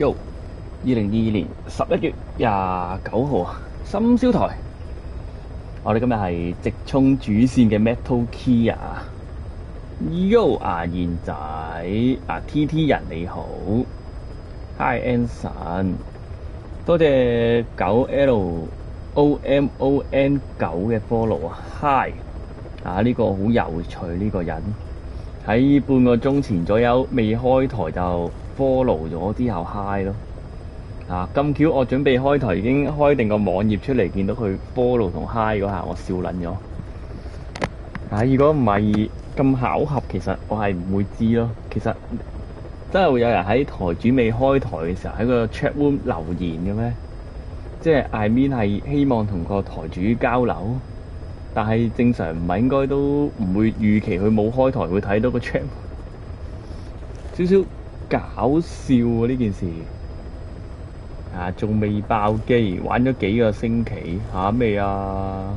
Yo，2022年11月29號啊，深宵台，我哋今日係直衝主線嘅 Metal Gear。Yo，賢仔，TT 人你好 ，Hi Anson，多謝9LOMON9嘅 follow 啊 ，Hi，呢個好有趣呢個人，喺半個鐘前左右未開台就 follow 咗之後 hi 咯。咁巧我準備開台已經開定個網頁出嚟，見到佢 follow 同 hi 嗰下，我笑撚咗。如果唔係咁巧合，其實我係唔會知咯。其實真係會有人喺台主未開台嘅時候喺個 chat room 留言嘅咩？即係 I mean 係希望同個台主交流，但係正常唔係應該都唔會預期佢冇開台會睇到個 chat， 少少搞笑喎呢件事。仲未爆機，玩咗幾個星期，未啊？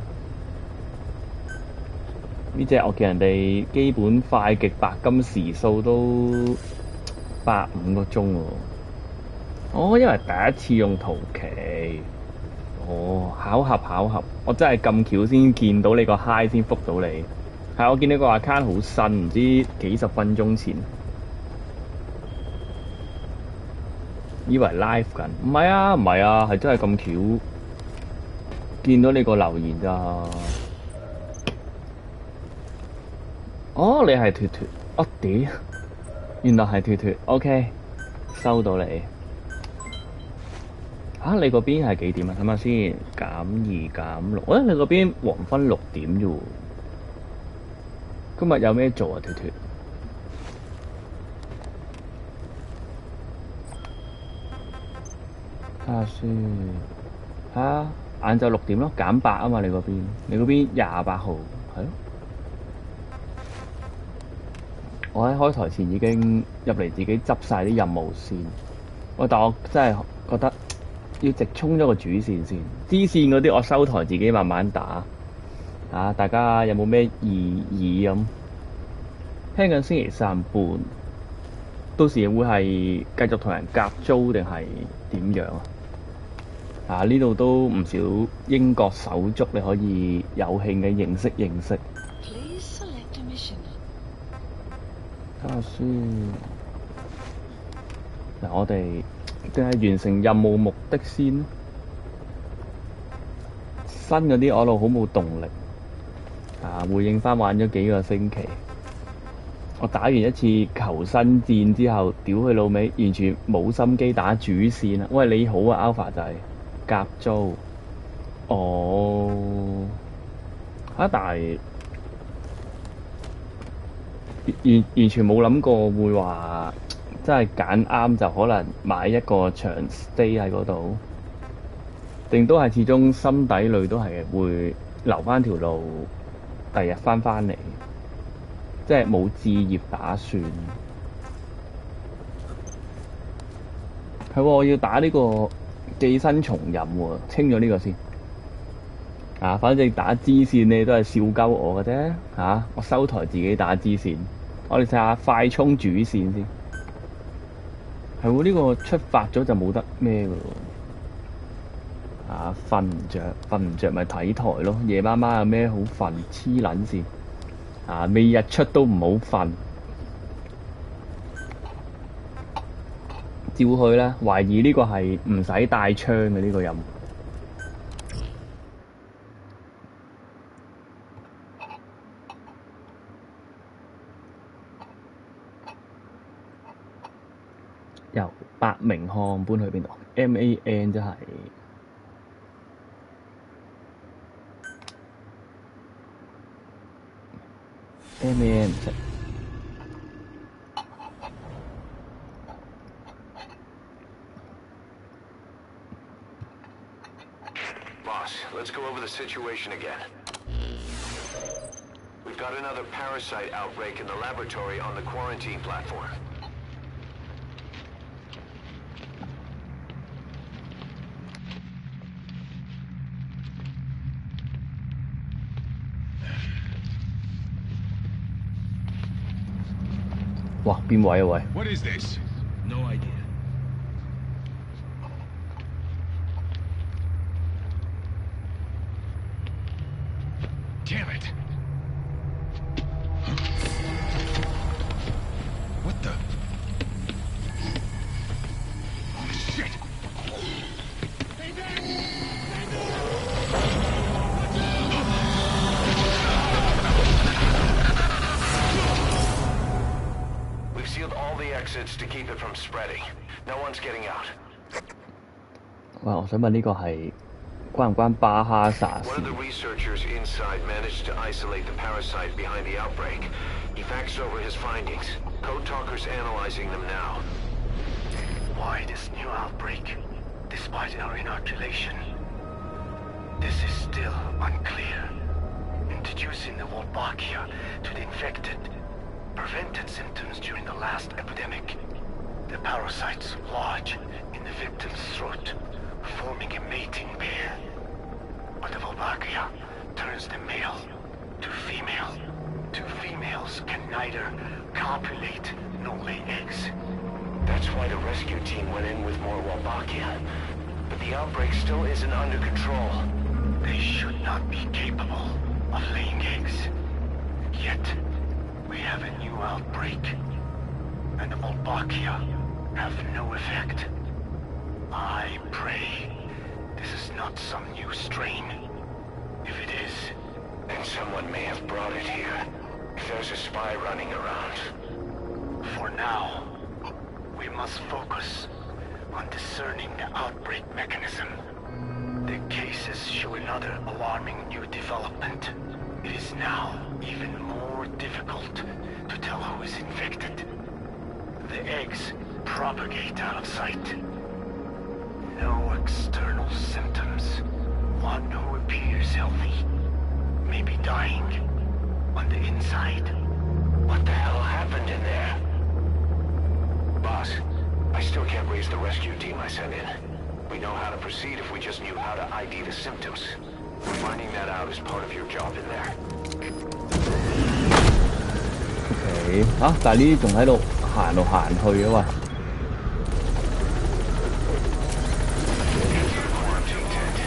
呢隻我見人哋基本快極白金時數都85個鐘喎。因為第一次用圖奇。巧合，我真係咁巧先見到你個 hi 先覆到你。我見你個 account 好新，唔知幾十分鐘前。以為 live 緊，唔係啊，係真係咁巧見到你個留言咋。你係脫脫，屌，原來係脫脫 ，OK， 收到你。你嗰邊係幾點啊？睇下先，-2-6，你嗰邊黃昏6點啫喎。今日有咩做啊？脫脫。睇下先，晏晝6點咯，-8啊嘛，你嗰邊28號，係咯。我喺開台前已經入嚟自己執晒啲任務先。但我真係覺得要直衝咗個主線先，支線嗰啲我收台自己慢慢打。大家有冇咩異議咁？聽緊星期3半，到時會係繼續同人夾租定係點樣啊？呢度都唔少英國手足，你可以有興嘅認識。睇下先。我哋定係完成任務目的先。新嗰啲我度好冇動力。回應返玩咗幾個星期。我打完一次求生戰之後，屌佢老味，完全冇心機打主線啦。喂，你好啊 Alpha 仔，夾租。但係完全冇諗過會話真係揀啱就可能買一個長 stay 喺嗰度，定都係始終心底裏都係會留返條路，第日返嚟。即係冇置業打算。我要打呢個寄生蟲任喎，清咗呢個先。反正打支線你都係笑鳩我嘅啫。我收台自己打支線。我哋睇下快衝主線先。呢個出發咗就冇得咩㗎喎。瞓唔着咪睇台咯。夜媽媽有咩好瞓？黐撚線。未日出都唔好瞓，照去啦。懷疑呢個係唔使帶槍嘅呢個任務。由伯明翰搬去邊度 ？MAN 真係。MAN 唔識。Boss, let's go over the situation again. We've got another parasite outbreak in the laboratory on the quarantine platform. What is this? No idea. exits to keep it from spreading. No one's getting out. 喂，我想問呢個係關唔關巴哈薩 One 事 of the researchers inside managed to isolate the parasite behind the outbreak. He faxed over his findings. Code Talker's analyzing them now. Why this new outbreak, despite our inoculation? This is still unclear. Introducing the Wolbachia to the infected prevented symptoms during the last epidemic. The parasites lodge in the victim's throat, forming a mating pair. But the Wolbachia turns the male to female. Two females can neither copulate nor lay eggs. That's why the rescue team went in with more Wolbachia. But the outbreak still isn't under control. They should not be capable of laying eggs. Yet, we have a new outbreak. And the Wolbachia have no effect. I pray this is not some new strain. If it is, then someone may have brought it here. If there's a spy running around. For now, we must focus on discerning the outbreak mechanism. The cases show another alarming new development. It is now even more difficult to tell who is infected. The eggs propagate out of sight. No external symptoms. One who appears healthy may be dying on the inside. What the hell happened in there? Boss, I still can't raise the rescue team I sent in. We know how to proceed if we just knew how to ID the symptoms. Finding that out is part of your job in there. OK 嚇，但係呢啲仲喺度行嚟行去啊喂！ Quarantine tent.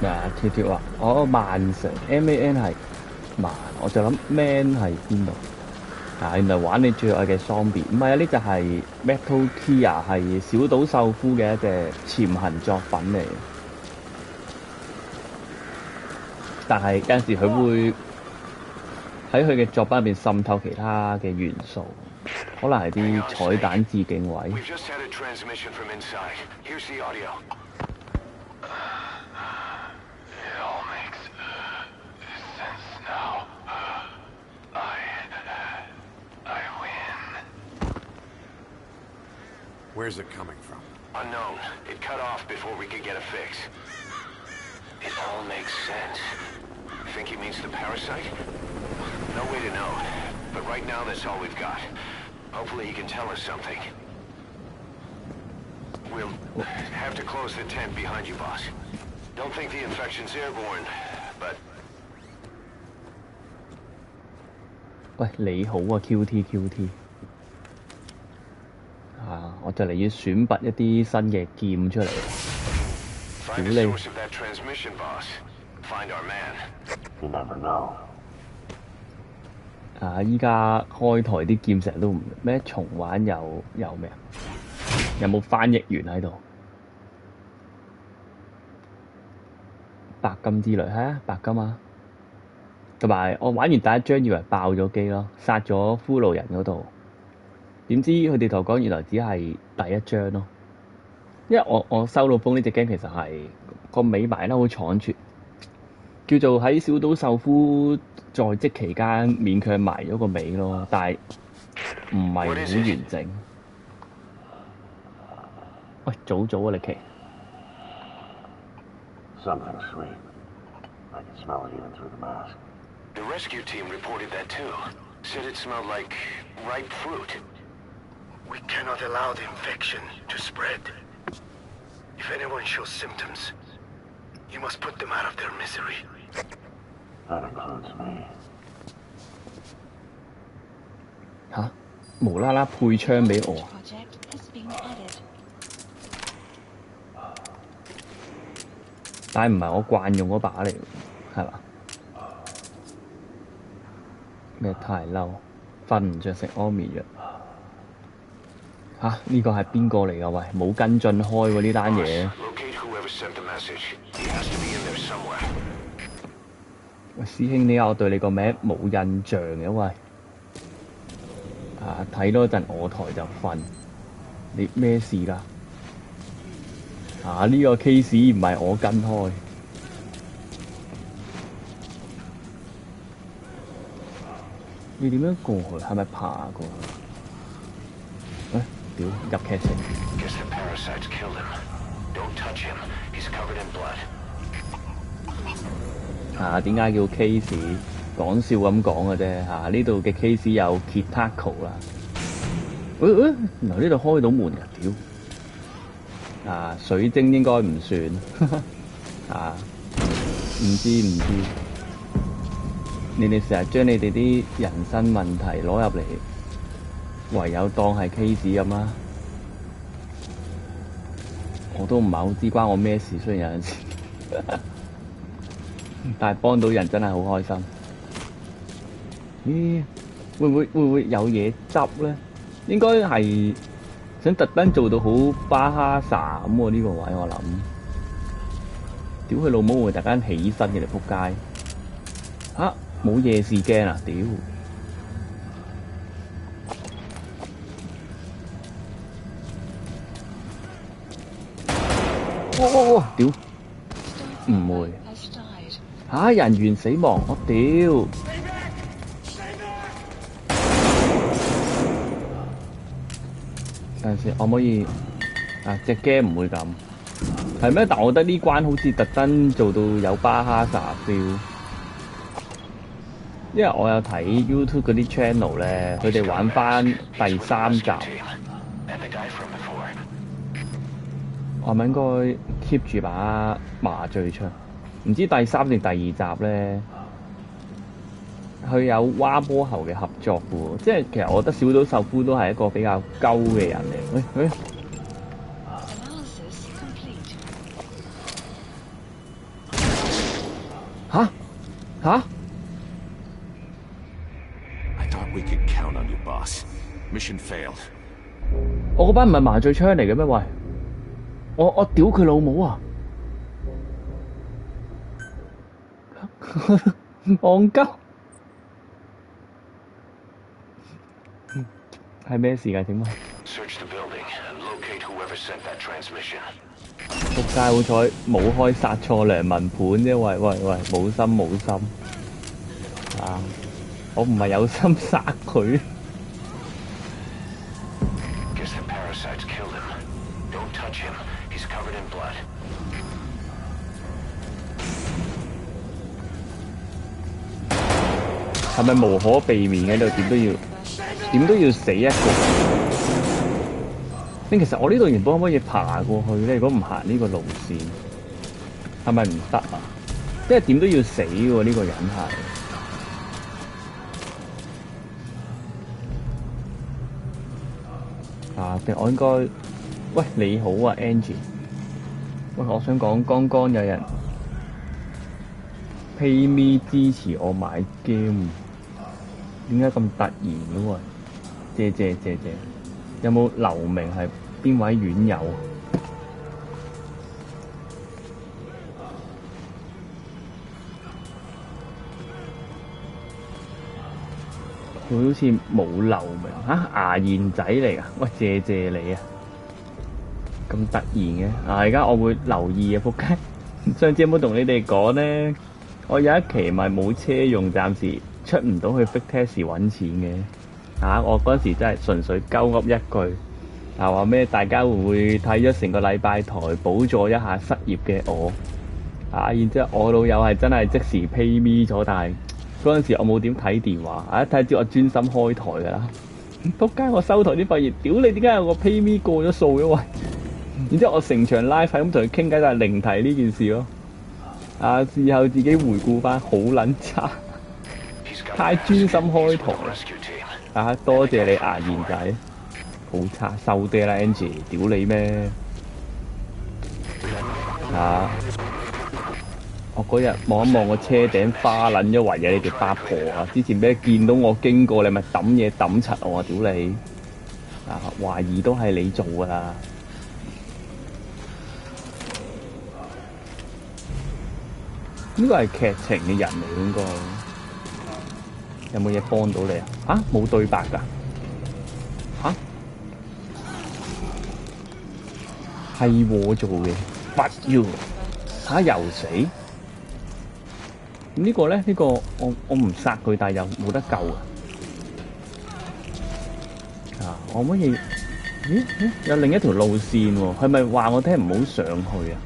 嗱，貼貼話，哦，曼城 MAN 係慢，我就諗 man 係邊度？啊，原來玩你最愛嘅 zombie，唔係啊，呢就係 Metal Gear 係小島秀夫嘅一隻潛行作品嚟嘅。但係有陣時佢會喺佢嘅作品入邊滲透其他嘅元素，可能係啲彩蛋致敬位。 We've just had a transmission from inside. Here's the audio. It all makes sense now. I win. Where's it coming from? Unknown. It cut off before we could get a fix. It all makes sense. Think he means the parasite? No way to know. But right now, that's all we've got. Hopefully he can tell us something. We'll have to close the tent behind you, boss. Don't think the infection's airborne, but... 喂，你好啊 QT。啊！我就嚟要選拔一啲新嘅劍出嚟。 Find the source of that transmission, boss. Find our man. You never know. 啊！依家開台啲劍成日都唔咩重玩有咩啊？有冇翻譯員喺度？白金之類係啊，白金啊！同埋我玩完第一章以為爆咗機咯，殺咗俘虜人嗰度，點知佢哋同我講原來只係第一章咯。因為我收到風呢隻 game 其實係個尾埋得好倉促，叫做喺小島秀夫在職期間勉強埋咗個尾咯，但係唔係好完整。喂，早啊，力奇。 Something sweet. I can smell it even through the mask. The rescue team reported that too. Said it smelled like ripe fruit. We cannot allow the infection to spread. If anyone shows symptoms, you must put them out of their misery. That includes me. 吓？無啦啦配槍俾我。 但係唔係我慣用嗰把嚟，係嘛？咩太嬲？瞓唔着食安眠藥。嚇！呢個係邊個嚟㗎？喂，冇跟進開喎呢單嘢。Locate whoever sent the message. He has to be in there somewhere. 喂，師兄，你話我對你個名冇印象嘅喂。睇多陣我台就瞓。你咩事㗎？呢個 case 唔係我跟開。你點樣過去？係咪爬過去？屌，入劇情。Guess the parasites killed him. Don't touch him. He's covered in blood. 點解叫 case？ 講笑咁講嘅啫。呢度嘅 case 有 Kitako 啦。原來呢度開到門㗎，屌！水晶應該唔算。唔知。你哋成日將你哋啲人生問題攞入嚟，唯有當係 case 咁啦。我都唔係好知關我咩事，雖然有陣時，但係幫到人真係好開心。咦？會唔會有嘢執咧？應該係想特登做到好巴哈薩咁喎，呢個位我諗。屌佢老母會突然間起身嘅嚟仆街。冇夜視鏡啊！屌！屌！唔會人員死亡，我屌！等陣先，可唔可以隻 game 唔會咁係咩？但我覺得呢關好似特登做到有巴哈薩 feel。因為我有睇 YouTube 嗰啲 channel 咧，佢哋玩翻第3集，我係咪應該 keep 住把麻醉槍？唔知第3定第2集咧，佢有蛙波猴嘅合作嘅喎，即係其實我覺得小島秀夫都係一個比較鳩嘅人嚟。吓？We could count on you, boss. Mission failed. 我嗰班唔係麻醉槍嚟嘅咩？喂，我屌佢老母啊！戇鳩，係咩事㗎？請問？仆街好彩冇開殺錯良民盤啫！喂，冇心我唔係有心殺佢。係咪無可避免嘅？度點都要死一個。其實我呢度原本可唔可以爬過去咧？如果唔行呢個路線，係咪唔得啊？即係點都要死喎！呢個人係。定我應該，喂你好啊 Angie， 喂我想講，剛剛有人 pay me 支持我買 game， 點解咁突然嘅喎？謝，有冇留名係邊位院友？佢好似冇留名牙燕仔嚟㗎，喂謝你啊！咁突然嘅而家我會留意啊，仆街！上次有冇同你哋講咧？我有一期咪冇車用，暫時出唔到去 Big Test 揾錢嘅我嗰時真係純粹鳩噏一句話咩？大家會唔會睇咗成個禮拜台補助一下失業嘅我然之後我老友係真係即時 pay me 咗，但係嗰陣時我冇點睇電話睇住我專心開台㗎啦。仆街！我收台啲發現，屌你點解有個 pay me 過咗數嘅喂？然之後我成場 live 係咁同佢傾偈，就係零提呢件事咯。事後自己回顧翻，好撚差，太專心開台多謝你牙燕仔，好差收爹啦 Angie， 屌你咩？我嗰日望一望個車頂花撚咗圍嘢，你條八婆之前俾你見到我經過，你咪抌嘢抌柒我屌你！懷疑都係你做㗎啦。呢個係劇情嘅人嚟應該。有冇嘢幫到你啊？嚇冇對白㗎？嚇係我做嘅，不要嚇又死。咁呢個咧？呢個我唔殺佢，但係又冇得救啊！啊，我可唔可以？咦？有另一條路線喎，係咪話我聽唔好上去啊？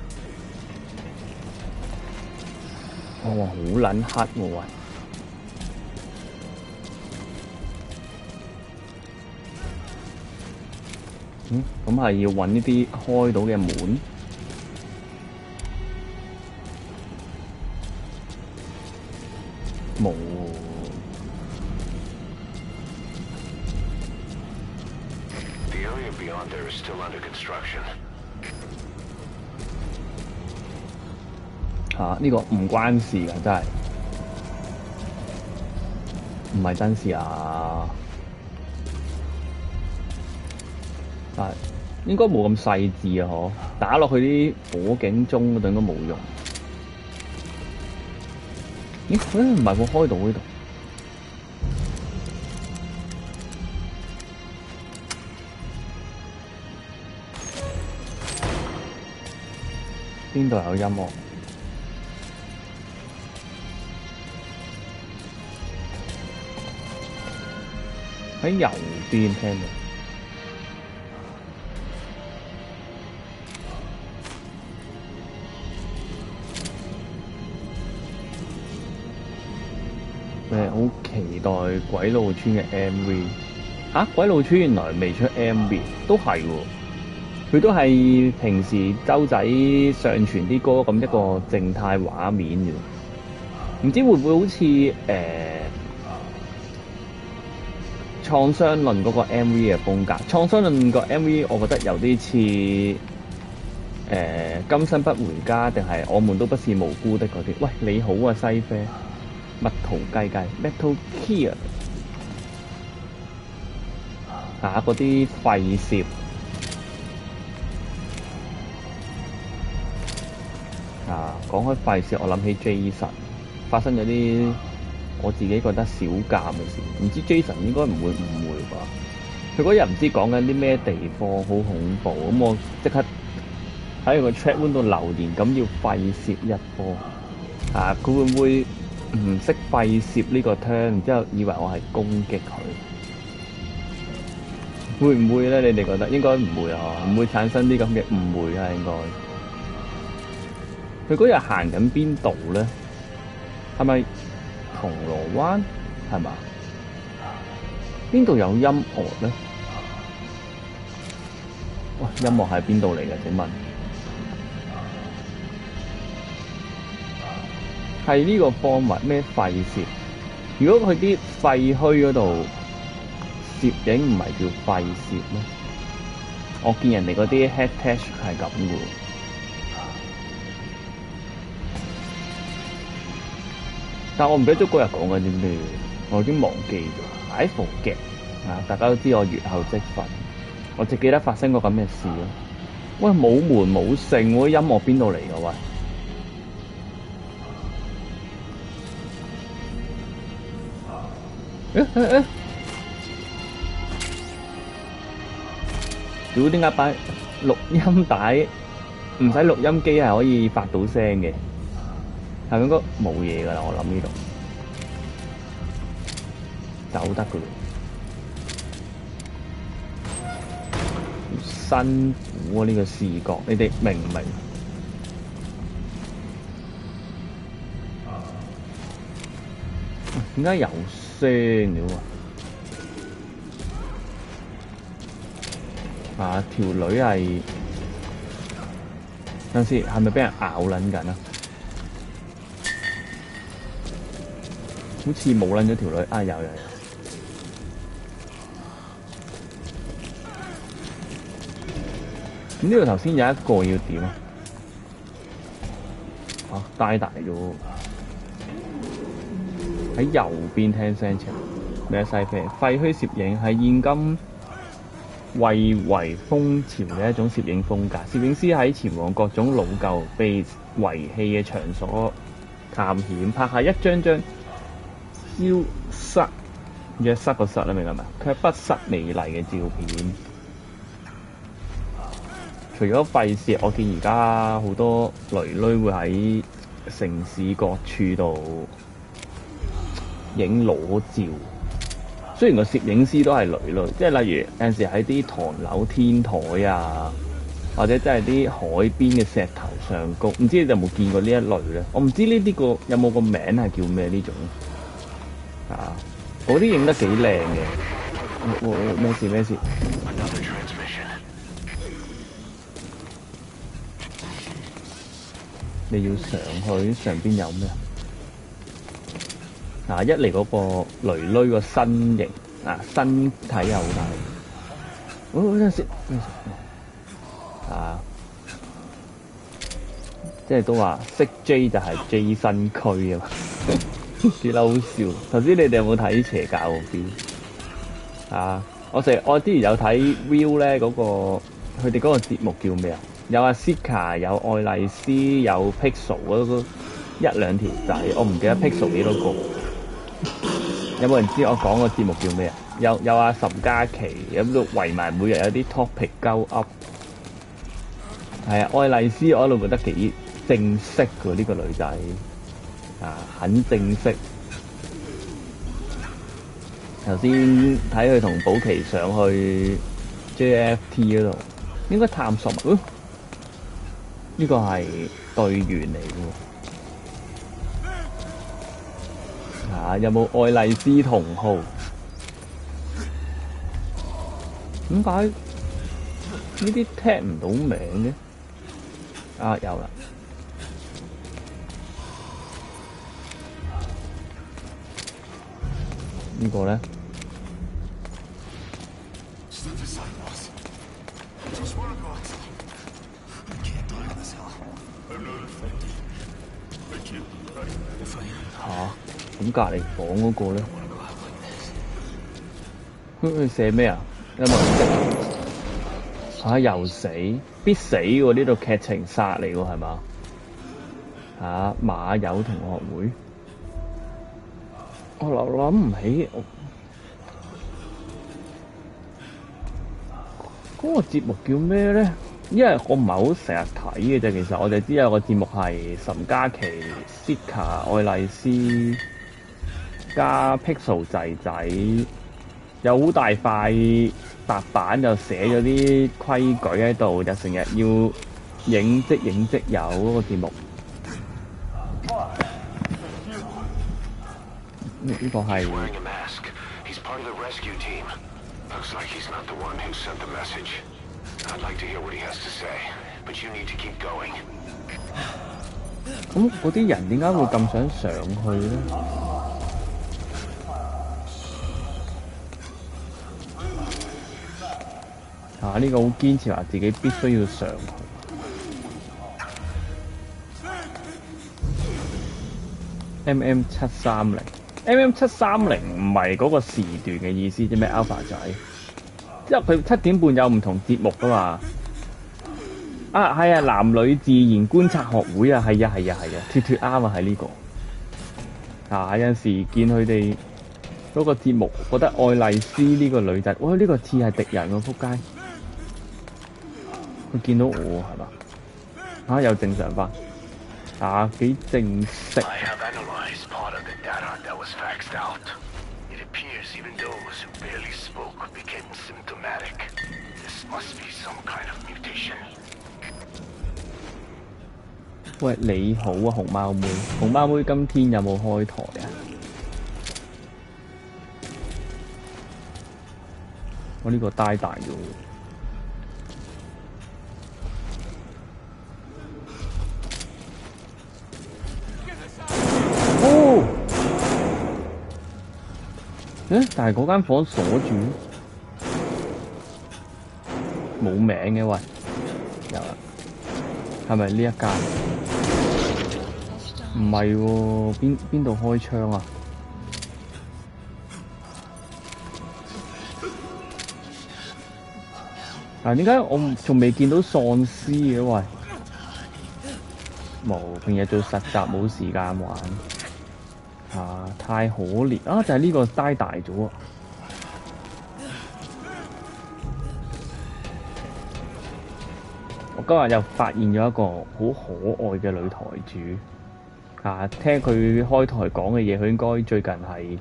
哦，好撚黑喎喂！咁係要揾呢啲開到嘅門。冇。The area beyond there is still under construction. 呢個唔關事㗎，真係唔係真事啊！但係應該冇咁細緻啊，嗬！打落去啲火警鐘嗰度應該冇用。咦？唔係喎，開到呢度。邊度有音樂？喺右邊聽到。好期待鬼路村嘅 MV 鬼路村原來未出 MV， 都係喎，佢都係平時周仔上傳啲歌咁一個靜態畫面嘅，唔知會唔會好似創傷論嗰個 MV 嘅風格？創傷論個 MV 我覺得有啲似今生不回家，定係我們都不是無辜的嗰啲。喂，你好啊，西啡。蜜桃雞雞 Metal Gear 嗰啲廢攝講開廢攝，我諗起 Jason 發生咗啲我自己覺得小尷嘅事，唔知 Jason 應該唔會誤會啩？佢嗰日唔知講緊啲咩地方，好恐怖，咁我即刻喺個 chat room 度留言，咁要廢攝一波佢會唔會唔識廢攝呢個 term， 然之後以為我係攻擊佢，會唔會咧？你哋覺得應該唔會啊？唔會產生啲咁嘅誤會啊？應該。佢嗰日行緊邊度咧？係咪銅鑼灣？係嘛？邊度有音樂咧？哇！音樂喺邊度嚟嘅？請問？係呢個方物咩廢攝？如果佢啲廢墟嗰度攝影唔係叫廢攝咩？我見人哋嗰啲 hashtag 係咁嘅喎。但我唔記得咗嗰日講緊啲咩，我已經忘記咗。I forget 大家都知我月後積分，我只記得發生過咁嘅事咯。喂，冇門冇剩喎，音樂邊度嚟㗎？喂！屌，點解擺錄音帶唔使錄音機係可以發到聲嘅？係應該冇嘢㗎啦，我諗呢度走得㗎咯。辛苦啊！呢個視覺，你哋明唔明？點解有聲嘅喎？條女係等陣先，係咪俾人咬撚緊啊？好似冇撚咗條女，有。咁呢度頭先有一個要點啊？帶大咗。喺右邊聽聲場，咩西啡？廢墟攝影係現今蔚為風潮嘅一種攝影風格。攝影師喺前往各種老舊被遺棄嘅場所探險，拍下一張張消失約失個失啦，明唔明啊？卻不失美麗嘅照片。除咗費事，我見而家好多囡囡會喺城市各處度影裸照。雖然個攝影師都係囡囡，即係例如有陣時喺啲唐樓天台啊，或者真係啲海邊嘅石頭上高，唔知你哋有冇見過呢一類咧？我唔知呢啲個有冇個名係叫咩呢種啊？嗰啲影得幾靚嘅。咩事咩事？你要上去，上邊有咩？一嚟嗰個囡囡個身形身體又好大。陣時即係都話識 J 就係 J 身軀啊嘛，幾好笑。頭先你哋有冇睇邪教嗰邊？我之前有睇 Will 咧嗰個，佢哋嗰個節目叫咩啊？有阿 Sika， 有愛麗絲，有 Pixel 嗰一兩條仔，我唔記得 Pixel 幾多個。有冇人知我講個節目叫咩啊？有阿岑嘉琪，咁都圍埋每日有啲 topic 鳩 up。係啊，愛麗絲我一路覺得幾正式㗎呢個女仔，很正式。頭先睇佢同寶琪上去 JFT 嗰度，應該探索埋。呢個係隊員嚟嘅喎。有冇愛麗絲同號？點解呢啲聽唔到名嘅？有啦。呢個咧？咁隔離房嗰個咧？佢寫咩啊？有冇人識？又死，必死喎！呢度劇情殺嚟喎，係嘛？馬友同學會，我諗唔起嗰個節目叫咩咧？因為我唔係好成日睇嘅啫，其實我就知有個節目係岑嘉琪、Sika、愛麗絲加 Pixel 仔仔，有好大塊白板就寫咗啲規矩喺度，就成日要影即影即有嗰個節目。呢個係。咁嗰啲人點解會咁想上去咧？呢個好堅持話自己必須要上去。MM730 唔係嗰個時段嘅意思啫咩 ？Alpha 仔，因為佢7點半有唔同節目噶嘛。係啊，男女自然觀察學會啊，係啊，脫啱啊，係呢個。有陣時見佢哋嗰個節目，覺得愛麗絲呢個女仔，呢個似係敵人喎，撲街！佢見到我係嘛？又正常翻，幾正式。喂，你好啊，熊貓妹，熊貓妹今天有冇開台啊？我呢個呆大咗。但係嗰間房鎖住，冇名嘅喂，有啦，係咪呢一間？唔係喎，邊度開槍啊？點解我仲未見到喪屍嘅喂？冇，平日做實習冇時間玩。太可憐啊！就係呢個呆大咗啊！我今日又發現咗一個好可愛嘅女台主。聽佢開台講嘅嘢，佢應該最近係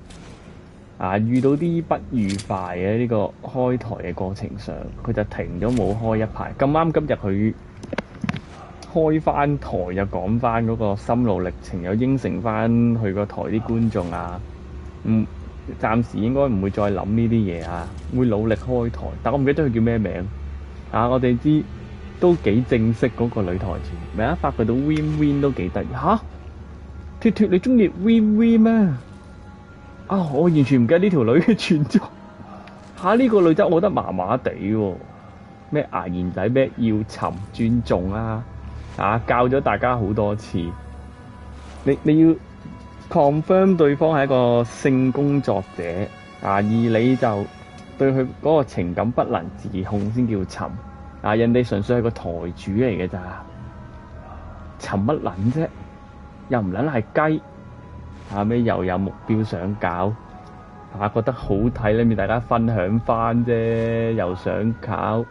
遇到啲不愉快嘅呢個開台嘅過程上，佢就停咗冇開一排。咁啱今日佢開翻台又講翻嗰個心路歷程，又應承翻佢個台啲觀眾暫時應該唔會再諗呢啲嘢會努力開台。但我唔記得佢叫咩名我哋知都幾正式嗰個女台主，咪發覺到 Win Win 都幾得意脱脱你中意 Win Win 咩？我完全唔記得呢條女嘅存在。呢個女仔我覺得麻麻地喎，咩牙賢仔咩要尋尊重教咗大家好多次，你要 confirm 對方係一個性工作者而你就對佢嗰個情感不能自控先叫尋人哋純粹係個台主嚟嘅咋，尋乜撚啫？又唔撚係雞咩又有目標想搞覺得好睇咧，咪大家分享翻啫，又想搞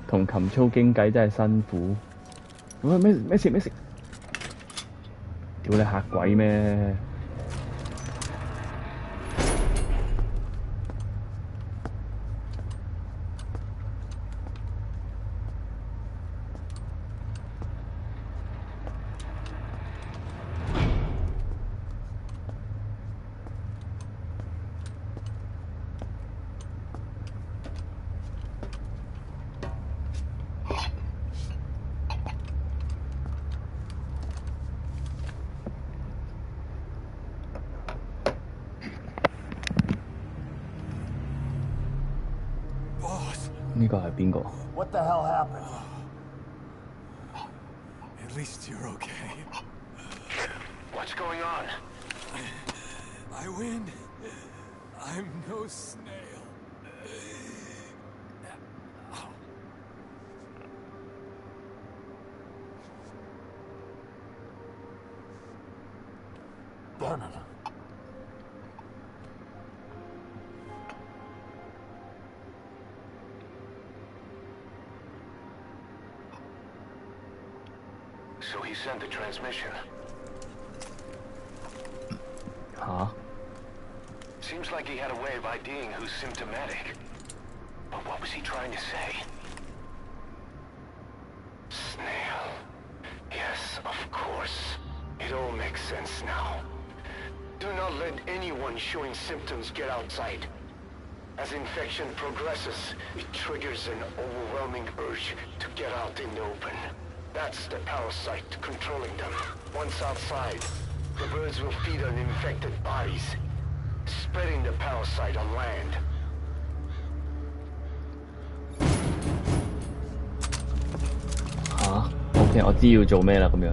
同琴操傾偈真係辛苦。咩事？屌你嚇鬼咩？呢個係邊個 What the hell happened? At least you're okay. What's going on? I win. I'm no snail. Damn it. So he sent the transmission. Seems like he had a way of IDing who's symptomatic. But what was he trying to say? Snail. Yes, of course. It all makes sense now. Do not let anyone showing symptoms get outside. As infection progresses, it triggers an overwhelming urge to get out in the open. That's the parasite controlling them. Once outside, the birds will feed on infected bodies, spreading the parasite on land. OK， 我知要做咩啦，咁樣。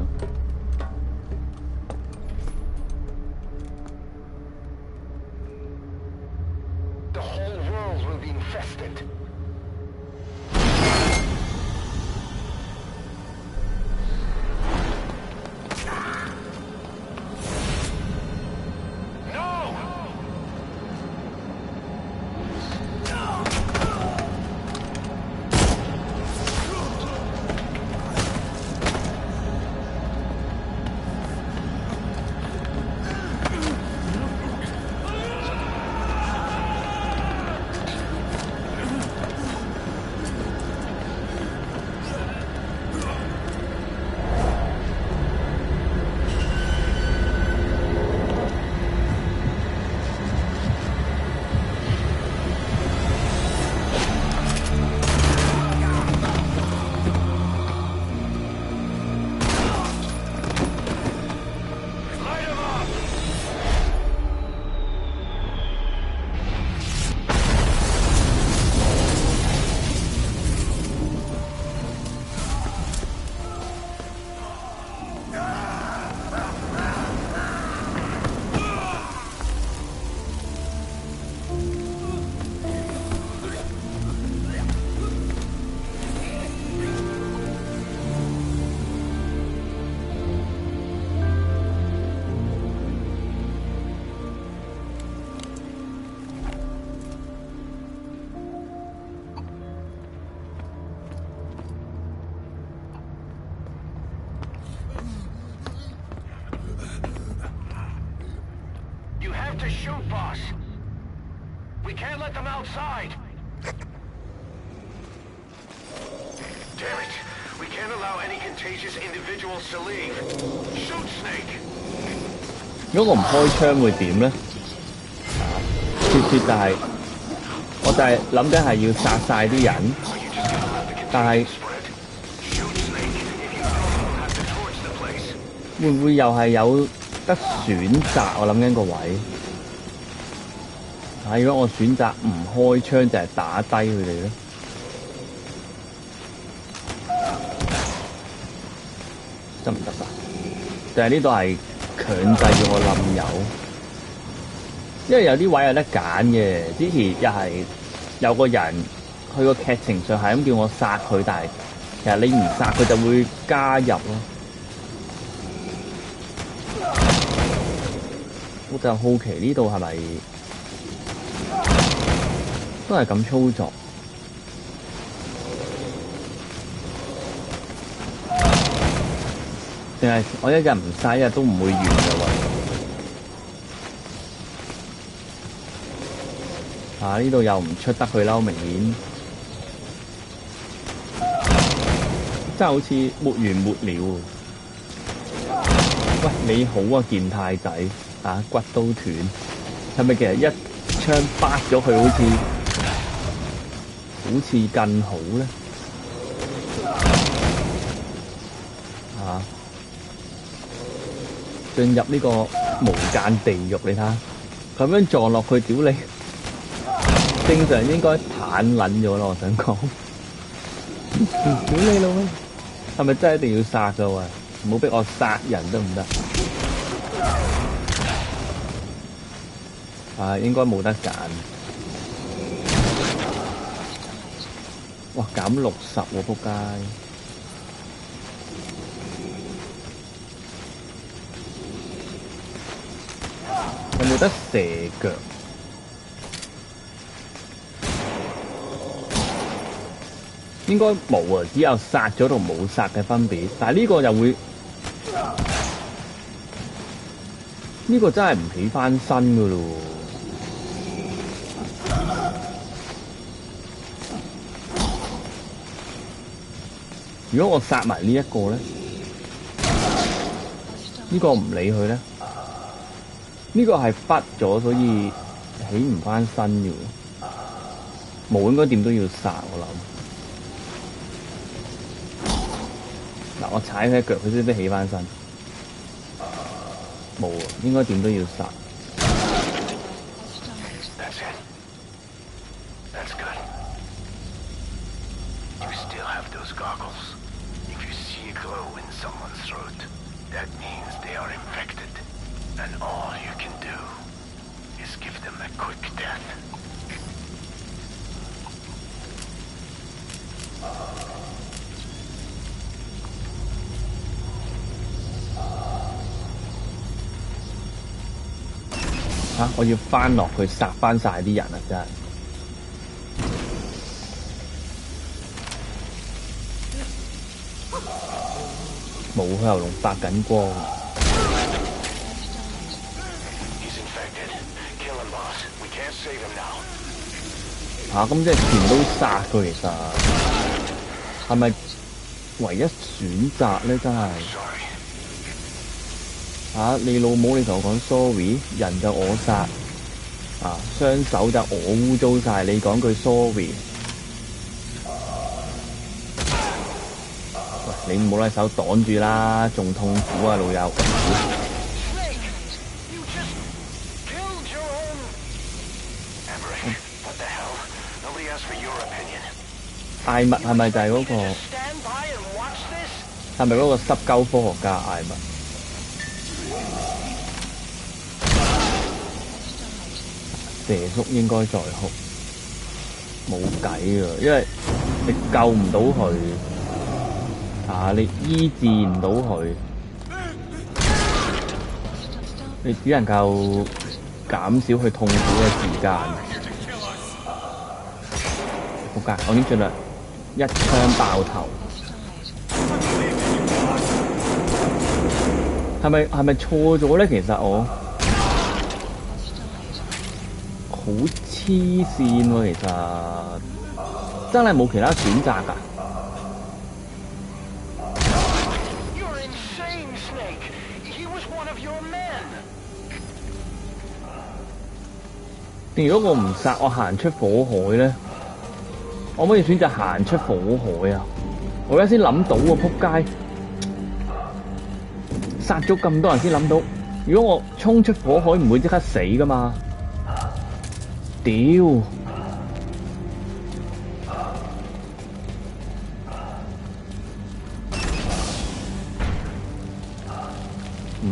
The whole world will be infested. Shoot, boss! We can't let them outside! Damn it! We can't allow any contagious individuals to leave. Shoot, Snake! 如果我唔開槍會點咧？切就係、我就係諗緊係要殺晒啲人，但係會唔會又係有得選擇？我諗緊個位。如果我選擇唔開槍，就係打低佢哋咧。得唔得啊？就係呢度係強制要我冧油，因為有啲位有得揀嘅。之前又係有個人，佢個劇情上係咁叫我殺佢，但係其實你唔殺佢就會加入咯。我就好奇呢度係咪都係咁操作？定係我一日唔殺一日都唔會完嘅喎。呢度又唔出得去啦，明顯真係好似沒完沒了。喂，你好啊，健太仔骨都斷，係咪其實一槍巴咗佢好似更好咧？進入呢個無間地獄，你睇下，咁樣撞落去，屌你！正常應該攤撚咗咯，我想講。屌你老味，係咪真係一定要殺㗎喎？唔好逼我殺人得唔得？應該冇得揀。哇，減60喎，仆街！有冇得射腳？應該冇啊，只有殺咗同冇殺嘅分別。但係呢個又會，呢個真係唔起翻身噶咯。如果我殺埋呢一個咧，呢個唔理佢咧。呢個係忽咗，所以起唔翻身嘅。冇應該點都要殺，我諗。嗱，我踩佢一腳，佢先得起翻身。冇啊，應該點都要殺。我要翻落去殺翻晒啲人啊！真係冇佢喉嚨發緊光。咁即係全都殺佢，其實係咪唯一選擇咧？真係。你老母！你同我講 sorry， 人就我殺，雙手就我污糟晒，你講句 sorry。喂，你唔好攞手擋住啦，仲痛苦啊，老友。艾密係咪就係嗰個？係咪嗰個濕鳩科學家艾密？蛇叔應該在哭，冇計啊！因為你救唔到佢，你醫治唔到佢，你只能夠減少佢痛苦嘅時間。仆街！我已經盡量一槍爆頭。係咪錯咗咧？其實我黐線喎，其實真係冇其他選擇㗎。You're insane, Snake. He was one of your men. 定如果我唔殺，我行出火海咧，我可唔可以選擇行出火海啊？我而家先諗到喎，仆街！殺咗咁多人先諗到，如果我衝出火海，唔會即刻死噶嘛？屌！唔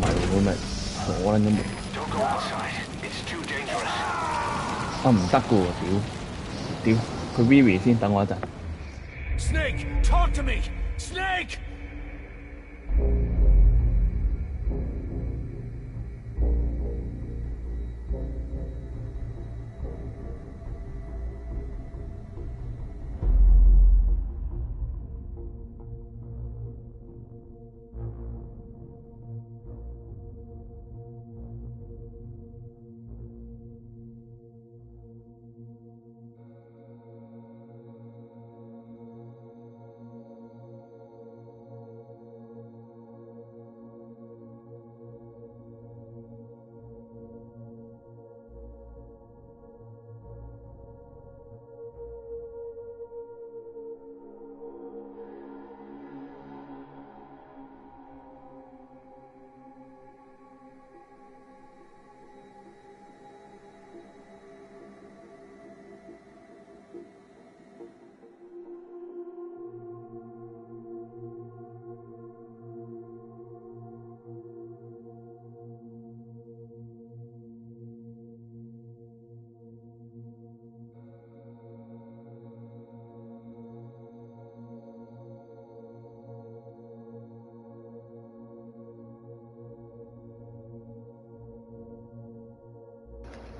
係喎，咪鎖撚咗門。Don't go outside. It's too dangerous. 啊唔得噶喎，屌！佢 Vivi 先，等我一陣。Snake, talk to me! Snake!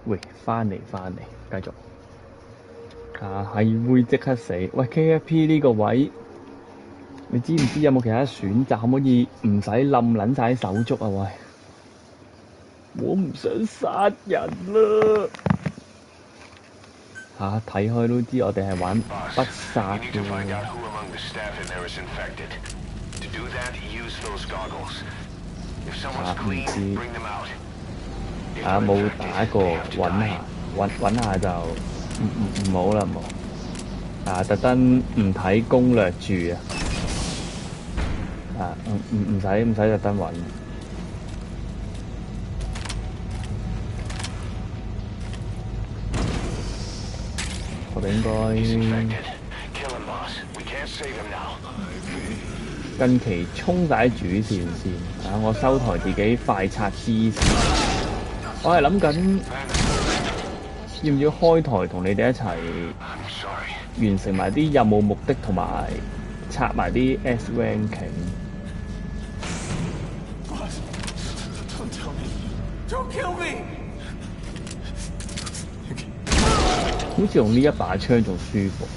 喂，翻嚟，繼續。係會即刻死。喂 ，KFP 呢個位，你知唔知有冇其他選擇？可唔可以唔使冧撚晒手足啊？喂，我唔想殺人啦！睇開都知我哋係玩不殺 We need 嘅 to find 喎。 out who among the staff in there is infected. To do that, use those goggles. If someone's clean, bring them out. 冇打過，揾下就唔好啦，唔好。特登唔睇攻略住啊！唔使特登揾。我哋應該 Kill him, boss. We can't save him now. 近期衝晒主線先。我收台自己快拆支線。我係諗緊要唔要開台同你哋一齊 I'm sorry. 完成埋啲任務目的同埋拆埋啲 S ranking。Don't tell me. Don't kill me! 好似用呢一把槍仲舒服。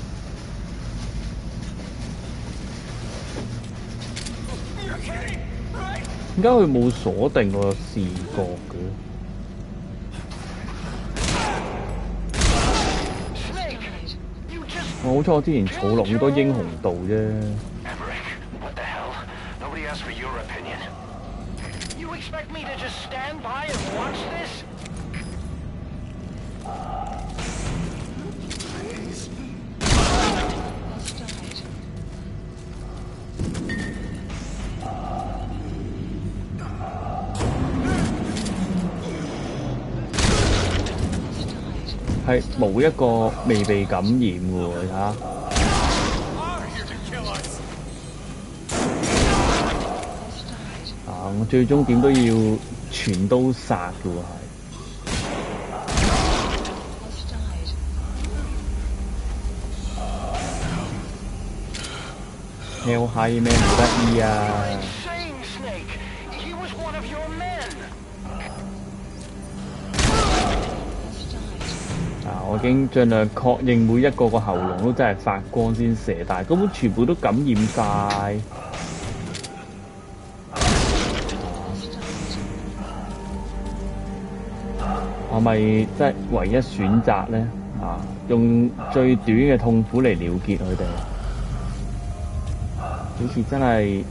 點解佢冇鎖定個視覺嘅？好彩我之前儲落好多英雄度啫。Emmerich, what the hell? Nobody asked for your opinion. You expect me to just stand by and watch this? 係冇一個未被感染喎，你睇下。我最終點都要全都殺嘅喎，係。Hell High 咩唔得意啊？ Insane, Snake. He was one of your men. 我已經盡量確認每一個喉嚨都真係發光先射，但係根本全部都感染晒。係咪即係唯一選擇咧？啊，用最短嘅痛苦嚟了結佢哋，好似真係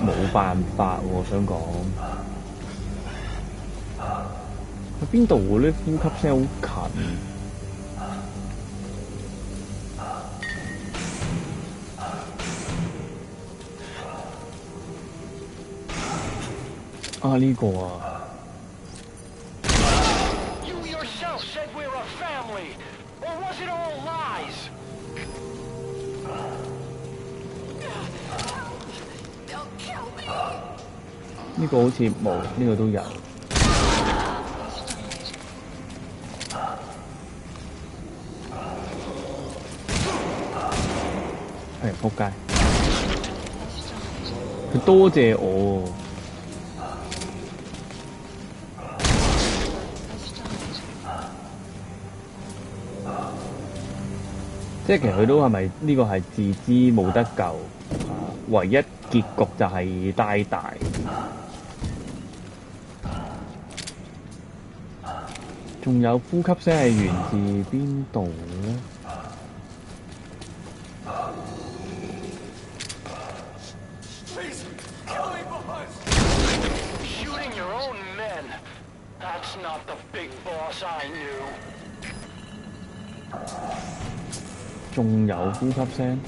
冇辦法喎。我想講，喺邊度喎？啲呼吸聲好近。啊，呢個啊！ You yourself said we're a family, or was it all lies? They'll kill me. 呢個好似冇，呢個都有。係仆街！佢多謝我喎。 即係其實佢都係咪呢個係自知冇得救，唯一結局就係帶大。仲有呼吸聲係源自邊度咧？ Please, kill me, boss. Shooting your own men. That's not the big boss I knew. 仲有呼吸聲。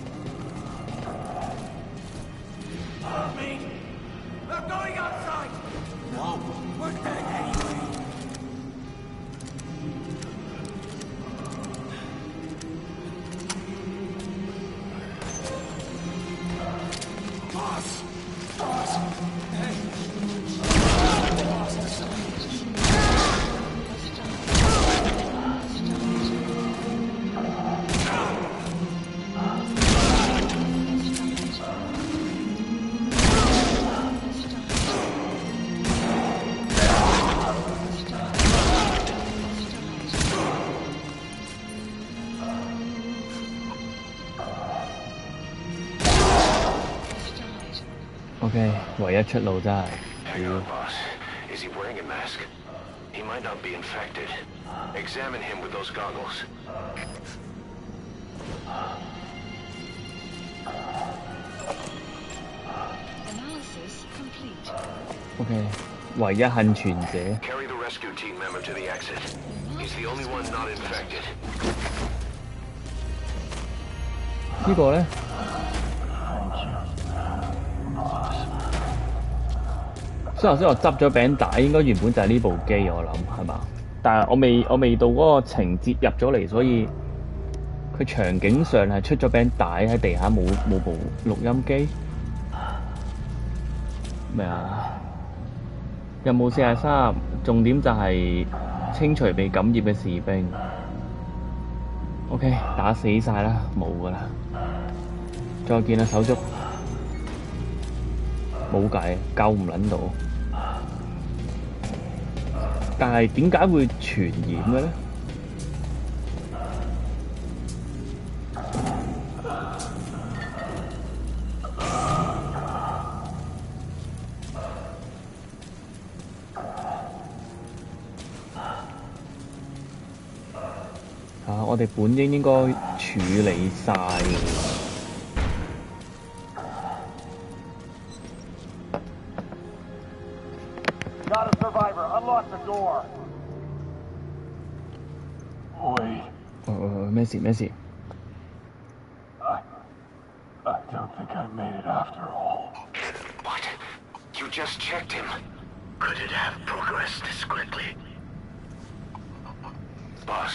Me? They're going outside. No, we're dead anyway. Boss! Boss! Hey! Boss! OK， 唯一出路真係。 Hang on, boss. Is he wearing a mask? He might not be infected. Examine him with those goggles. Analysis complete. OK， 唯一幸存者。 Carry the rescue team member to the exit. He's the only one not infected. 呢個咧？ 所以頭先我執咗餅帶，應該原本就係呢部機，我諗係嘛？但係我未到嗰個情節入咗嚟，所以佢場景上係出咗餅帶喺地下，冇部錄音機。咩啊？任務43，重點就係清除被感染嘅士兵。OK， 打死晒啦，冇㗎啦。再見啦，手足。冇計，救唔撚到。但係點解會傳染嘅咧？我哋本應該處理晒嘅。 Not a survivor. Unlock the door. Wait, 咩事咩事？ I don't think I made it after all. What? You just checked him. Could it have progressed this quickly? Boss,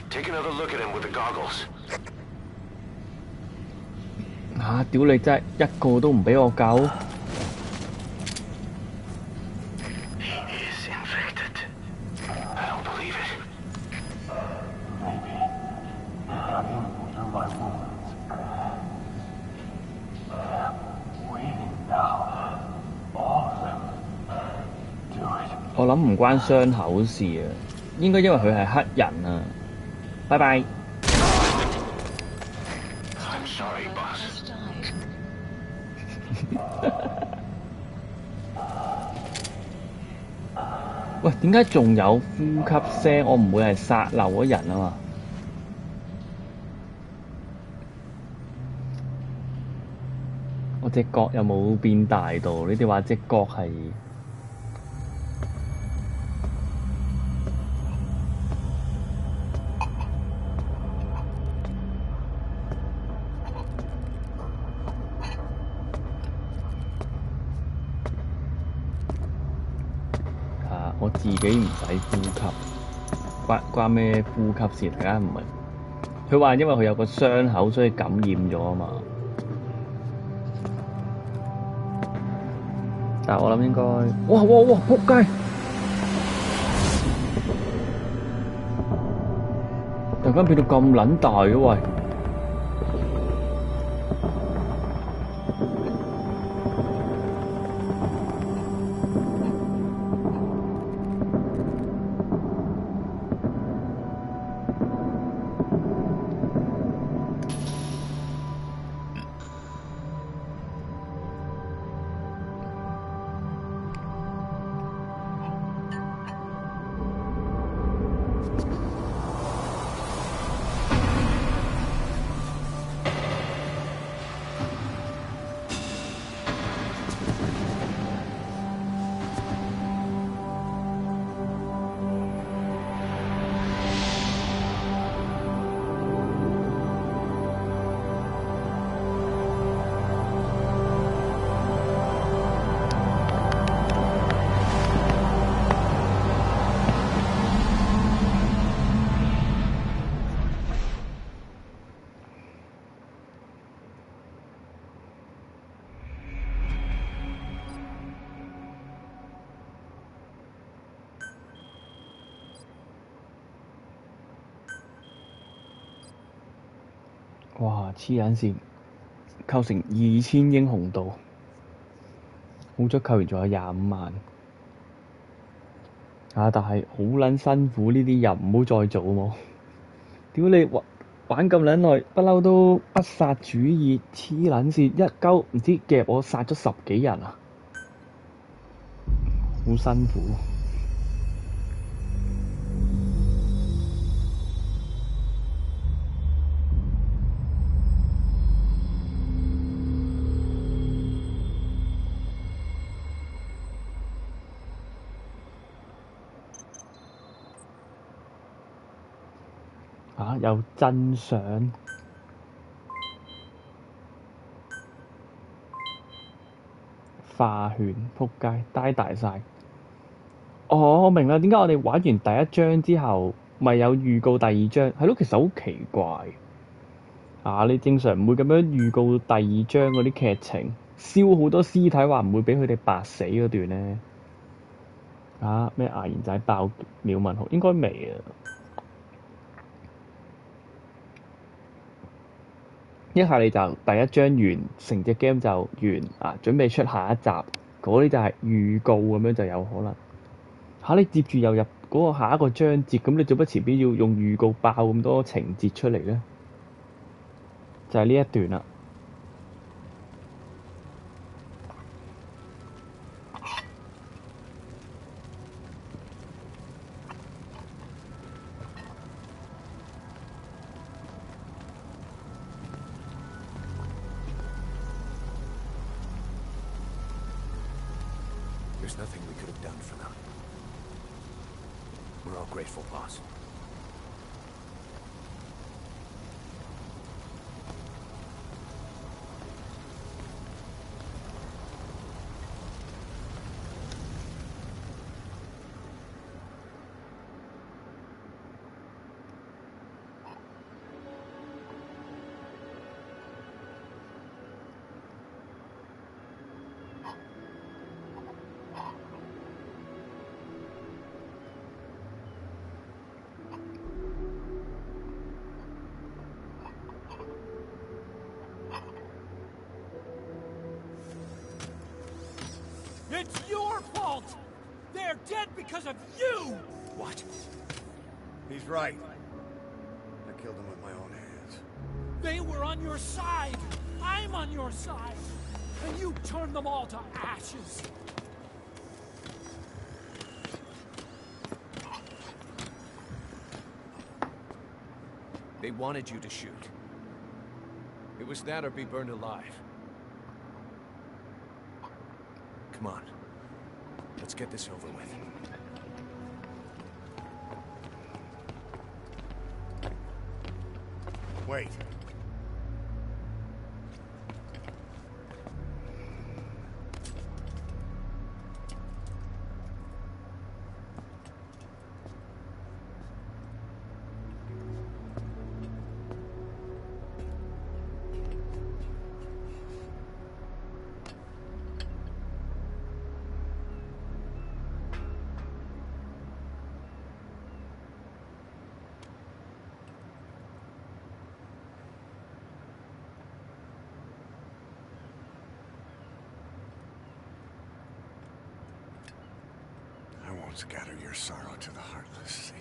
take another look at him with the goggles. 屌你真係一個都唔俾我救！ He is infected. I don't believe it. Maybe it got in through my wounds. Waiting now. All of them. Do it. 我諗唔關傷口事啊，應該因為佢係黑人啊。拜拜。 I'm sorry, boss. Has died. 喂喂，點解仲有呼吸聲？我唔會係殺漏咗人啊嘛？我隻角有冇變大到？你哋話隻角係？我自己唔使呼吸，關咩呼吸事？大家唔明。佢話因為佢有個傷口，所以感染咗啊嘛。但係我諗應該，哇！仆街！突然間變到咁撚大嘅喂！哇！黐撚線，構成2000英雄度，好彩扣完仲有25萬。但係好撚辛苦，呢啲人唔好再做喎。屌你玩咁撚耐，不嬲都不殺主義，黐撚線一鳩唔知夾我殺咗10幾人啊！好辛苦。有真相，化圈撲街，呆大晒。哦，我明啦，點解我哋玩完第一章之後，咪有預告第二章？係咯，其實好奇怪。你正常唔會咁樣預告第二章嗰啲劇情，燒好多屍體，話唔會俾佢哋白死嗰段呢？咩牙賢仔爆秒問號？應該未啊。一下你就第一章完，成隻 game 就完準備出下一集，嗰啲就係預告咁樣就有可能。你接住又入嗰個下一個章節，咁你做乜前邊要用預告爆咁多情節出嚟呢？就係呢一段啦。There's nothing we could have done for them. We're all grateful, boss. It's your fault! They're dead because of you! What? He's right. I killed them with my own hands. They were on your side! I'm on your side! And you turned them all to ashes! They wanted you to shoot. It was that or be burned alive. Come on. Let's get this over with. Wait. Scatter your sorrow to the heartless, see?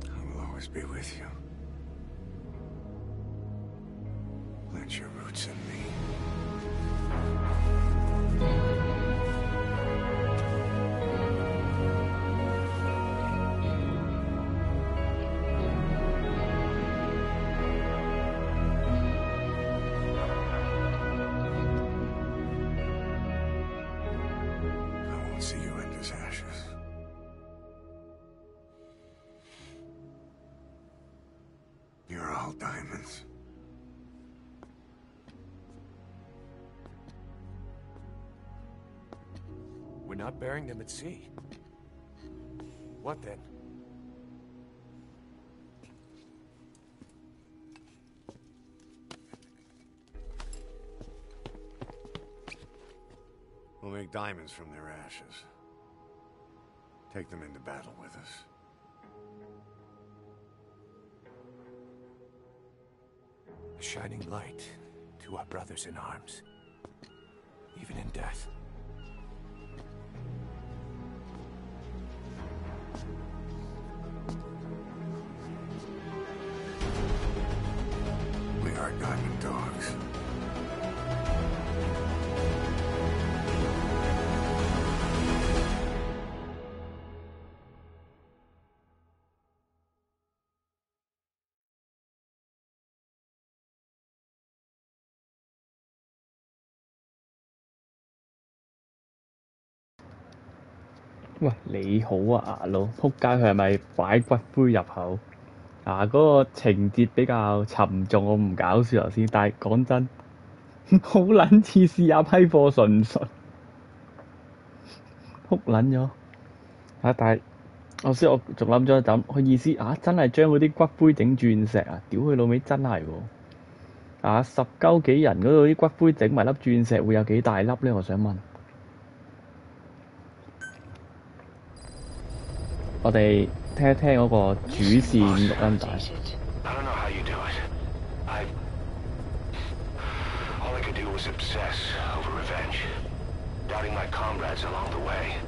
I will always be with you. Plant your roots in me. You're all diamonds. We're not burying them at sea. What then? We'll make diamonds from their ashes. Take them into battle with us. A shining light to our brothers in arms, even in death. We are diamond dogs.喂，你好啊，牙佬，仆街佢係咪擺骨灰入口？嗰個情節比較沉重，我唔搞笑頭先，但係講真，好撚似試下批貨純粹，仆撚咗。但係我仲諗咗一陣，佢意思真係將嗰啲骨灰整鑽石啊！屌佢老味真係喎！10鳩幾人嗰度啲骨灰整埋粒鑽石會有幾大粒呢？我想問。我哋聽一聽嗰個主線錄音帶。I don't know how you do it. All I could do was obsess over revenge, doubting my comrades along the way.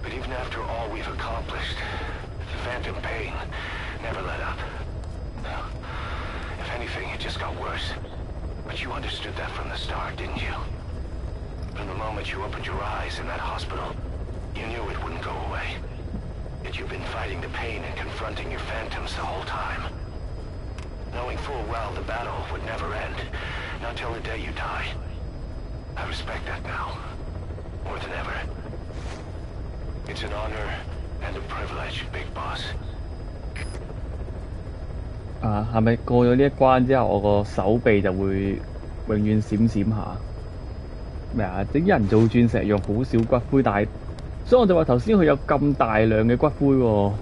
But even after all we've accomplished, the phantom pain never let up. If anything, it just got worse. But you understood that from the start, didn't you? From the moment you opened your eyes in that hospital, you knew it wouldn't go away. Yet you've been fighting the pain and confronting your phantoms the whole time. Knowing full well the battle would never end, not till the day you die. I respect that now, more than ever. It's an honor and a privilege, Big Boss. 係咪過咗呢一關之後，我個手臂就會永遠閃閃下？咩啊？啲人做鑽石用好少骨灰，但係所以我就話頭先佢有咁大量嘅骨灰喎，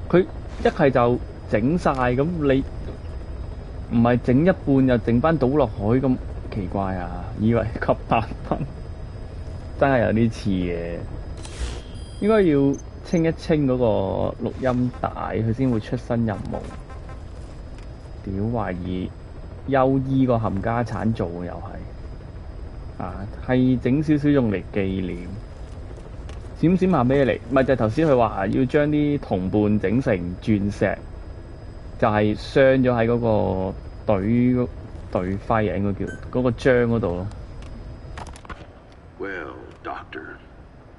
佢一係就整晒咁，你唔係整一半又整翻倒落海咁奇怪啊？以為吸8分，真係有啲似嘅。應該要清一清嗰個錄音帶，佢先會出新任務。屌，懷疑優衣個冚家產做嘅又係係整少少用嚟紀念。閃閃下咩嚟？咪就係頭先佢話要將啲同伴整成鑽石，就係傷咗喺嗰個隊隊徽啊，應該叫嗰個章嗰度咯。Well, Doctor,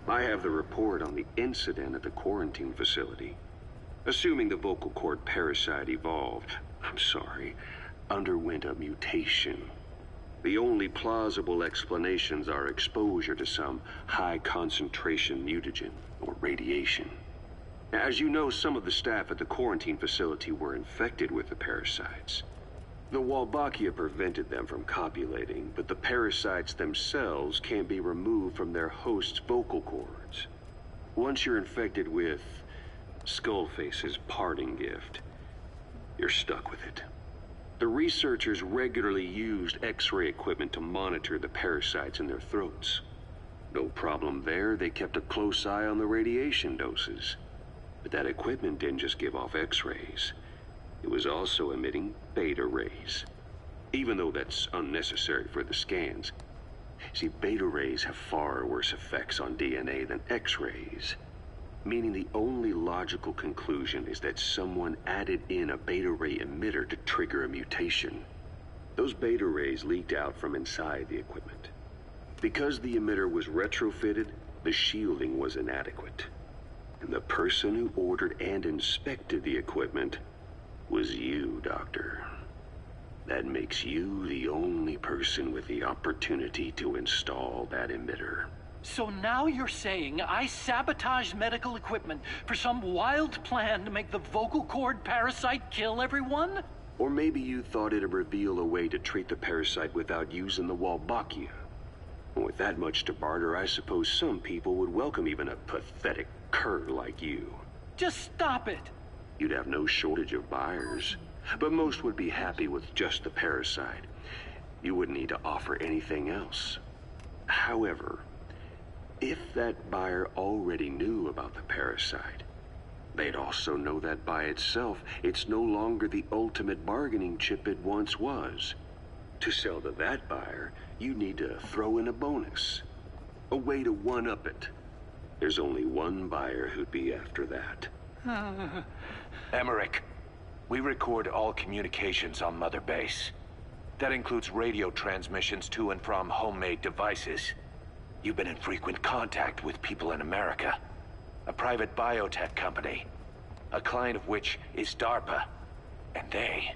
I have the report on the incident at the quarantine facility. Assuming the vocal cord parasite underwent a mutation. The only plausible explanations are exposure to some high-concentration mutagen, or radiation. As you know, some of the staff at the quarantine facility were infected with the parasites. The Wolbachia prevented them from copulating, but the parasites themselves can't be removed from their host's vocal cords. Once you're infected with Skullface's parting gift, you're stuck with it. The researchers regularly used X-ray equipment to monitor the parasites in their throats. No problem there, they kept a close eye on the radiation doses. But that equipment didn't just give off X-rays. It was also emitting beta rays. Even though that's unnecessary for the scans. See, beta rays have far worse effects on DNA than X-rays. Meaning the only logical conclusion is that someone added in a beta ray emitter to trigger a mutation. Those beta rays leaked out from inside the equipment. Because the emitter was retrofitted, the shielding was inadequate. And the person who ordered and inspected the equipment was you, Doctor. That makes you the only person with the opportunity to install that emitter. So now you're saying I sabotaged medical equipment for some wild plan to make the vocal cord parasite kill everyone? Or maybe you thought it'd reveal a way to treat the parasite without using the Wolbachia. And with that much to barter, I suppose some people would welcome even a pathetic cur like you. Just stop it! You'd have no shortage of buyers, but most would be happy with just the parasite. You wouldn't need to offer anything else. However, if that buyer already knew about the parasite, they'd also know that by itself, it's no longer the ultimate bargaining chip it once was. To sell to that buyer, you need to throw in a bonus. A way to one-up it. There's only one buyer who'd be after that. Emmerich, we record all communications on Mother Base. That includes radio transmissions to and from homemade devices. You've been in frequent contact with people in America. A private biotech company. A client of which is DARPA. And they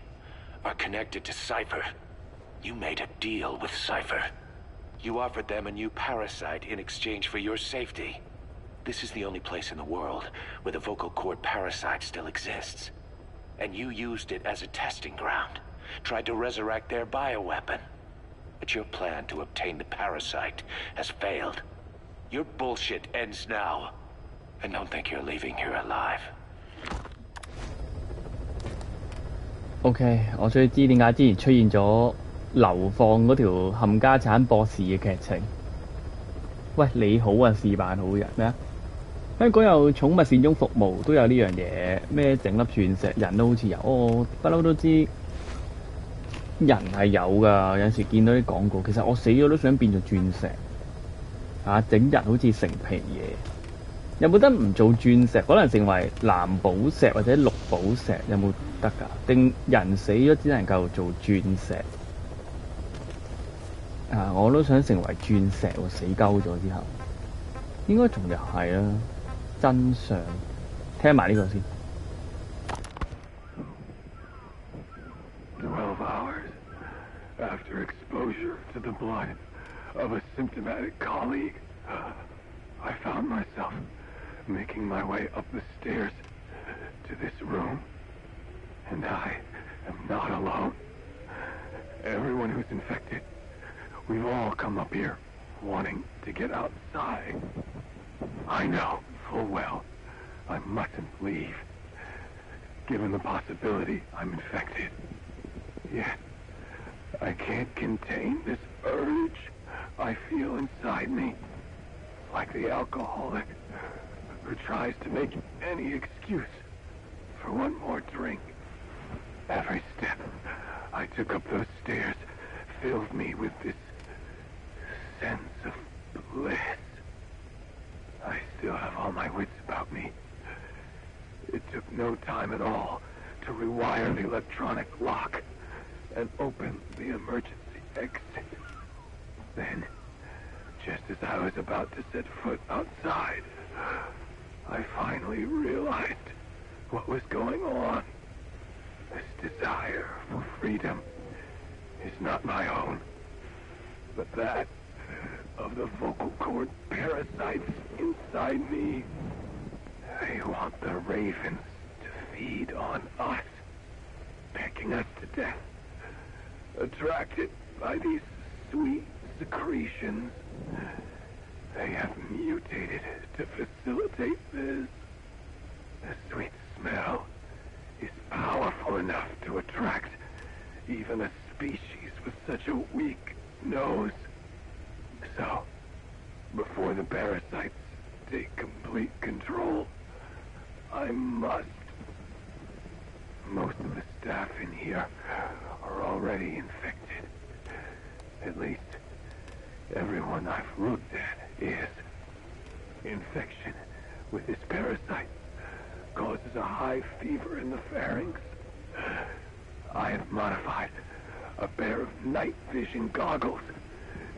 are connected to Cypher. You made a deal with Cypher. You offered them a new parasite in exchange for your safety. This is the only place in the world where the vocal cord parasite still exists. And you used it as a testing ground. Tried to resurrect their bioweapon. But your plan to obtain the parasite has failed. Your bullshit ends now. And don't think you're leaving here alive. OK， 我終於知點解之前出現咗流放嗰條冚家產博士嘅劇情。喂，你好啊，示範好人咩啊？香港有寵物善終服務，都有呢樣嘢，咩整粒鑽石，人都好似有。我不嬲都知人係有㗎，有陣時見到啲廣告，其實我死咗都想變做鑽石啊！整人好似成皮嘢，有冇得唔做鑽石？可能成為藍寶石或者綠寶石，有冇得㗎？定人死咗只能夠做鑽石啊！我都想成為鑽石喎，死鳩咗之後，應該仲又係啦。真相，聽埋呢個先。12 hours after exposure to the blood of a symptomatic colleague, I found myself making my way up the stairs to this room. And I am not alone. Everyone who's infected, we've all come up here wanting to get outside. I know full well I mustn't leave, given the possibility I'm infected. Yet, I can't contain this urge I feel inside me, like the alcoholic who tries to make any excuse for one more drink. Every step I took up those stairs filled me with this sense of bliss. I still have all my wits about me. It took no time at all to rewire the electronic lock, and open the emergency exit. Then, just as I was about to set foot outside, I finally realized what was going on. This desire for freedom is not my own, but that of the vocal cord parasites inside me. They want the ravens to feed on us, pecking us to death, attracted by these sweet secretions. They have mutated to facilitate this. The sweet smell is powerful enough to attract even a species with such a weak nose. So, before the parasites take complete control, I must. Most of the staff in here are already infected. At least, everyone I've looked at is. Infection with this parasite causes a high fever in the pharynx. I have modified a pair of night vision goggles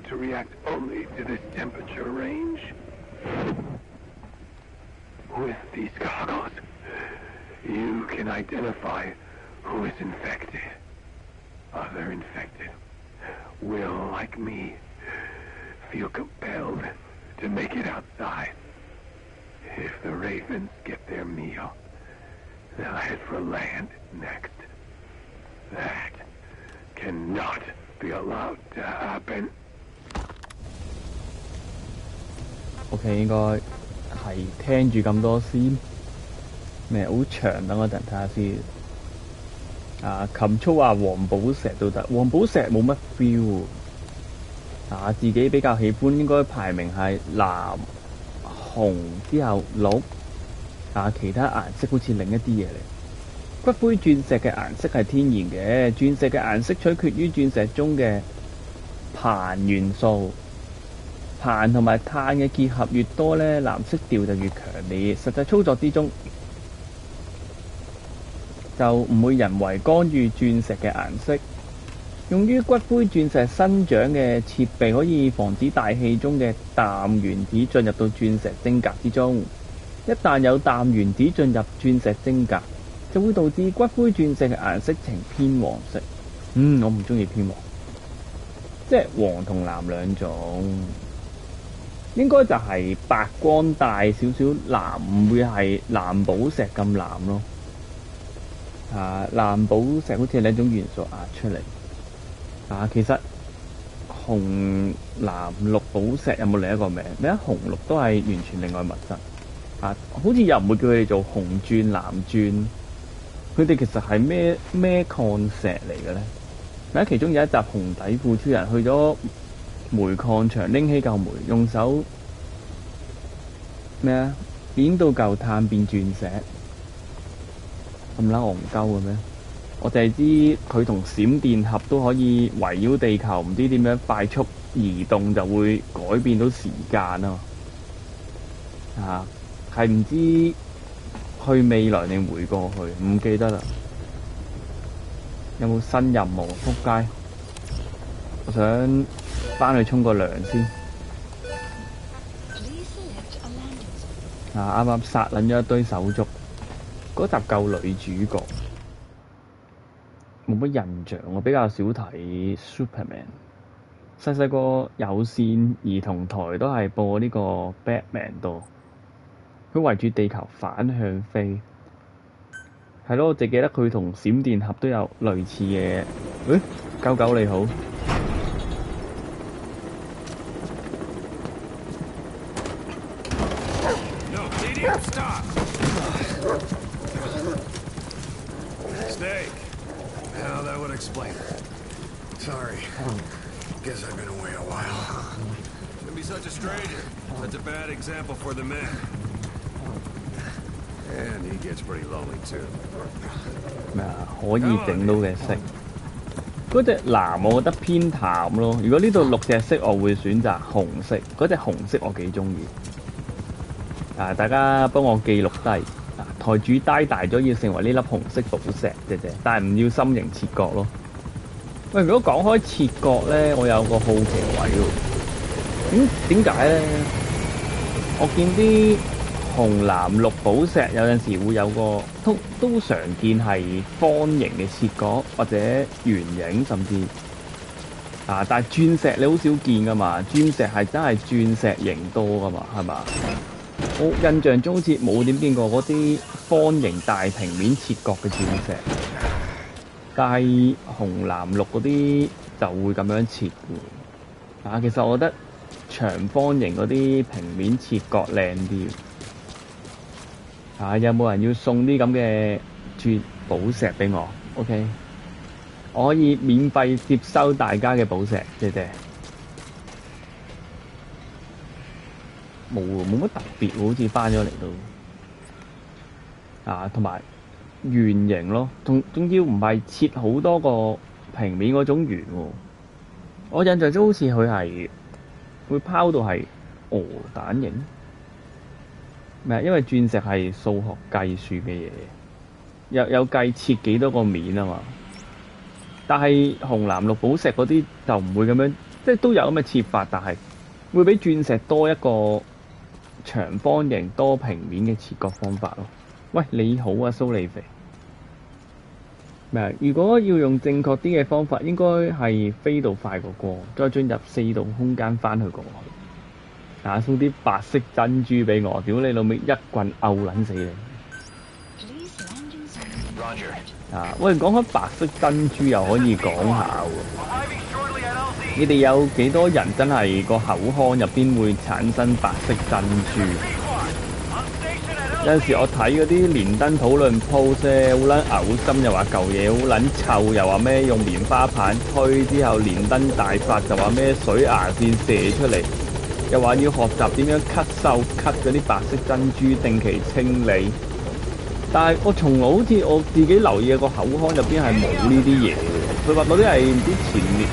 to react only to this temperature range. With these goggles, you can identify who is infected. Other infected will, like me, feel compelled to make it outside. If the ravens get their meal, they'll head for land next. That cannot be allowed to happen. OK， 應該係聽住咁多先。咩好長？等我陣睇下先。琴操話黃寶石都得，黃寶石冇乜 feel。自己比較喜歡應該排名係藍、紅之後綠。其他顏色好似另一啲嘢嚟。骨灰鑽石嘅顏色係天然嘅，鑽石嘅顏色取決於鑽石中嘅硼元素。硼同埋碳嘅結合越多呢，藍色調就越強烈。實際操作之中，就唔會人為干預鑽石嘅顏色。用於骨灰鑽石生長嘅設備可以防止大氣中嘅氮原子進入到鑽石晶格之中。一旦有氮原子進入鑽石晶格，就會導致骨灰鑽石嘅顏色呈偏黃色。我唔中意偏黃，即係黃同藍兩種。應該就係白光帶少少藍，唔會係藍寶石咁藍咯。藍寶石好似係兩種元素壓出嚟。其實紅、藍、綠寶石有冇另一個名？咩紅綠都係完全另外物質。好似又唔會叫佢哋做紅鑽、藍鑽。佢哋其實係咩礦石嚟嘅咧？其中有一集紅底褲超人去咗煤礦場拎起嚿煤，用手碾到嚿碳變鑽石，咁啦戇鳩嘅咩？我淨係知佢同閃電俠都可以圍繞地球，唔知點樣快速移動就會改變到時間啊！係唔知去未來定回過去，唔記得啦。有冇新任務？仆街！我想返去沖個涼先。啱啱殺撚咗一堆手足，嗰集救女主角，冇乜印象。我比較少睇 Superman。細細個有線兒童台都係播呢個 Batman 多。佢圍住地球反向飛，係咯，我淨記得佢同閃電俠都有類似嘅。狗狗你好。Steak. Now that would explain it. Sorry. Guess I've been away a while. Shouldn't be such a stranger. That's a bad example for the men. And he gets pretty lonely too. 可以整到嘅色，嗰隻藍我覺得偏淡咯。如果呢度6隻色，我會選擇紅色。嗰隻紅色我幾中意。大家幫我記錄低。台主呆大咗要成為呢粒紅色寶石啫，但係唔要心形切割咯。喂，如果講開切割咧，我有個好奇位喎。點解咧？我見啲紅藍綠寶石有陣時會有個都常見係方形嘅切割或者圓形，甚至但係鑽石你好少見噶嘛？鑽石係真係鑽石型多噶嘛？係嘛？我印象中好似冇點見過嗰啲方形大平面切割嘅鑽石。但係紅藍綠嗰啲就會咁樣切嘅。其實我覺得長方形嗰啲平面切割靚啲。有冇人要送啲咁嘅鑽寶石俾我 ？OK， 我可以免費接收大家嘅寶石，謝謝。冇乜特別喎，好似翻咗嚟都。同埋。圓形咯，仲要唔係切好多個平面嗰種圓喎。我印象中好似佢係會拋到係鵝蛋形咩？因為鑽石係數學計算嘅嘢，有計切幾多個面啊嘛。但係紅藍綠寶石嗰啲就唔會咁樣，即係都有咁嘅切法，但係會比鑽石多一個長方形多平面嘅切割方法咯。喂，你好啊，蘇利肥。如果要用正確啲嘅方法，應該係飛到快過光，再進入4度空間翻去過去。送啲白色珍珠俾我，屌你老味一棍毆撚死你！喂，講開白色珍珠又可以講下喎。你哋有幾多人真係個口腔入邊會產生白色珍珠？有陣時我睇嗰啲連登討論 post 咧，好撚嘔心，又話嚿嘢好撚臭，又話咩用棉花棒吹之後連登大法，就話咩水牙線射出嚟，又話要學習點樣咳嗽咳嗰啲白色珍珠，定期清理。但係我從來好似我自己留意嘅個口腔入邊係冇呢啲嘢嘅，佢話嗰啲係唔知前列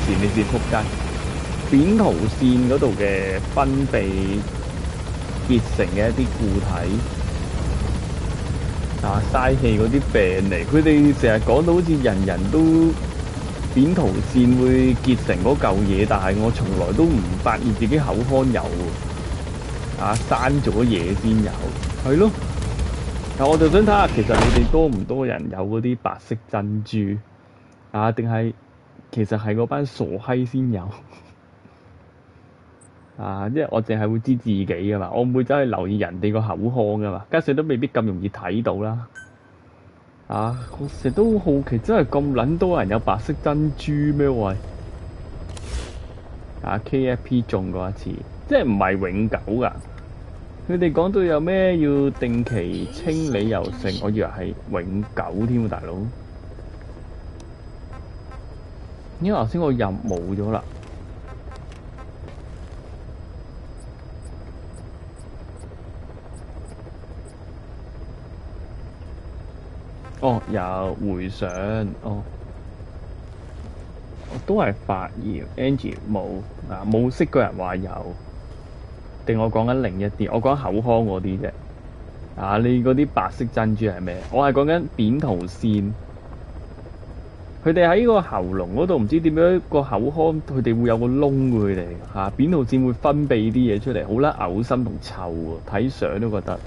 前列腺仆街扁桃腺嗰度嘅分泌結成嘅一啲固體嘥氣嗰啲病嚟，佢哋成日講到好似人人都扁桃腺會結成嗰嚿嘢，但係我從來都唔發現自己口腔有生咗嘢先有，係咯。但我就想睇下，其實你哋多唔多人有嗰啲白色珍珠定係其實係嗰班傻閪先有？因為我淨係會知自己噶嘛，我唔會走去留意人哋個口腔噶嘛，加上都未必咁容易睇到啦。我成日都好奇，真係咁撚多人有白色珍珠咩？喂，KFP 中過一次，即係唔係永久噶。佢哋講到有咩要定期清理又成，我以為係永久添喎，大佬。因為頭先我入冇咗啦。有回想，都係發炎 Angie 冇識個人話有，定我講緊另一啲，我講口腔嗰啲啫。你嗰啲白色珍珠係咩？我係講緊扁桃腺，佢哋喺個喉嚨嗰度唔知點樣個口腔，佢哋會有個窿，佢哋扁桃腺會分泌啲嘢出嚟，好啦，嘔心同臭喎，睇相都覺得。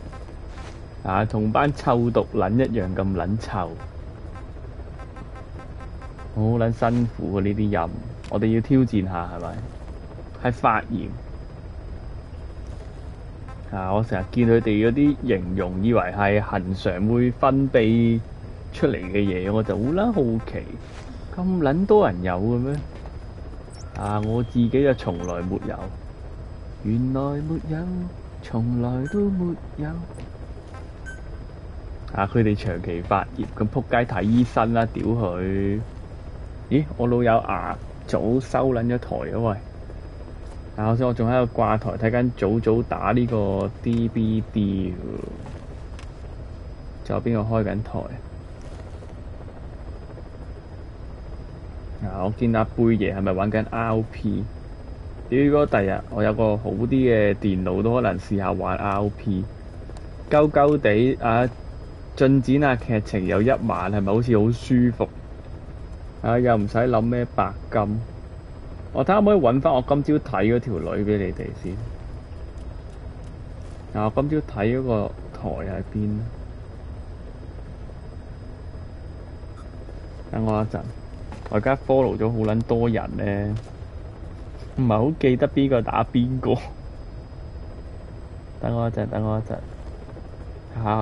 同班臭毒撚一樣咁撚臭，好撚辛苦啊！呢啲飲，我哋要挑戰下係咪？係發炎我成日見佢哋嗰啲形容，以為係恆常會分泌出嚟嘅嘢，我就好撚好奇，咁撚多人有嘅咩？我自己就從來沒有，原來沒有，從來都沒有。佢哋長期發炎，咁仆街睇醫生啦，屌佢！咦，我老友牙早收撚咗台啊喂！頭先我仲喺度掛台睇緊早打呢個 DBD 仲有邊個開緊台？我見阿貝爺係咪玩緊 RP？ 如果第日我有個好啲嘅電腦，都可能試下玩 RP。鳩鳩地進展劇情有一晚，係咪好似好舒服？啊，又唔使諗咩白金。我睇下可唔可以揾翻我今朝睇嗰條女俾你哋先。我今朝睇嗰個台喺邊？等我一陣，我而家 follow 咗好撚多人咧，唔係好記得邊個打邊個。等我一陣，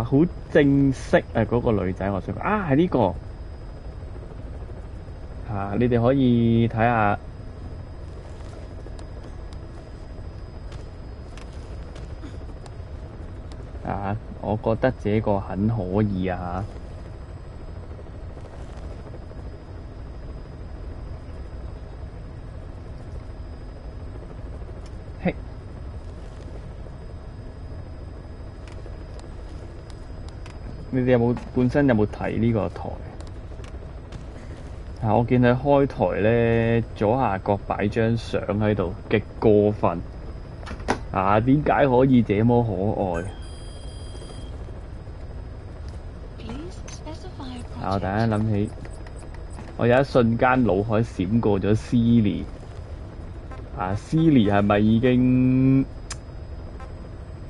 好正式啊！嗰個女仔，我想講係呢個你哋可以睇下。我覺得這個很可以啊！嘿，你哋本身有冇睇呢個台？我見佢開台咧，左下角擺張相喺度，極過分！點解可以這麼可愛？我突然間諗起，我有一瞬間腦海閃過咗 Celie，Celie 係咪已經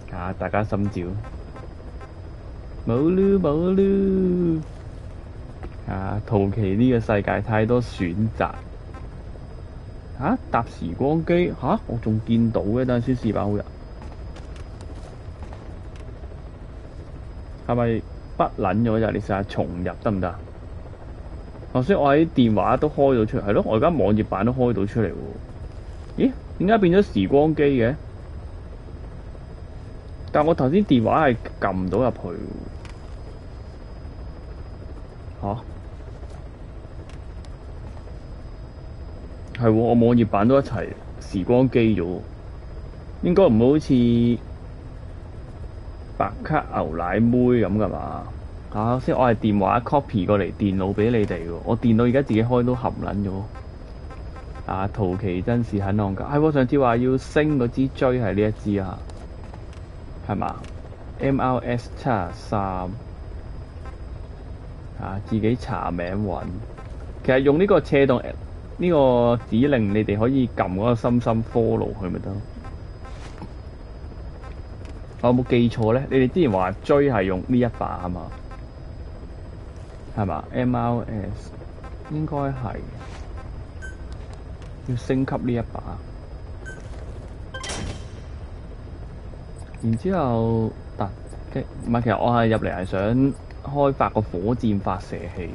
大家心照？冇嚕陶奇呢個世界太多選擇。搭時光機我仲見到嘅，等陣先試把好人。係咪？不撚咗就你試下重入得唔得？頭先我喺電話都開到出嚟，係咯，我而家網頁版都開到出嚟喎。咦？點解變咗時光機嘅？但我頭先電話係撳唔到入去喎。係喎，我網頁版都一齊時光機咗，應該唔會好似白卡牛奶妹咁噶嘛？先我係電話 copy 過嚟電腦俾你哋喎，我電腦而家自己開都合撚咗。陶奇真是很戇鳩，我上次話要升嗰支錐係呢一支係嘛 ？MRS73自己查名揾。其實用呢個斜動呢個指令，你哋可以撳嗰個心心 follow 佢咪得咯。我有冇記錯咧？你哋之前話追係用呢一把係嘛 ？MRS 應該係要升級呢一把，然之後突擊唔係，其實我係入嚟係想開發個火箭發射器。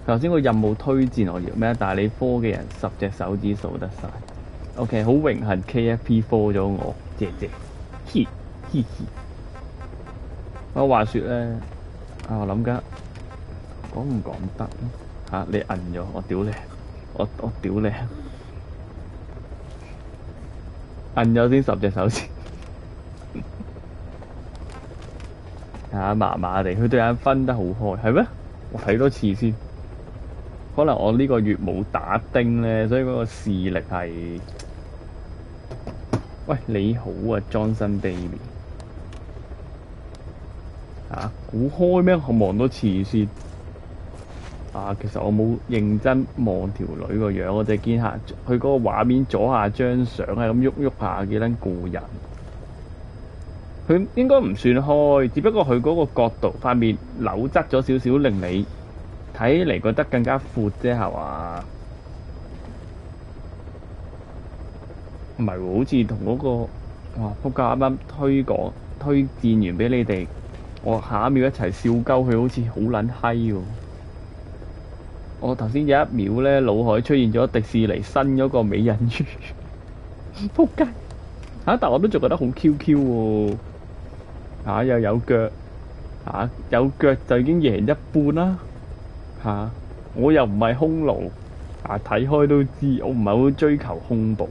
頭先個任務推薦我要咩？但係你科嘅人10隻手指數得晒。OK， 好榮幸 KFP 科咗我，謝謝。嘻嘻。話説咧，我諗緊講唔講得你摁咗我屌你，我屌你，摁咗先10隻手指。麻麻地，佢對眼分得好開，係咩？我睇多次先。可能我呢個月冇打丁咧，所以嗰個視力係。喂，你好啊 ，Johnson Baby。估開咩？我望多次先。其實我冇認真望條女個樣，我淨係見下佢嗰個畫面左下張相係咁喐喐下，幾撚過癮。佢應該唔算開，只不過佢嗰個角度塊面扭側咗少少，令你睇嚟覺得更加闊啫，係嘛？唔係喎，好似同嗰個仆街啱啱推薦完俾你哋，我下一秒一齊笑鳩佢，好似好撚閪喎！我頭先有一秒咧，腦海出現咗迪士尼新嗰個美人魚，仆街但我都仲覺得好 Q Q 喎。又有腳有腳就已經贏一半啦。我又唔係匈奴，睇開都知，我唔係好追求胸部。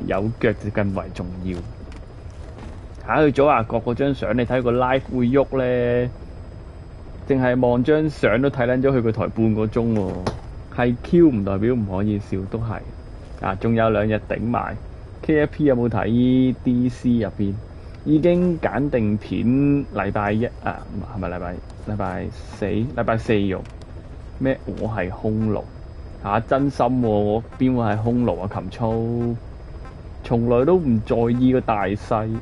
有腳就更為重要。佢左下角嗰張相，你睇個 live 會喐咧，淨係望張相都睇撚咗佢個台半個鐘喎。係 Q 唔代表唔可以笑，都係。仲有2日頂埋。KFP 有冇睇 DC 入邊？已經揀定片禮拜1係咪禮拜4用？咩？我係匈奴真心喎、我邊會係匈奴啊？琴操從來都唔在意個大細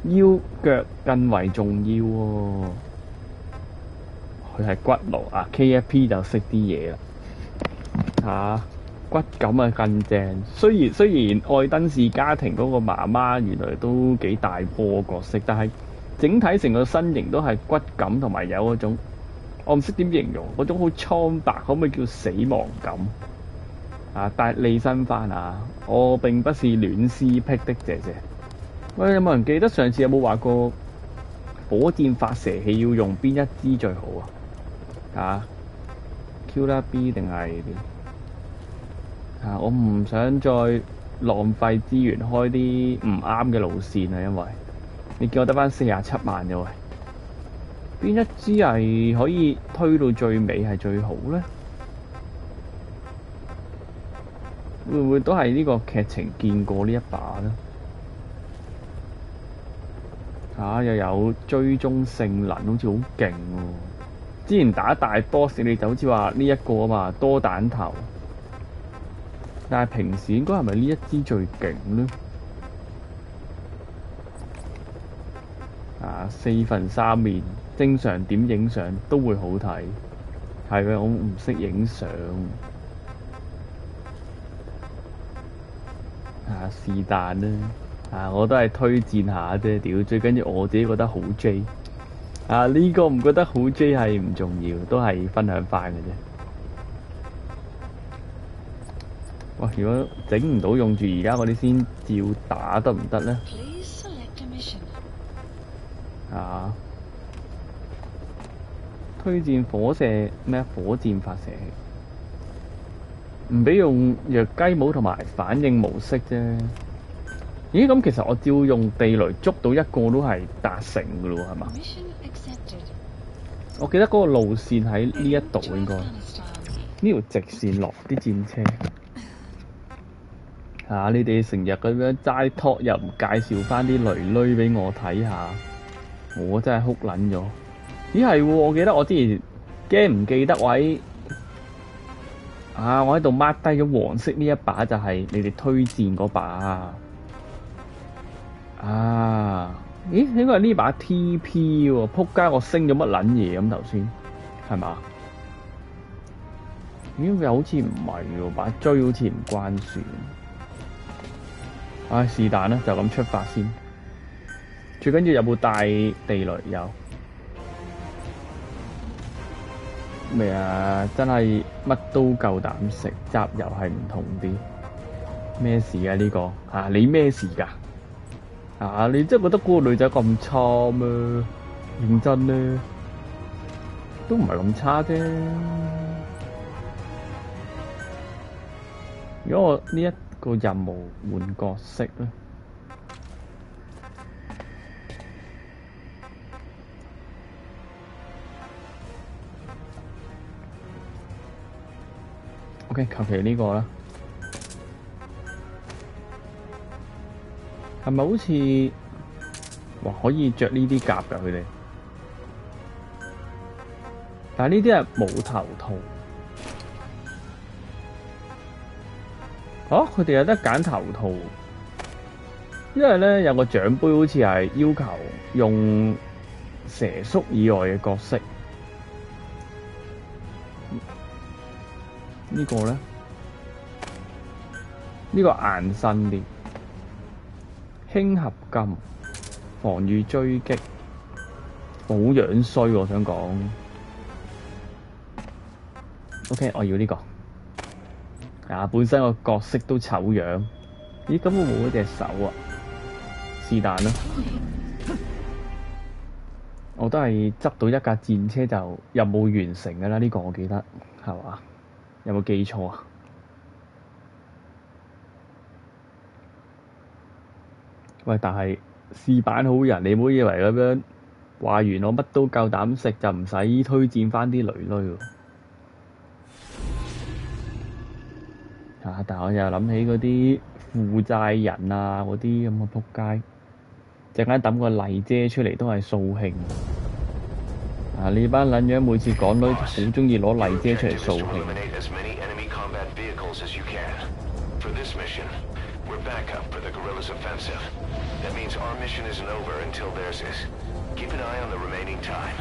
腰腳更為重要喎、佢係骨奴KFP 就識啲嘢啦骨感更正。雖然愛登士家庭嗰個媽媽原來都幾大波角色，但係整體成個身形都係骨感同埋有嗰種，我唔識點形容嗰種好蒼白，可唔可以叫死亡感但係利申翻我並不是戀屍癖的姐姐。喂，有冇人記得上次有冇話過火箭發射器要用邊一支最好QB 定係點我唔想再浪費資源開啲唔啱嘅路線因為你見我得返47萬啫喂，邊一支係可以推到最尾係最好呢？會唔會都係呢個劇情見過呢一把呢？又有追蹤性能，好似好勁喎！之前打大 boss 你就好似話呢一個嘛，多彈頭。但係平時應該係咪呢一支最勁呢？4/3面，正常點影相都會好睇。係嘅，我唔識影相。是但啦。我都係推薦下啫，屌！最緊要我自己覺得好 J。呢個唔覺得好 J 係唔重要，都係分享翻嘅啫。哇！如果整唔到，用住而家嗰啲先照打得唔得呢？推薦火箭發射器，唔俾用弱雞帽同埋反應模式啫。咦？咁其實我照用地雷捉到一個都係達成㗎咯，係嘛？我記得嗰個路線喺呢一度應該，呢條直線落啲戰車。你哋成日咁樣齋托又唔介紹翻啲女女俾我睇下，我真係哭撚咗。咦係喎，我記得我之前驚唔記得位我喺度 mark 低咗黃色呢一把就係你哋推薦嗰把咦應該係呢把 TP 喎，仆街我升咗乜撚嘢咁頭先係嘛？咦又好似唔係喎，把追好似唔關事。是但啦，就咁出發先。最緊要有冇帶地雷？有咩真係乜都夠膽食，集郵係唔同啲。咩事呢個你咩事㗎？你真係覺得嗰個女仔咁差咩？認真呢？都唔係咁差啫。如果我呢一個任務換角色咧，OK， 求其呢個啦。係咪好似可以着呢啲甲㗎佢哋？但係呢啲係冇頭套。佢哋有得揀頭套，因為咧有個獎杯好似係要求用蛇叔以外嘅角色。呢個咧，呢個硬身啲，輕合金，防禦追擊，好樣衰我想講。OK， 我要呢個。本身個角色都醜樣，咦？咁我冇嗰隻手是但啦。我都係執到一架戰車就任務完成㗎啦，呢個我記得係嘛？有冇記錯啊？喂，但係試版好人，你唔好以為咁樣話完我乜都夠膽食就唔使推薦返啲女女喎。但係我又諗起嗰啲負債人嗰啲咁嘅仆街，陣間抌個麗姐出嚟都係掃興。啊！呢班撚樣每次港女好中意攞麗姐出嚟 Objective is 掃 to 興。 eliminate as many enemy combat vehicles as you can. For this mission, we're backup for the guerrillas' offensive. That means our mission isn't over until theirs is. Keep an eye on the remaining time.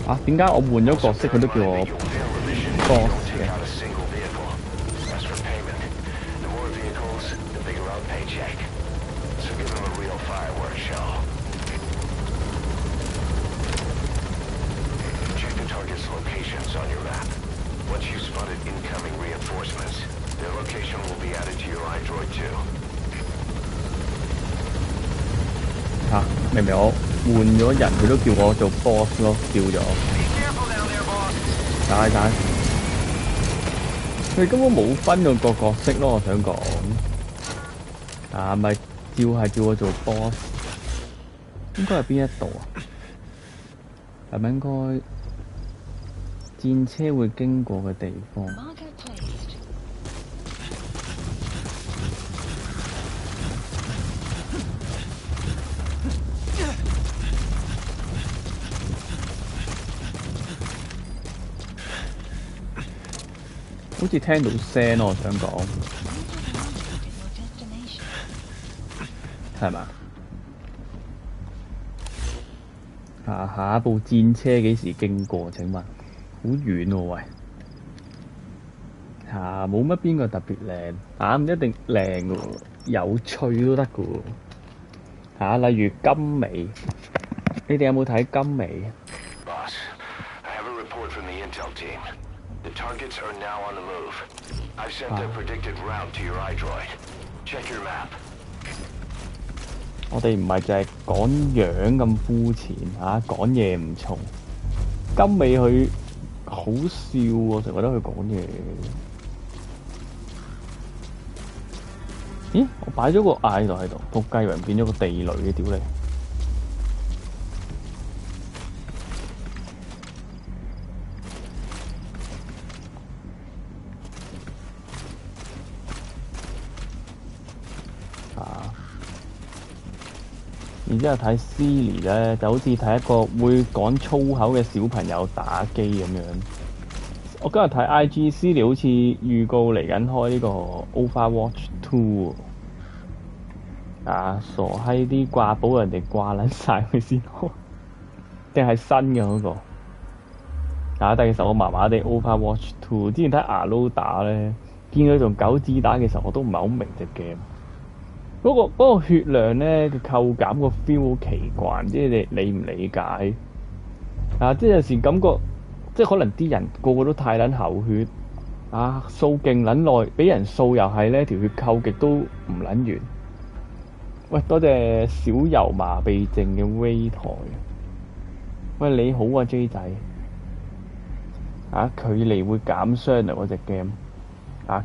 啊！點解我換咗角色佢都叫我 boss 嘅？ Out a single vehicle. As for payment, the more vehicles, the bigger our paycheck. So give them a real fireworks show. Check the target's locations on your map. Once you've spotted incoming reinforcements, their location will be added to your iDroid too. 嚇、明明我換咗人，佢都叫我做 boss 咯，叫咗。大，佢根本冇分到個角色咯，我想講。啊，咪係叫我做 boss， 應該係邊一度啊？係咪應該戰車會經過嘅地方？ Marker placed. 好似聽到聲咯，我想講， You have arrived at your destination. 係嘛？下一部戰車幾時經過？請問，好遠喎喂！冇乜邊個特別靚，唔一定靚嘅喎，有趣都得嘅喎。例如金尾，你哋有冇睇金尾？ Boss, I have a report from the intel team. The targets are now on the move. I've sent their predicted route to your iDroid. Check your map. 我哋唔係淨係講樣咁膚淺講嘢唔重。金尾佢好笑喎，成日覺得佢講嘢。咦？我擺咗個嗌度喺度，仆街人變咗個地雷嘅屌你！然之後睇 Silly 咧，就好似睇一個會講粗口嘅小朋友打機咁樣。我今日睇 IG Silly 好似預告嚟緊開呢個 Overwatch 2傻閪啲掛寶人哋掛撚晒佢先開，定係新嘅嗰個？但其實我麻麻地 Overwatch 2，之前睇牙撈打咧，見佢同狗子打嘅時候，我都唔係好明隻 game。嗰個血量咧，佢扣減個 feel 好奇怪，即係你理唔理解？即係有時感覺，即係可能啲人個個都太撚口血，掃勁撚耐，俾人掃又係咧，條血扣極都唔撚完。喂，多謝小油麻痹症嘅威台。喂，你好啊 J 仔。距離會減傷啊嗰隻 game。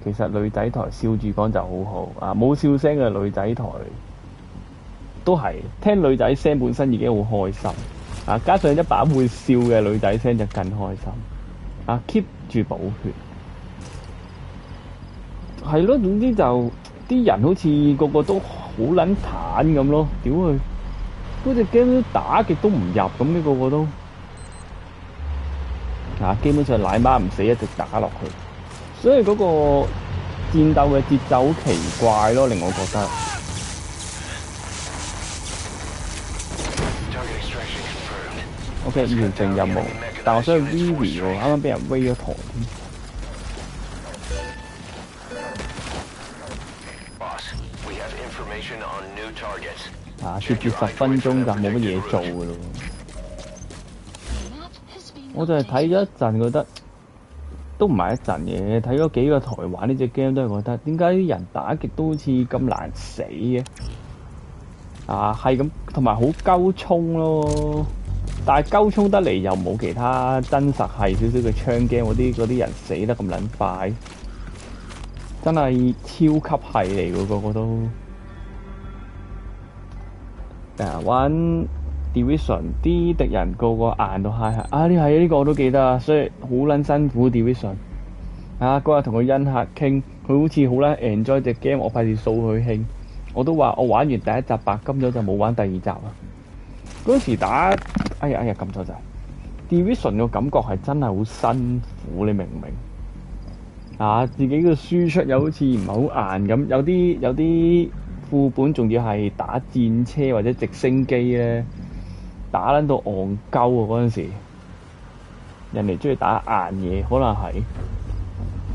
其實女仔台笑住講就好好，冇笑聲嘅女仔台都係聽女仔聲本身已經好開心，加上一把會笑嘅女仔聲就更開心，keep 住補血，係咯，總之就啲人好似個個都好撚坦咁咯，屌佢嗰隻 game 都打極都唔入咁嘅個個都，基本上奶媽唔死一直打落去。所以嗰個戰鬥嘅節奏好奇怪咯，令我覺得。OK， 完成任務，但我想去 Vivi 喎，啱啱俾人威咗台。接住10分鐘就冇乜嘢做㗎咯。我就係睇咗一陣，覺得。都唔係一陣嘅，睇咗幾個台玩呢隻 game 都係覺得點解啲人打極都好似咁難死嘅？係咁，同埋好鳩衝咯。但係鳩衝得嚟又冇其他真實係少少嘅槍 game 嗰啲人死得咁撚快，真係超級係嚟㗎個個都。玩 Division 啲敵人個個硬到嗨下，呢個我都記得啊，所以好撚辛苦 Division。嗰日同個恩客傾，佢好似好撚 enjoy 隻 game， 我費事掃佢興。我都話我玩完第一集白金咗就冇玩第二集啦。嗰時打，哎呀撳錯掣。Division 個感覺係真係好辛苦，你明唔明？自己嘅輸出又好似唔係好硬咁，有啲副本仲要係打戰車或者直升機咧，打撚到戇鳩啊！嗰陣時，人哋中意打硬嘢，可能係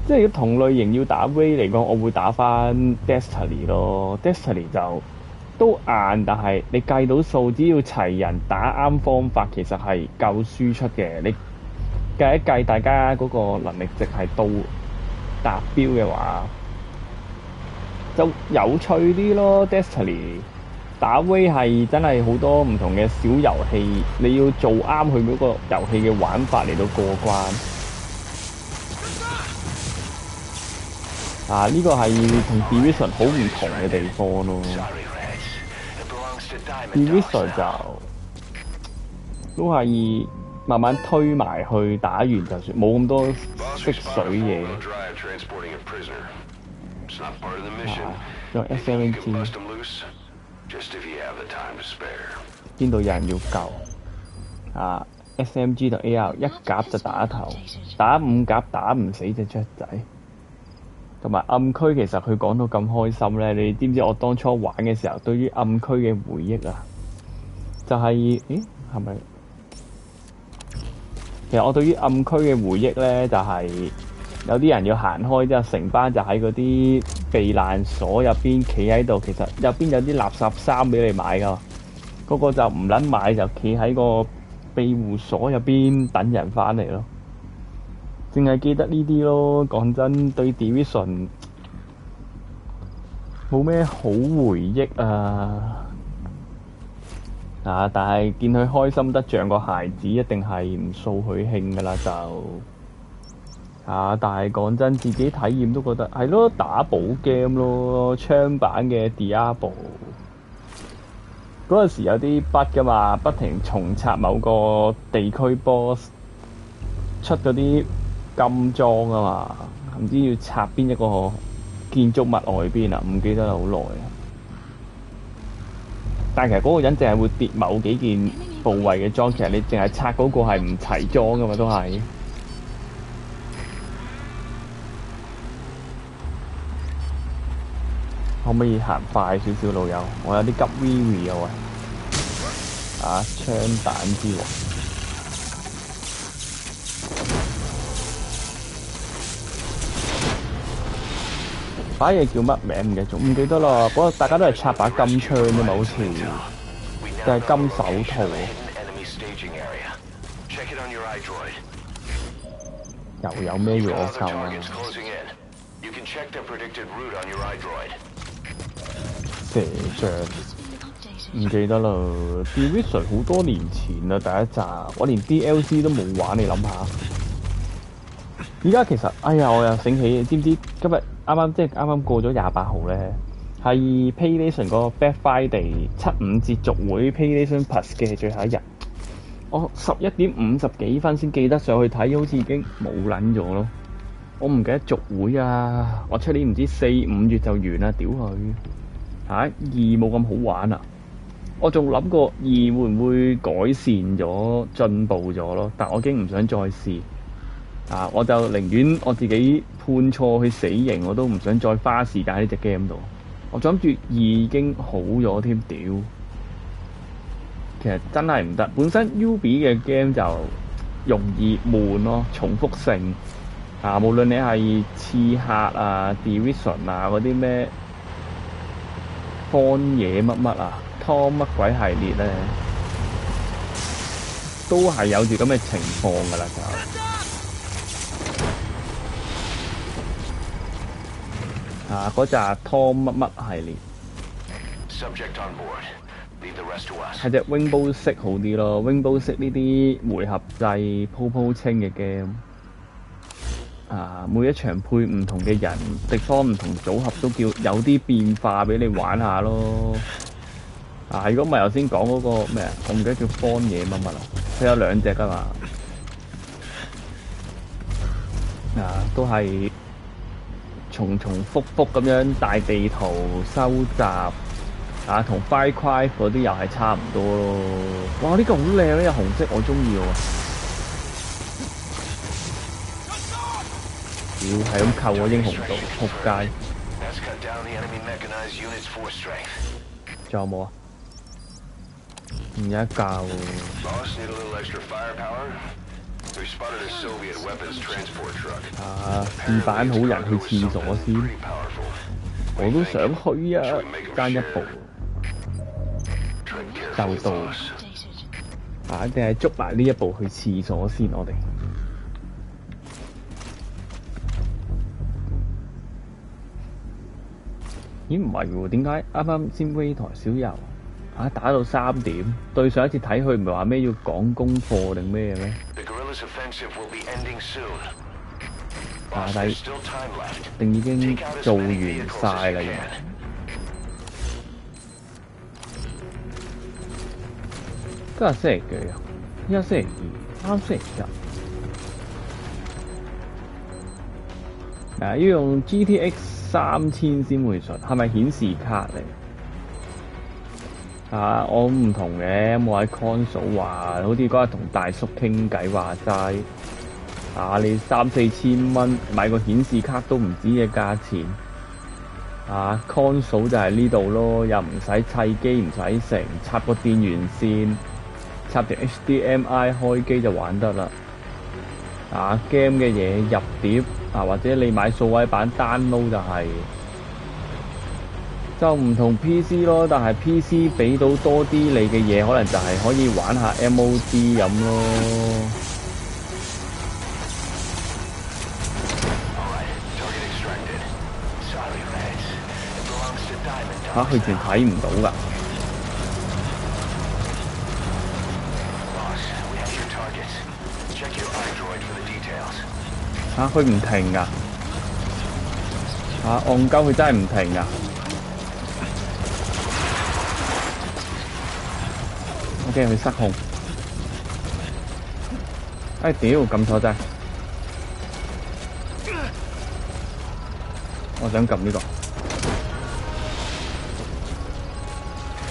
即係同類型要打 Ray 嚟講，我會打翻 Destiny 咯。Destiny 就都硬，但係你計到數，只要齊人打啱方法，其實係夠輸出嘅。你計一計，大家嗰個能力值係到達標嘅話，就有趣啲咯。Destiny 打 Ray 係真係好多唔同嘅小遊戲，你要做啱佢嗰個遊戲嘅玩法嚟到過關。呢個係同 Division 好唔同嘅地方咯。Division 就都係慢慢推埋去，打完就算，冇咁多識水嘢。用 SMG， 邊度有人要救？SMG 同 AR 一夾就打頭，打5夾打唔死隻雀仔。同埋暗區其實佢講到咁開心咧，你知唔知我當初玩嘅時候對於暗區嘅回憶啊？就係係咪？其實我對於暗區嘅回憶咧，就係有啲人要行開之後，成班就喺嗰啲避難所入邊企喺度，其實入邊有啲垃圾衫俾你買噶，嗰個就唔撚買，就企喺個庇護所入邊等人翻嚟咯。淨係記得呢啲咯，講真，對 Division 冇咩好回憶啊！但係見佢開心得像個孩子，一定係唔掃佢興噶啦就。但係講真，自己體驗都覺得係咯，打寶 game 咯，槍版嘅 Diablo。嗰陣時有啲 bug 噶嘛，不停重刷某個地區 boss 出嗰啲金裝啊嘛，唔知要拆邊一個建築物外邊啊，唔記得啦，好耐啊。但係其實嗰個人淨係會跌某幾件部位嘅裝，其實你淨係拆嗰個係唔齊裝噶嘛，都係。可唔可以行快少少老友？我有啲急 V 啊喂！槍彈之王。把嘢叫乜名唔記得咗，唔記得啦。不過大家都係插把金槍啫嘛，好似就係金手套。又有咩要我救啊？射像唔記得啦。Division 好多年前啦，第一集我連 DLC 都冇玩，你諗下。而家其實，哎呀，我又醒起，知唔知今日啱啱過咗28號咧，係 PlayStation 個 Black Friday 75折續會 PlayStation Plus 嘅最後一日。我11點50幾分先記得上去睇，好似已經冇撚咗咯。我唔記得續會啊！我出年唔知4、5月就完啦，屌佢！2冇咁好玩啊！我仲諗過2會唔會改善咗、進步咗咯，但我已經唔想再試。我就寧願我自己判錯去死刑，我都唔想再花時間喺呢隻 game 度。我仲諗住2已經好咗添，屌！其實真係唔得，本身 UB 嘅 game 就容易悶咯，重複性。無論你係刺客Division 嗰啲咩荒野乜Tom 乜鬼系列咧，都係有住咁嘅情況㗎啦就。嗰扎 Tom 乜系列係隻 Rainbow Six 好啲咯。Rainbow Six 呢啲回合制鋪清嘅 game，每一場配唔同嘅人，敵方唔同組合都叫有啲變化俾你玩下咯。如果唔係頭先講嗰個咩我唔記得叫荒野乜啦，佢有2隻㗎嘛。都係重複咁樣大地圖收集，啊，同 Far Cry 嗰啲又係差唔多咯。哇！呢個好靚呢，有紅色，我中意喎。屌，係咁扣我英雄度，仆街！仲有冇啊？唔有一架喎。啊！試版好人去廁所先，我都想去啊！爭一步就到。啊！一定係捉埋呢一步去廁所先，我哋。咦？唔係喎，點解啱啱先威台小遊啊打到3點？對上一次睇佢唔係話咩要講功課定咩咩？啊！但係定已經做完晒啦，原來。今日星期幾啊？依家星期2，啱星期1。要用 GTX 3000先會順，係咪顯示卡嚟？啊，我唔同嘅，我喺 console 話，好似嗰日同大叔傾偈話齋，啊，你3-4千蚊買個顯示卡都唔止嘅價錢，啊 console 就係呢度咯，又唔使砌機，唔使成，插個電源線，插條 HDMI 開機就玩得啦。啊 game 嘅嘢入碟啊，或者你買數位版 download 就唔同 PC 咯，但係 PC 俾到多啲你嘅嘢，可能就係可以玩下 MOD 咁咯。嚇，佢全睇唔到㗎。嚇，佢唔停㗎。嚇，戇鳩佢真係唔停㗎。OK， 佢失控。哎屌，撳錯掣。我想撳呢個。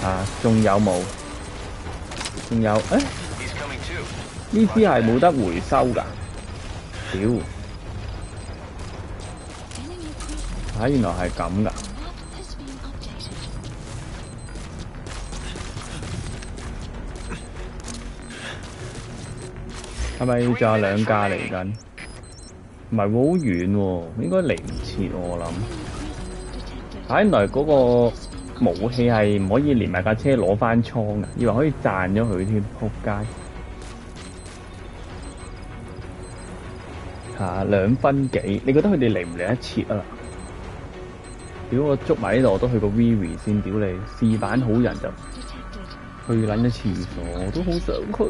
啊，仲有冇？仲有，誒？呢支係冇得回收㗎。屌！啊，原來係咁㗎。係咪仲有2架嚟緊？唔係喎，好遠喎，應該嚟唔切我諗。原來嗰個武器係唔可以連埋架車攞翻倉㗎，以為可以賺咗佢添，仆街！2分幾，你覺得佢哋嚟唔嚟得切啊？屌我捉埋呢度，我都去個 Vivi 先，屌你！試版好人就去撚咗廁所，我都好想去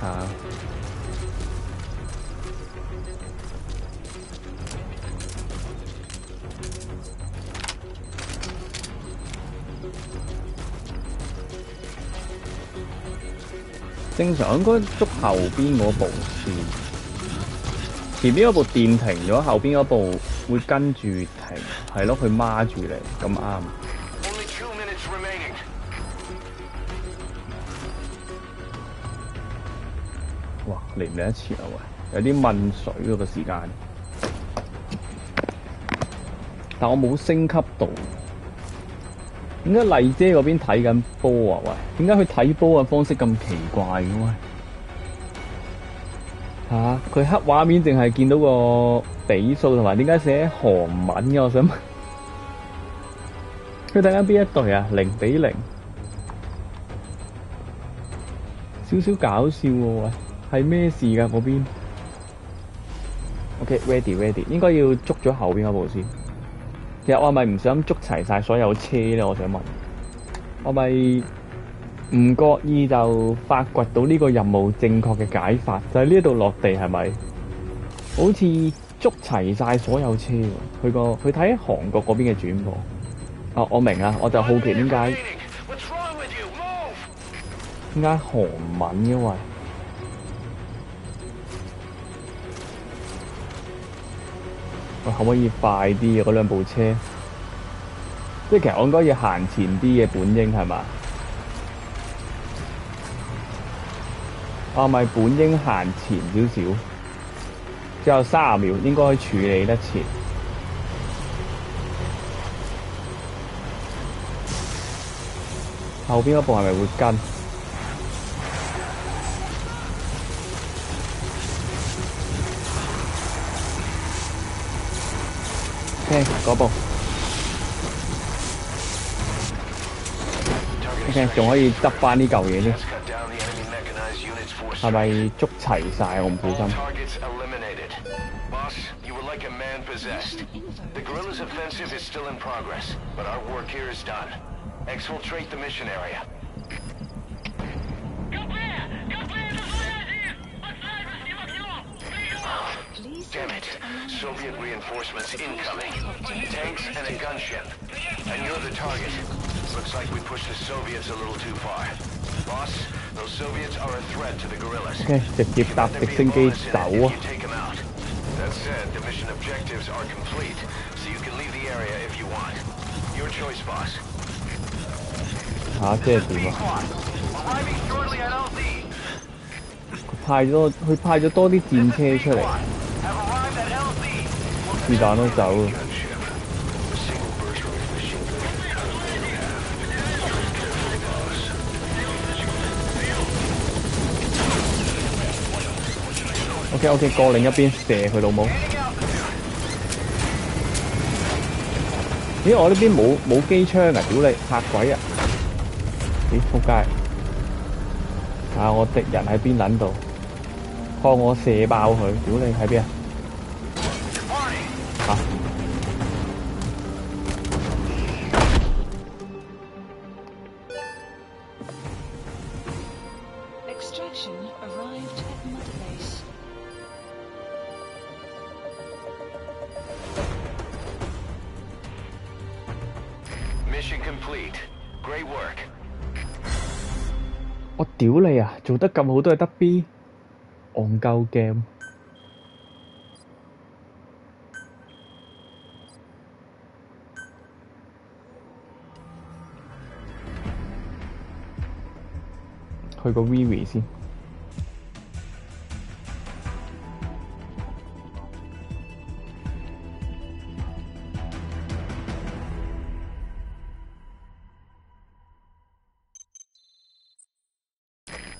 啊！正常應該捉後邊嗰部先，前邊嗰部電停咗，後邊嗰部會跟住停，係咯，佢孖住你，咁啱。哇，嚟唔嚟得切啊喂！有啲問水嗰個時間，但我冇升級到。點解麗姐嗰邊睇緊波啊？喂，點解佢睇波嘅方式咁奇怪嘅喂？佢黑畫面淨係見到個比數同埋點解寫韓文嘅？我想問，佢睇緊邊一隊啊？0-0，少少搞笑喎喂，係咩事㗎嗰邊 ？OK，ready，應該要捉咗後邊嗰部先。其實我係咪唔想捉齊晒所有車咧？我想問，我咪唔覺意就發掘到呢個任務正確嘅解法，就係呢度落地係咪？好似捉齊晒所有車喎。佢睇韓國嗰邊嘅轉播。哦，我明啊，我就好奇點解韓文嘅喂？我可唔可以快啲嘅嗰兩部車？即係其實我應該要行前啲嘅本應係嘛？我咪本應行前少少，之後30秒應該處理得切。後邊嗰部係咪會跟？OK， 嗰部。OK， 仲可以執翻呢嚿嘢添。係咪捉齊晒？我唔小心。The guerrillas' offensive is still in progress, but our work here is done. Exfiltrate the mission area. Damn it. Soviet reinforcements incoming. Tanks and a gunship. And you're the target. Looks like we pushed the Soviets a little too far. Boss, those Soviets are a threat to the guerrillas. Okay, 直接搭直升機走啊！ That said, the mission objectives are complete, so you can leave the area if you want. Your choice, boss. 即係點啊？佢派咗多啲戰車出嚟，是但都走。OK， 過另一邊射佢老母。咦？我呢邊冇機槍啊！屌你嚇鬼啊！咦？仆街！我敵人喺邊撚度？幫我射爆佢！屌你喺邊啊？嚇！ Extraction arrived at Mother Base. Mission complete. Great work. 我屌你啊！做得咁好都係得 B， 戇鳩 game。去個 Vivi 先。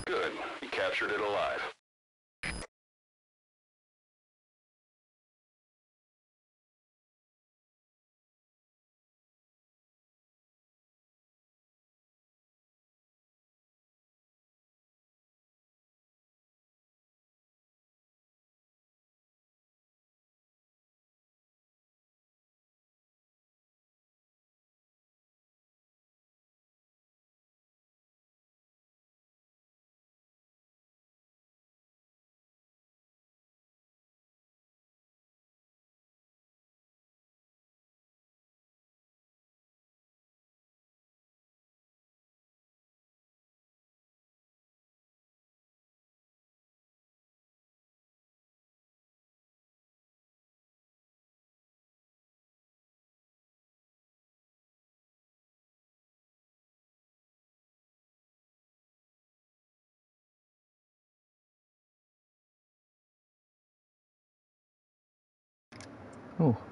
Good. You captured it alive.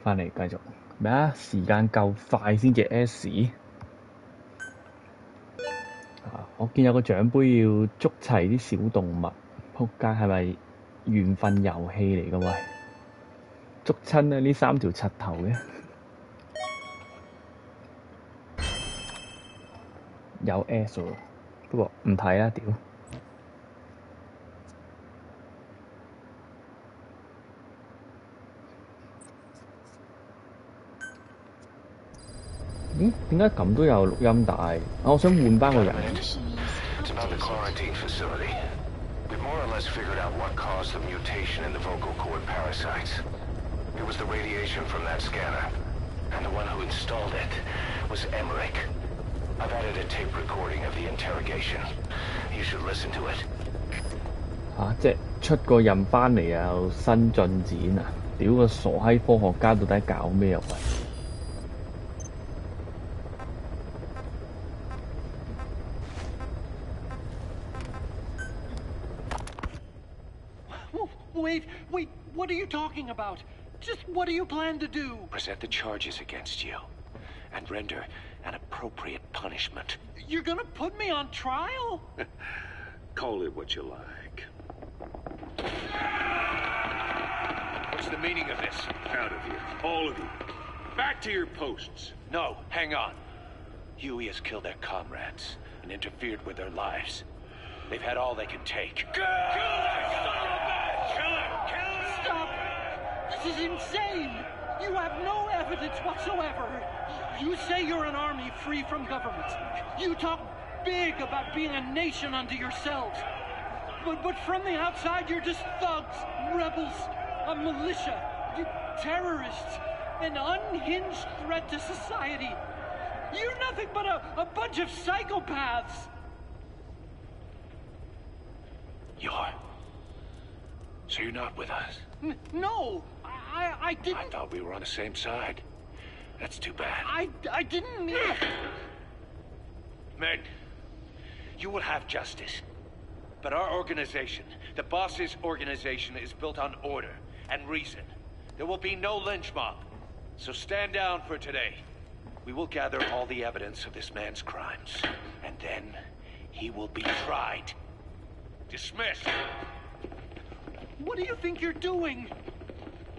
返嚟繼續咩啊？時間夠快先至 S。我見有個獎杯要捉齊啲小動物，仆街係咪緣分遊戲嚟㗎喂？捉親啊！呢3條柒頭嘅，有 S 喎，不過唔睇啦，屌！咦？點解咁都有錄音帶？我想換返個人。 It's about the quarantine facility. We've more or less figured out what caused the mutation in the vocal cord parasites. It was the radiation from that scanner. And the one who installed it was Emmerich. I've added a tape recording of the interrogation. You should listen to it. 即係出個任返嚟有新進展啊！屌個傻閪科學家到底搞咩啊喂！ Wait, what are you talking about? Just what do you plan to do? Present the charges against you and render an appropriate punishment. You're gonna put me on trial? Call it what you like. What's the meaning of this? Out of here. All of you. Back to your posts. No, hang on. Huey has killed their comrades and interfered with their lives. They've had all they can take. Kill that son of a bitch! Kill him! Kill him! Stop! This is insane! You have no evidence whatsoever. You say you're an army free from government. You talk big about being a nation unto yourselves. But from the outside, you're just thugs, rebels, a militia, terrorists, an unhinged threat to society. You're nothing but a bunch of psychopaths. So you're not with us? No, I didn't. I thought we were on the same side. That's too bad. I didn't mean. Men, you will have justice. But our organization, the boss's organization, is built on order and reason. There will be no lynch mob. So stand down for today. We will gather all the evidence of this man's crimes. And then he will be tried. Dismissed. What do you think you're doing?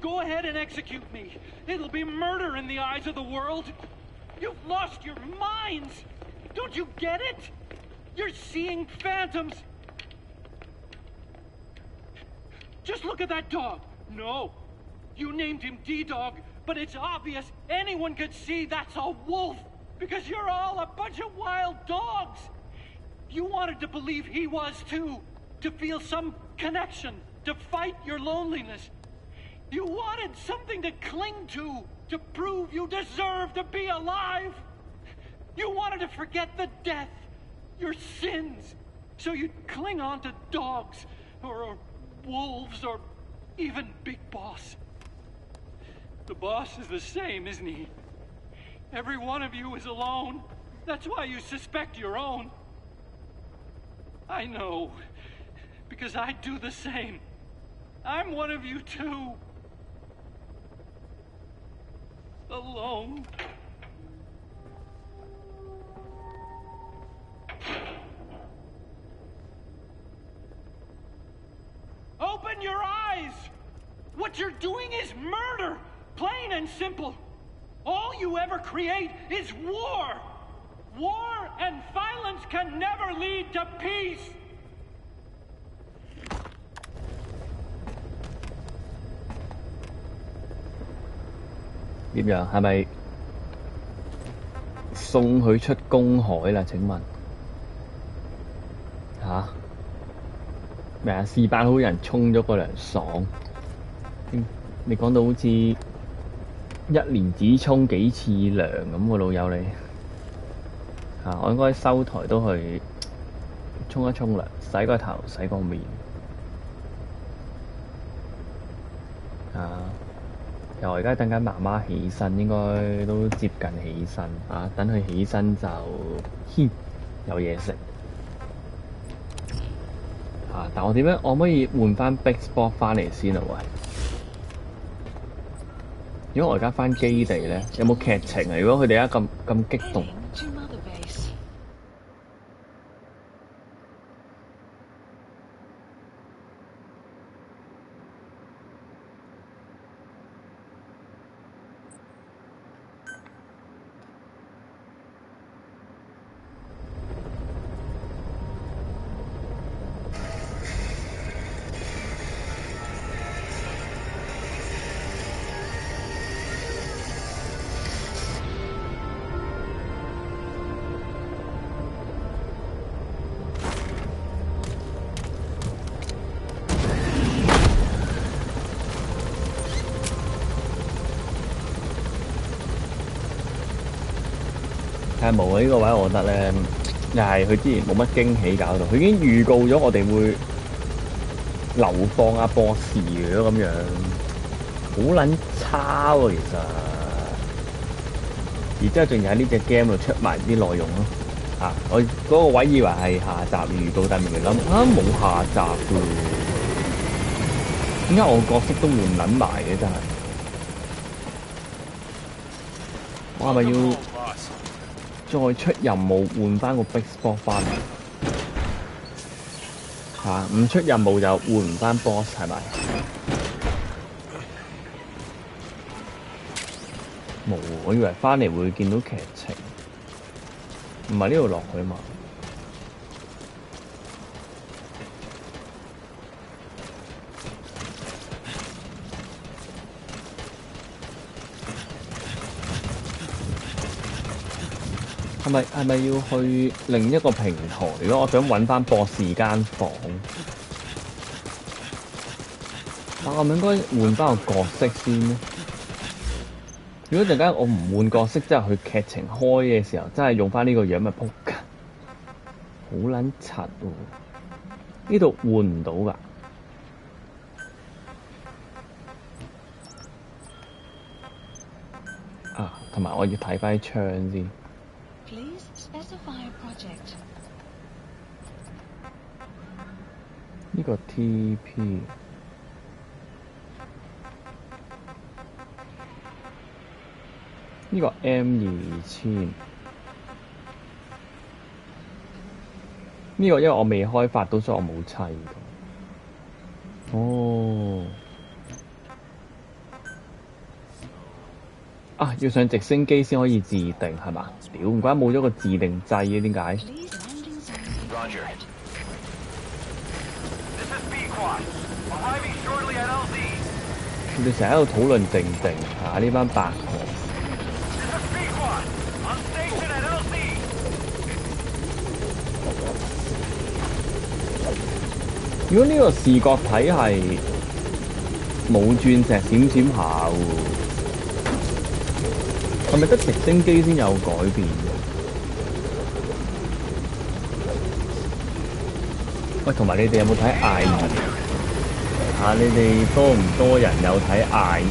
Go ahead and execute me. It'll be murder in the eyes of the world. You've lost your minds. Don't you get it? You're seeing phantoms. Just look at that dog. No, you named him D-Dog, but it's obvious anyone could see that's a wolf because you're all a bunch of wild dogs. You wanted to believe he was too, to feel some connection, to fight your loneliness. You wanted something to cling to prove you deserve to be alive. You wanted to forget the death, your sins, so you'd cling on to dogs, or wolves, or even Big Boss. The boss is the same, isn't he? Every one of you is alone. That's why you suspect your own. I know, because I do the same. I'm one of you too. Alone. Open your eyes! What you're doing is murder! Plain and simple. All you ever create is war! War and violence can never lead to peace! 點樣？係咪送佢出公海啦？請問吓？咩啊？是班好人沖咗個涼爽。你講到好似一年只沖幾次涼咁喎，老友你嚇，我應該收台都去沖一沖涼，洗個頭，洗個面又而家等緊媽媽起身，應該都接近起身等佢起身就有嘢食但我點樣？我可唔可以換翻 Big Spot 翻嚟先啊？喂！如果我而家翻基地咧，有冇劇情啊？如果佢哋而家咁激動？冇啊！呢個位我覺得咧，又係佢之前冇乜驚喜搞到，佢已經預告咗我哋會流放阿博士嘅咁樣，好撚差喎、其實。然之後仲要喺呢隻 game 度出埋啲內容咯。我嗰個位以為係下集預告，但明明諗冇下集嘅喎。點解我角色都換撚埋嘅真係？我係咪要再出任務換翻個 Big Spot 翻嚟？唔出任務就換唔翻 Boss 係咪？冇，我以為翻嚟會見到劇情，唔係呢度落去嘛？係咪要去另一個平台咯？我想揾翻博士間房，但我咪應該換翻個角色先咧。如果陣間我唔換角色，即係佢劇情開嘅時候，真係用翻呢個樣咪撲街，好撚柒喎！呢度換唔到㗎。同埋我要睇翻啲槍先。Please specify a project. 呢個 TP 呢個 M2000呢個因為我未開發到，所以我冇砌到。哦，要上直升機先可以自定係嘛？屌，唔怪冇咗個自定掣嘅，點解？佢哋成日喺度討論定呢班八婆。如果呢個視覺體係冇鑽石閃閃下喎，係咪得直升機先有改變嘅？喂，同埋你哋有冇睇艾爾？你哋多唔多人有睇艾爾？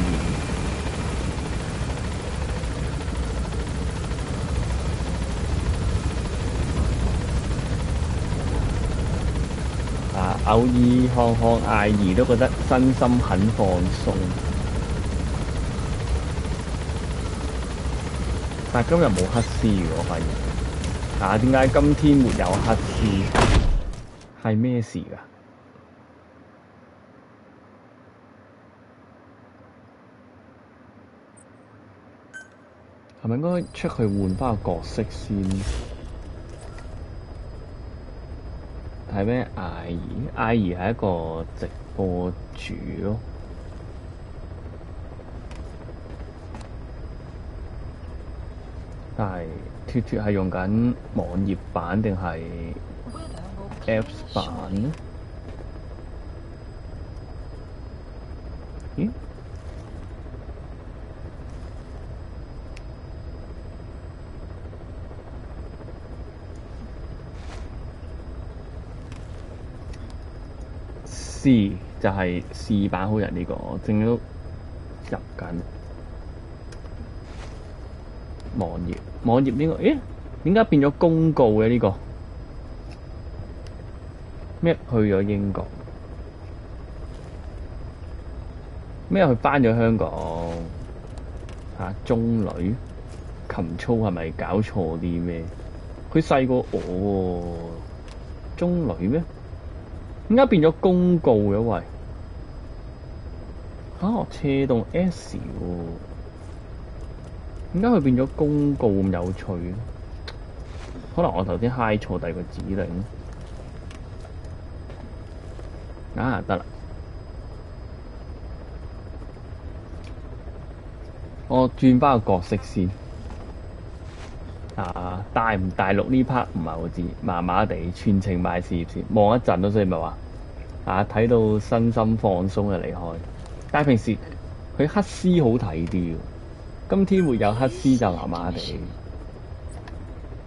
偶爾看艾爾都覺得身心很放鬆，但今日冇黑絲喎，我發現。點解今天沒有黑絲？係咩事㗎？係咪應該出去換返個角色先？係咩？艾爾係一個直播主咯。但係脫係用緊網頁版定係 Apps 版呢？咦？試就係試版好人呢個，我正都入緊網頁呢個，咦？點解變咗公告嘅呢個？咩去咗英國？咩去返咗香港？中女琴操係咪搞錯啲咩？佢細過我喎，中女咩？點解變咗公告嘅喂？斜動 S 喎，點解佢變咗公告咁有趣咧？可能我頭先 high 錯第二個指令。得啦，我轉翻個角色先。大唔大陸呢 part 唔係好知，麻麻地全程賣事業先，望一陣咯，所以咪話睇到身心放鬆就離開。但係平時佢黑絲好睇啲，今天沒有黑絲就麻麻地。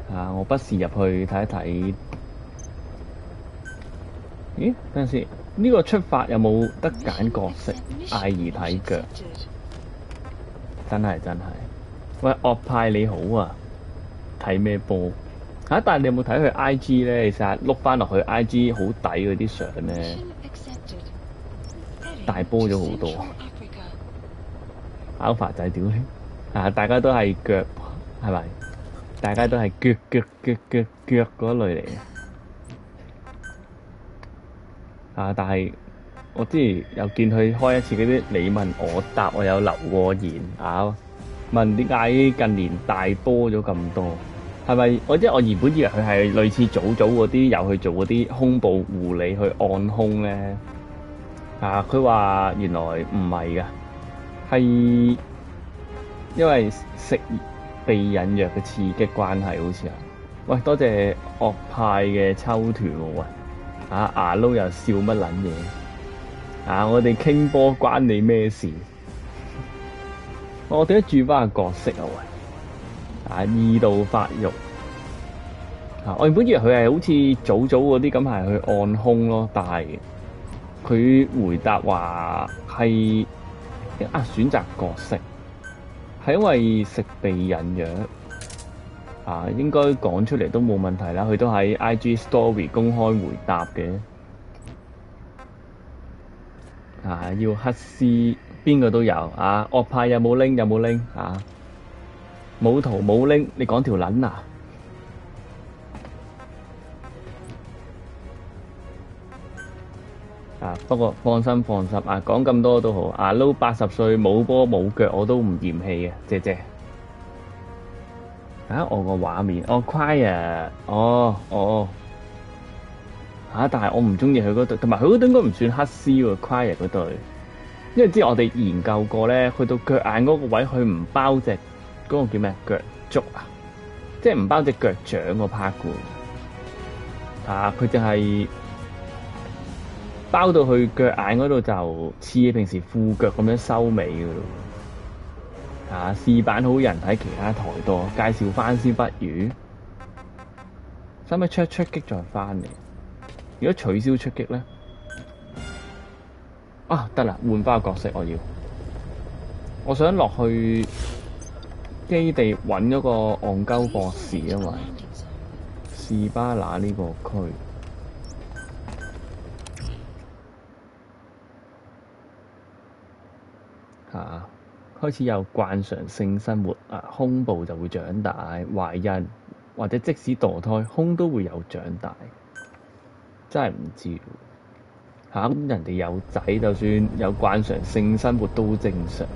我不時入去睇一睇。咦？等陣先。呢個出發有冇得揀角色？艾兒睇腳，真係。喂，惡派你好啊！睇咩波？但係你有冇睇佢 IG 咧？你成日碌翻落去 IG 好抵嗰啲相咧，大波咗好多。Alpha 仔屌你！大家都係腳係咪？大家都係腳嗰類嚟嘅。但係我之前又見佢開一次嗰啲你問我答，我有留過言問點解近年大波咗咁多？係咪？我原本以為佢係類似早嗰啲有去做嗰啲胸部護理去按胸咧。佢話原來唔係㗎，係因為食避孕藥嘅刺激關係，好似啊。喂，多謝惡派嘅抽團喎，喂！牙撈又笑乜撚嘢？我哋傾波關你咩事？我點解轉翻個角色啊？喂！二度發育。我原本以為佢係好似早嗰啲咁係去按胸咯，但係佢回答話係選擇角色係因為食避孕藥。應該講出嚟都冇問題啦，佢都喺 IG Story 公開回答嘅。要黑絲邊個都有惡派有冇拎？冇圖冇拎，你講條撚啊！不過放心講咁多都好。撈80歲冇波冇腳我都唔嫌棄嘅，謝謝。我個畫面Quiet 但係我唔中意佢嗰對，同埋佢嗰對應該唔算黑絲喎，Quiet 嗰對，因為之前我哋研究過咧，去到腳眼嗰個位，佢唔包隻嗰個叫咩腳足即係唔包隻腳掌個 part 嘅，佢就係包到去腳眼嗰度就似平時褲腳咁樣收尾嘅咯。試版好人喺其他台多，介紹翻先不如。使唔使出擊再翻嚟？如果取消出擊咧，得啦，換翻個角色我想落去基地揾嗰個戇鳩博士，因為士巴拿呢個區。開始有慣常性生活，胸部就會長大，懷孕或者即使墮胎，胸都會有長大，真係唔知咁人哋有仔，就算有慣常性生活都正常。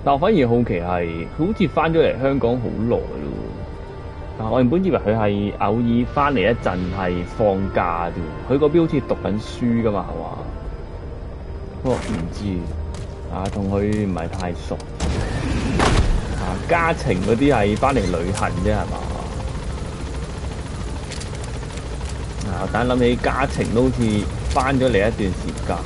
但我反而好奇係，佢好似翻咗嚟香港好耐咯。我原本以為佢係偶爾翻嚟一陣係放假啫，佢嗰邊好似讀緊書噶嘛，係嘛？不過唔知。同佢唔係太熟，家情嗰啲係翻嚟旅行啫，係嘛？但諗起家情都好似翻咗嚟一段時間。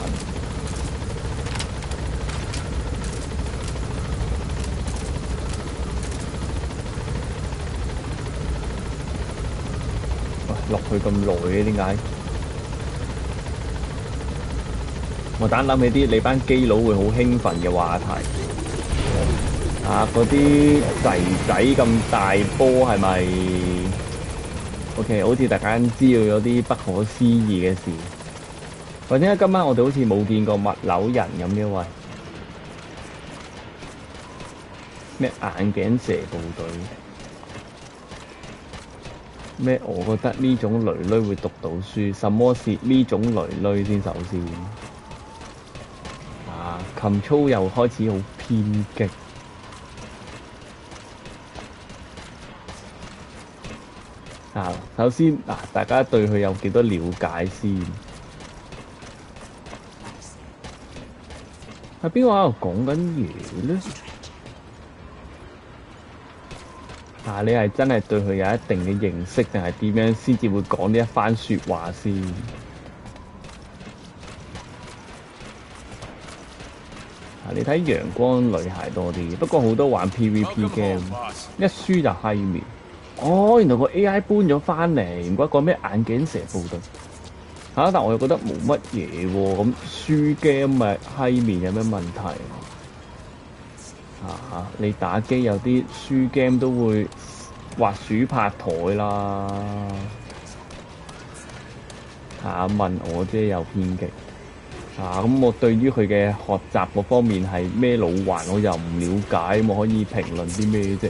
落去咁耐嘅點解？我等諗起啲你班基佬會好興奮嘅話題，嗰啲仔咁大波係咪 ？OK， 好似突然間知道有啲不可思議嘅事，或者今晚我哋好似冇見過物流人咁嘅喂，咩眼鏡蛇部隊？咩？我覺得呢種女女會讀到書，什麼是呢種女女先？首先。琴操又開始好偏激，首先大家對佢有幾多了解先？係邊個喺度講緊嘢咧？你係真係對佢有一定嘅認識，定係點樣先至會講呢一番説話先？你睇陽光女孩多啲，不過好多玩 PVP game， 一輸就閪面。原來個 AI 搬咗翻嚟，唔怪個咩眼鏡蛇部隊。但我又覺得冇乜嘢喎，咁輸 game 咪閪面有咩問題？你打機有啲輸 game 都會滑鼠拍台啦。問我啫有偏激。咁我對於佢嘅學習嗰方面係咩老環，我又唔了解，我可以評論啲咩啫？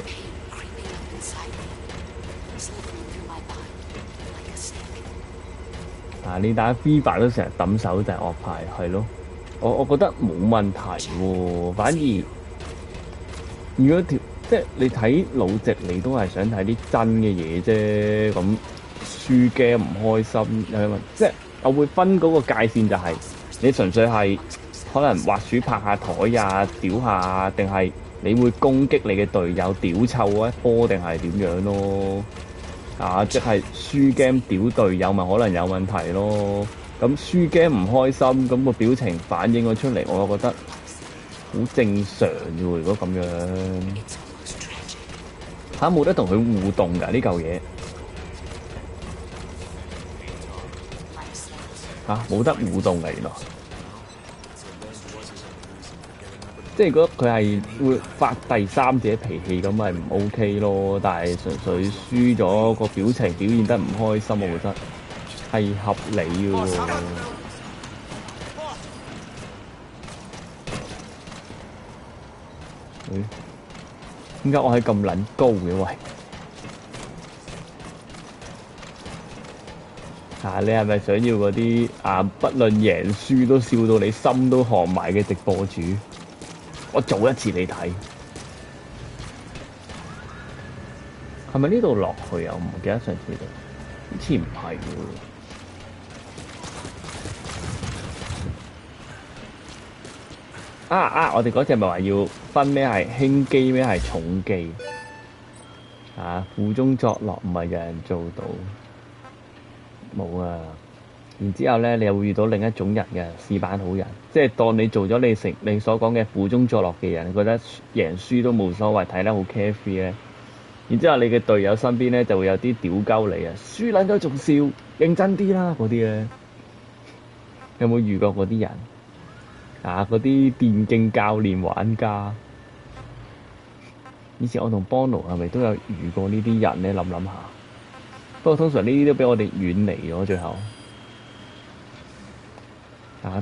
你打 FIFA 都成日抌手就係惡牌，係咯。我覺得冇問題喎，反而如果即係你睇老直，你都係想睇啲真嘅嘢啫。咁輸 game 唔開心有咩問題？即係我會分嗰個界線就係、你純粹係可能滑鼠拍下台屌下，定係你會攻擊你嘅隊友屌臭一波，定係點樣咯？即係輸 game 屌隊友咪可能有問題咯。咁輸 game 唔開心，咁個表情反映咗出嚟，我覺得好正常啫喎。如果咁樣冇得同佢互動㗎呢嚿嘢冇得互動㗎原來。即係如果佢係會發第三者脾氣咁，咪唔 OK 咯。但係純粹輸咗個表情表現得唔開心，我覺得係合理嘅喎。點解我係咁撚高嘅喂？你係咪想要嗰啲不論贏輸都笑到你心都寒埋嘅直播主？我做一次你睇，係咪呢度落去啊？我唔記得上次度，好似唔係喎。我哋嗰隻咪話要分咩係輕機咩係重機苦中作樂唔係有人做到，冇啊。然之後咧，你又會遇到另一種人嘅試版好人，即係當你做咗你所講嘅苦中作樂嘅人，覺得贏輸都冇所謂，睇得好 carefree 咧。然之後你嘅隊友身邊咧就會有啲屌鳩你輸撚咗仲笑，認真啲啦嗰啲咧。有冇遇過嗰啲人嗰啲電競教練玩家？以前我同邦奴係咪都有遇過呢啲人咧？諗下，不過通常呢啲都俾我哋遠離咗最後。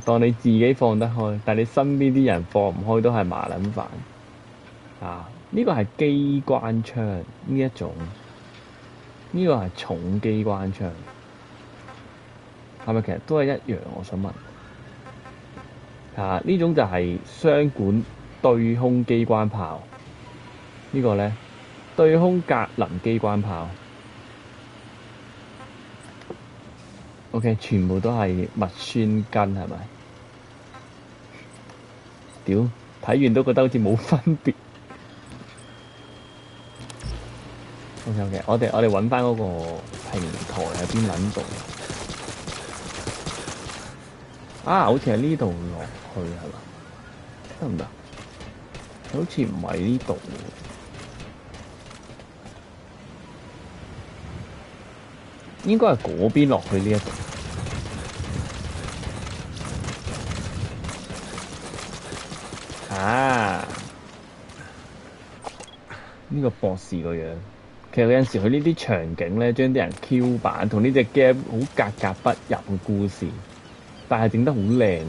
當你自己放得開，但係你身邊啲人放唔開都係麻撚煩。呢個係機關槍呢一種，呢個係重機關槍，係咪其實都係一樣？我想問，呢種就係雙管對空機關炮，呢個咧對空格林機關炮。OK， 全部都係麥酸根係咪？屌，睇完都覺得好似冇分別。OK， 我哋揾翻嗰個平台喺邊撚度？好似喺呢度落去係嘛？得唔得？好似唔係呢度喎。應該係嗰邊落去呢一度。呢個博士個樣，其實有陣時佢呢啲場景咧，將啲人 Q 版同呢隻 game 好格格不入嘅故事，但係整得好靚。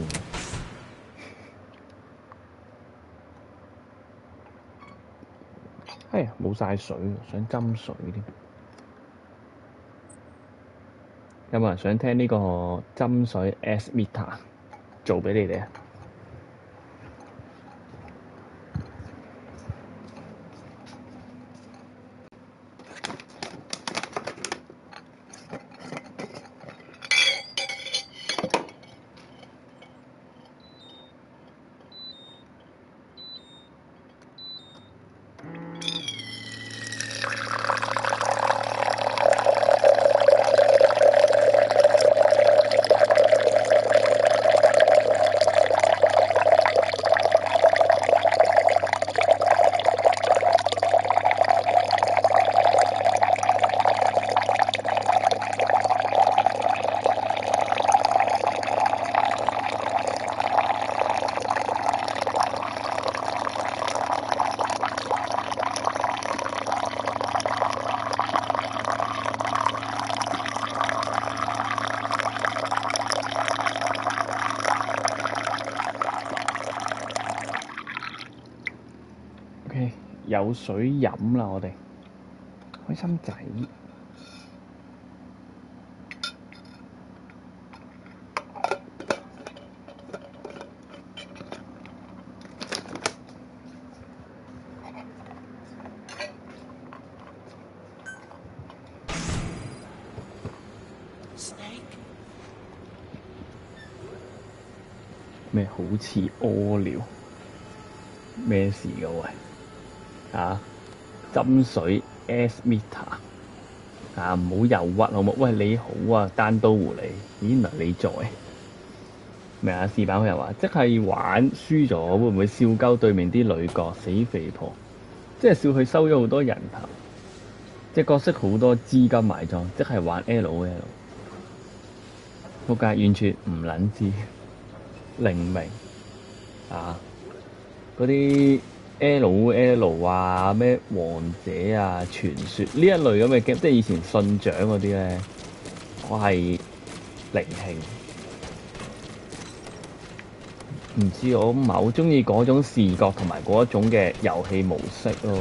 冇晒水，想斟水添。有冇人想聽呢個斟水 S meter 做俾你哋啊？有水飲啦，我哋開心仔。咩好似屙尿？咩事㗎喂？啊，斟水 S meter 啊，唔好又屈好冇？喂你好啊，單刀狐狸，咦嗱你在咩啊？試版佢又話，即係玩輸咗會唔會笑鳩對面啲女角死肥婆？即係笑佢收咗好多人頭，即係角色好多資金埋裝，即係玩 LOL。仆街完全唔撚知。靈明啊，嗰啲 LOL 啊，咩王者啊、傳說呢一類咁嘅 game，即係以前信長嗰啲咧，我係零興，唔知我唔係好中意嗰種視覺同埋嗰一種嘅遊戲模式咯。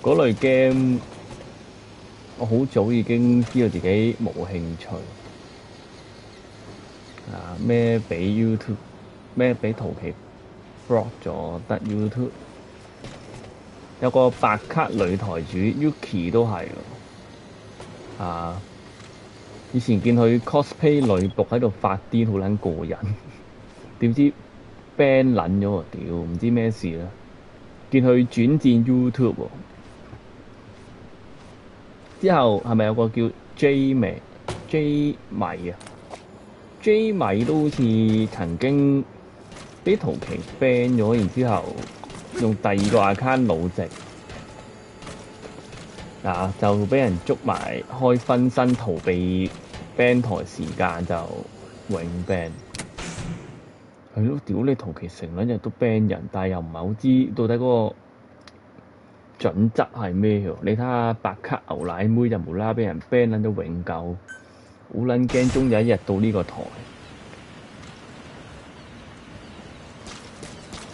嗰類 game 我好早已經知道自己冇興趣啊，咩俾 YouTube。咩俾陶奇 block 咗得 YouTube， 有個白卡女台主 Yuki 都係啊！以前見佢 cosplay 女僕喺度發癲，好撚過癮，點知 ban 撚咗喎！屌，唔知咩事啦！見佢轉戰 YouTube 喎，之後係咪有個叫 J 米啊？J 米都好似曾經俾陶奇 ban 咗，然之後用第二個 account 老直啊，就俾人捉埋開分身逃避 ban 台時間就永 ban。係咯，屌你陶奇成撚日都 ban 人，但係又唔係好知到底嗰個準則係咩喎？你睇下白卡牛奶妹就無啦啦俾人 ban 撚咗永久，好撚驚終有一日到呢個台。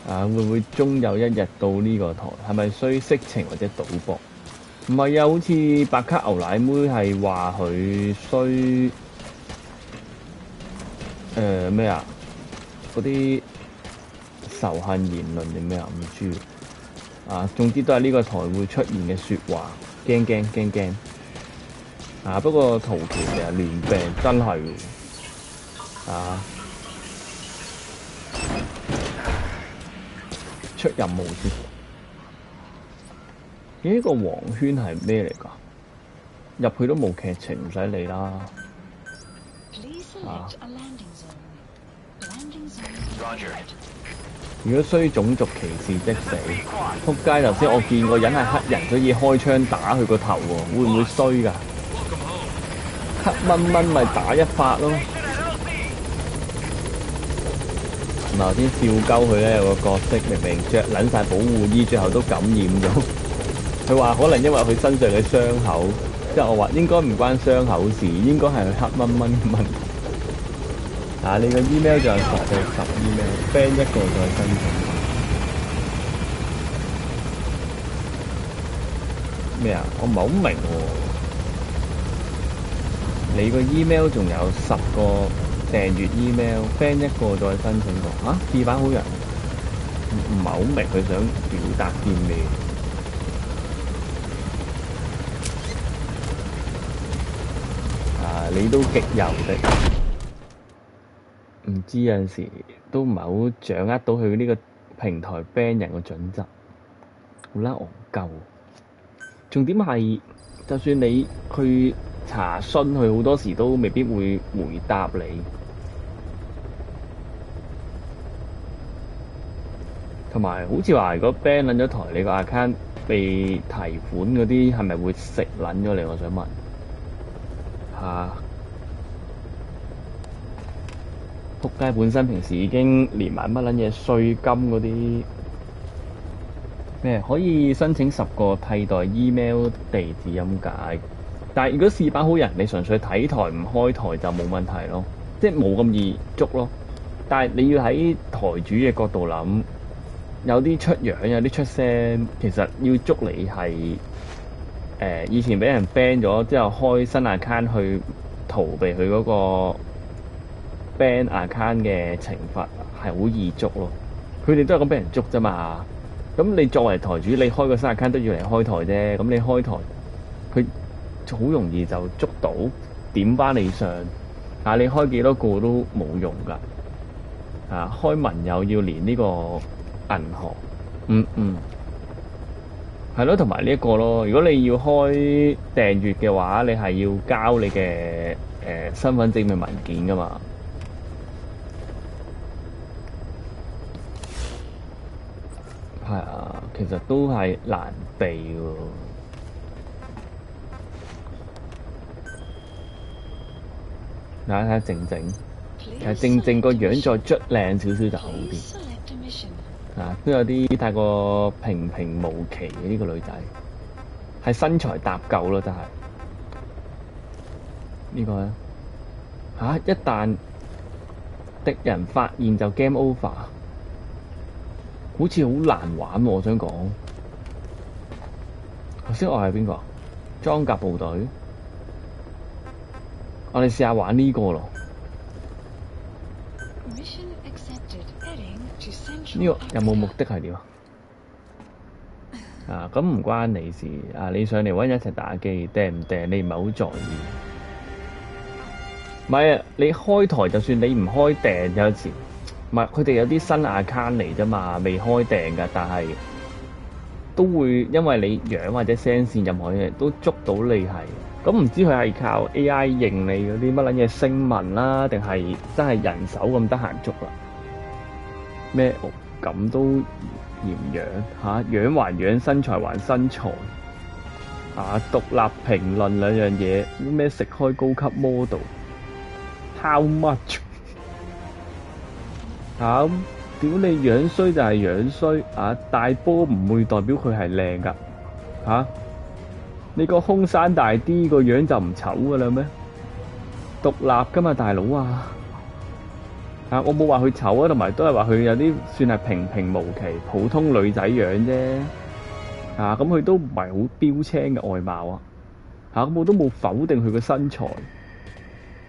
啊！會唔會終有一日到呢個台？係咪需色情或者賭博？唔係啊，好似白卡牛奶妹係話佢需咩啊？嗰啲仇恨言論定咩啊？唔知啊。總之都係呢個台會出現嘅説話，驚啊！不過陶奇成日亂病，真係啊！出任務先。呢個黃圈係咩嚟㗎？入去都冇劇情，唔使理啦。啊！如果衰種族歧視即死，仆街！頭先我見個人係黑人，所以開槍打佢個頭喎，會唔會衰㗎？黑蚊蚊咪打一發咯。頭先笑鳩佢咧，有個角色明明着撚晒保護衣，最後都感染咗。佢話可能因為佢身上嘅傷口，即係我話應該唔關傷口事，應該係佢黑蚊蚊嘅問題。啊！你個 email 就係10到10 email，ban 一個再申請。咩啊？我唔係好明喎。你個 email 仲有10個訂閱 email，ban 一個再申請個。啊？試版好人唔係好明佢想表達啲咩。啊！你都極右的。唔知有陣時都唔係好掌握到佢呢個平台 ban 人嘅準則，好啦，戇鳩。重點係，就算你去查詢佢，好多時都未必會回答你。同埋好似話，如果 ban 撚咗台，你個 account 被提款嗰啲，係咪會食撚咗你？我想問嚇。仆街本身平時已經連埋乜撚嘢稅金嗰啲咩，可以申請10個替代 email 地址咁解。但係如果試版好人，你純粹睇台唔開台就冇問題咯，即係冇咁易捉咯。但係你要喺台主嘅角度諗，有啲出樣，有啲出聲，其實要捉你係以前俾人 ban 咗之後開新 account 去逃避佢嗰個 ban account 嘅懲罰係好易捉咯。佢哋都係咁俾人捉啫嘛。咁你作為台主，你開個新 account 都要嚟開台啫。咁你開台，佢好容易就捉到點翻你上。你開幾多個都冇用㗎。開盟友要連呢個銀行，係咯，同埋呢一個咯。如果你要開訂閱嘅話，你係要交你嘅身份證明文件㗎嘛。係啊，其實都係難避喎。大家睇下靜靜，其實靜靜個樣再捽靚少少就好啲。都有啲太過平平無奇嘅呢個女仔，係身材搭夠咯，真係。呢個咧一旦敵人發現就 game over， 好似好難玩喎。我想講，頭先我係邊個？裝甲部隊。我哋試下玩呢個咯。呢個有冇目的係點啊？咁唔關你事你上嚟揾一齊打機，掟唔掟你唔係好在意。唔係啊，你開台就算你唔開訂，有時唔係佢哋有啲新 account 嚟啫嘛，未開訂㗎，但係都會因為你樣或者聲線任何嘢都捉到你係。咁唔知佢係靠 AI 認你嗰啲乜撚嘢聲紋啦，定係真係人手咁得閒捉啦？咩咁都嫌樣樣還樣，身材還身材獨立評論兩樣嘢，咩食開高級 model？How much？ 屌你樣衰就係樣衰大波唔會代表佢係靚㗎你個胸山大啲，個樣就唔醜㗎啦咩？獨立㗎嘛，大佬我冇話佢醜同埋都係話佢有啲算係平平無奇、普通女仔樣啫。咁佢都唔係好標青嘅外貌咁我都冇否定佢個身材，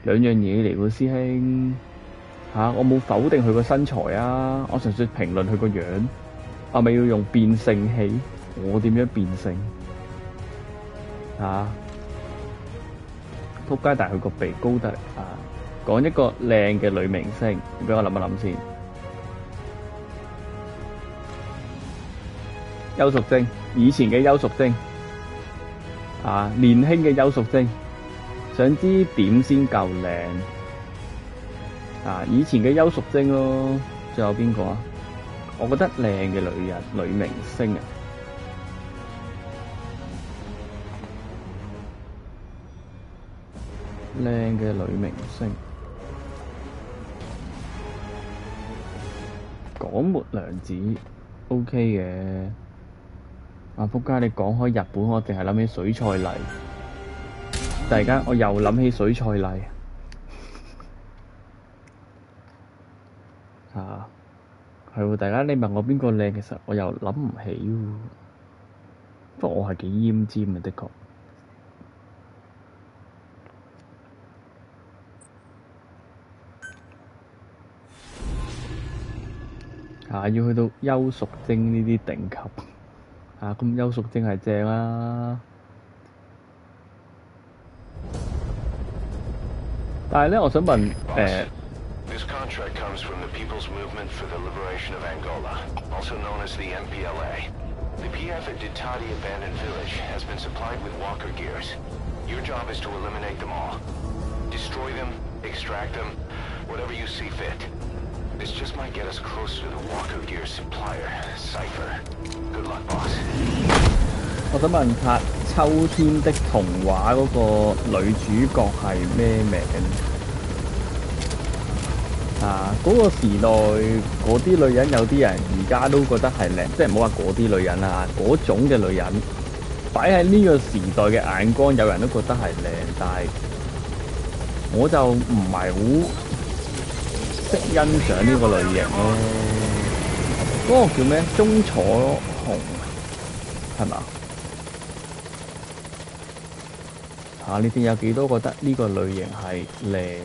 兩樣嘢嚟喎，師兄我冇否定佢個身材我純粹評論佢個樣。係咪要用變性器？我點樣變性？仆街！但係佢個鼻高得講一個靚嘅女明星，俾我諗一諗先。邱淑貞，以前嘅邱淑貞年輕嘅邱淑貞，想知點先夠靚以前嘅邱淑貞咯，仲有邊個我覺得靚嘅女明星靚嘅女明星，廣末涼子 OK 嘅。仆街！你講開日本，我淨係諗起水菜麗。突然間我又諗起水菜麗係喎！大家你問我邊個靚，其實我又諗唔起喎。不過我係幾奄尖嘅，的確。要去到邱淑貞呢啲頂級咁邱淑貞係正啦。但係咧，我想問This contract comes from the People's Movement for the Liberation of Angola, also known as the MPLA. The PF at Ditati Abandoned Village has been supplied with walker gears. Your job is to eliminate them all. Destroy them, extract them, whatever you see fit. This just might get us closer to the walker gear supplier, Cypher. Good luck, boss. 我想問下《秋天的童話》嗰個女主角係咩名？嗰個時代嗰啲女人，有啲人而家都覺得係靚，即係唔好話嗰啲女人嗰種嘅女人擺喺呢個時代嘅眼光，有人都覺得係靚，但係我就唔係好識欣賞呢個類型咯。嗰個叫咩？中楚紅係嘛？你哋有幾多覺得呢個類型係靚？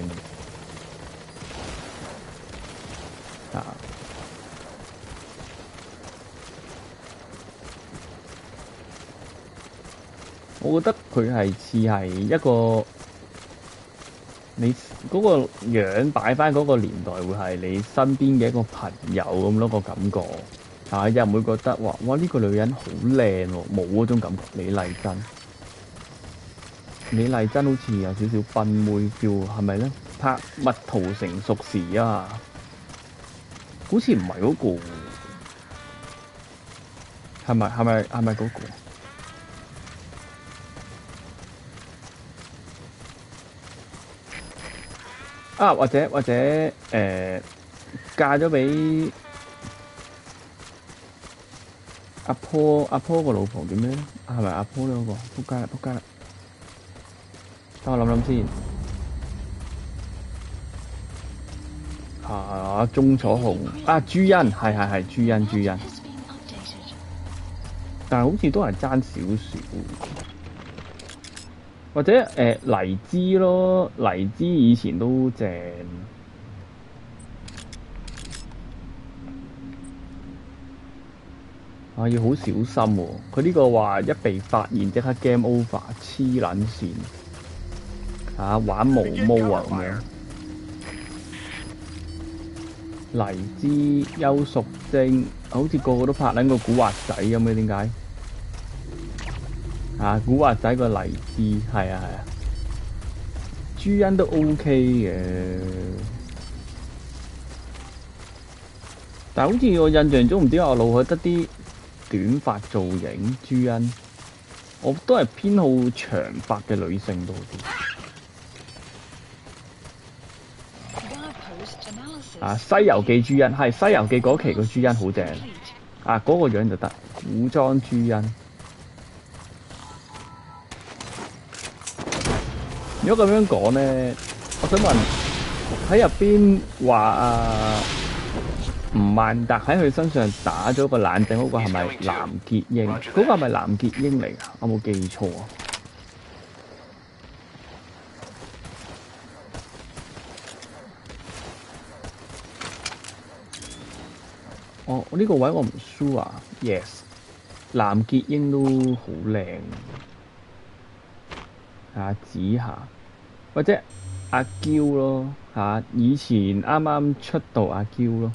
我覺得佢係似係一個你嗰個樣擺翻嗰個年代，會係你身邊嘅一個朋友咁咯，個感覺。又唔會覺得哇呢個女人好靚喎，冇嗰種感覺。李麗珍好似有少少賓妹 feel，係咪咧？拍《蜜桃成熟時》啊，好似唔係嗰個，係咪嗰個？或者嫁咗俾阿坡個老婆叫咩咧？係咪阿坡嗰個？仆街啦！等我諗先。鍾楚紅朱茵係朱茵，但係好似都係爭少少。或者黎姿咯，黎姿以前都正。要好小心喎！佢呢個話一被發現即刻 game over， 黐撚線。玩毛毛啊咁樣。黎姿、邱淑貞，好似個個都拍撚個古惑仔咁嘅，點解？古惑仔個黎姿係啊，朱茵都 OK 嘅，但係好似我印象中唔知我腦海得啲短髮造型。朱茵我都係偏好長髮嘅女性多啲。西遊記朱茵係西遊記嗰期個朱茵好正，嗰個樣就得古裝朱茵。如果咁樣講咧，我想問喺入邊話吳孟達喺佢身上打咗個冷靜嗰個係咪藍潔瑛？嗰個係咪藍潔瑛嚟㗎？我冇記錯啊！呢個位我唔 sure 啊。Yes， 藍潔瑛都好靚。紫霞或者阿嬌咯，以前啱啱出道阿嬌咯，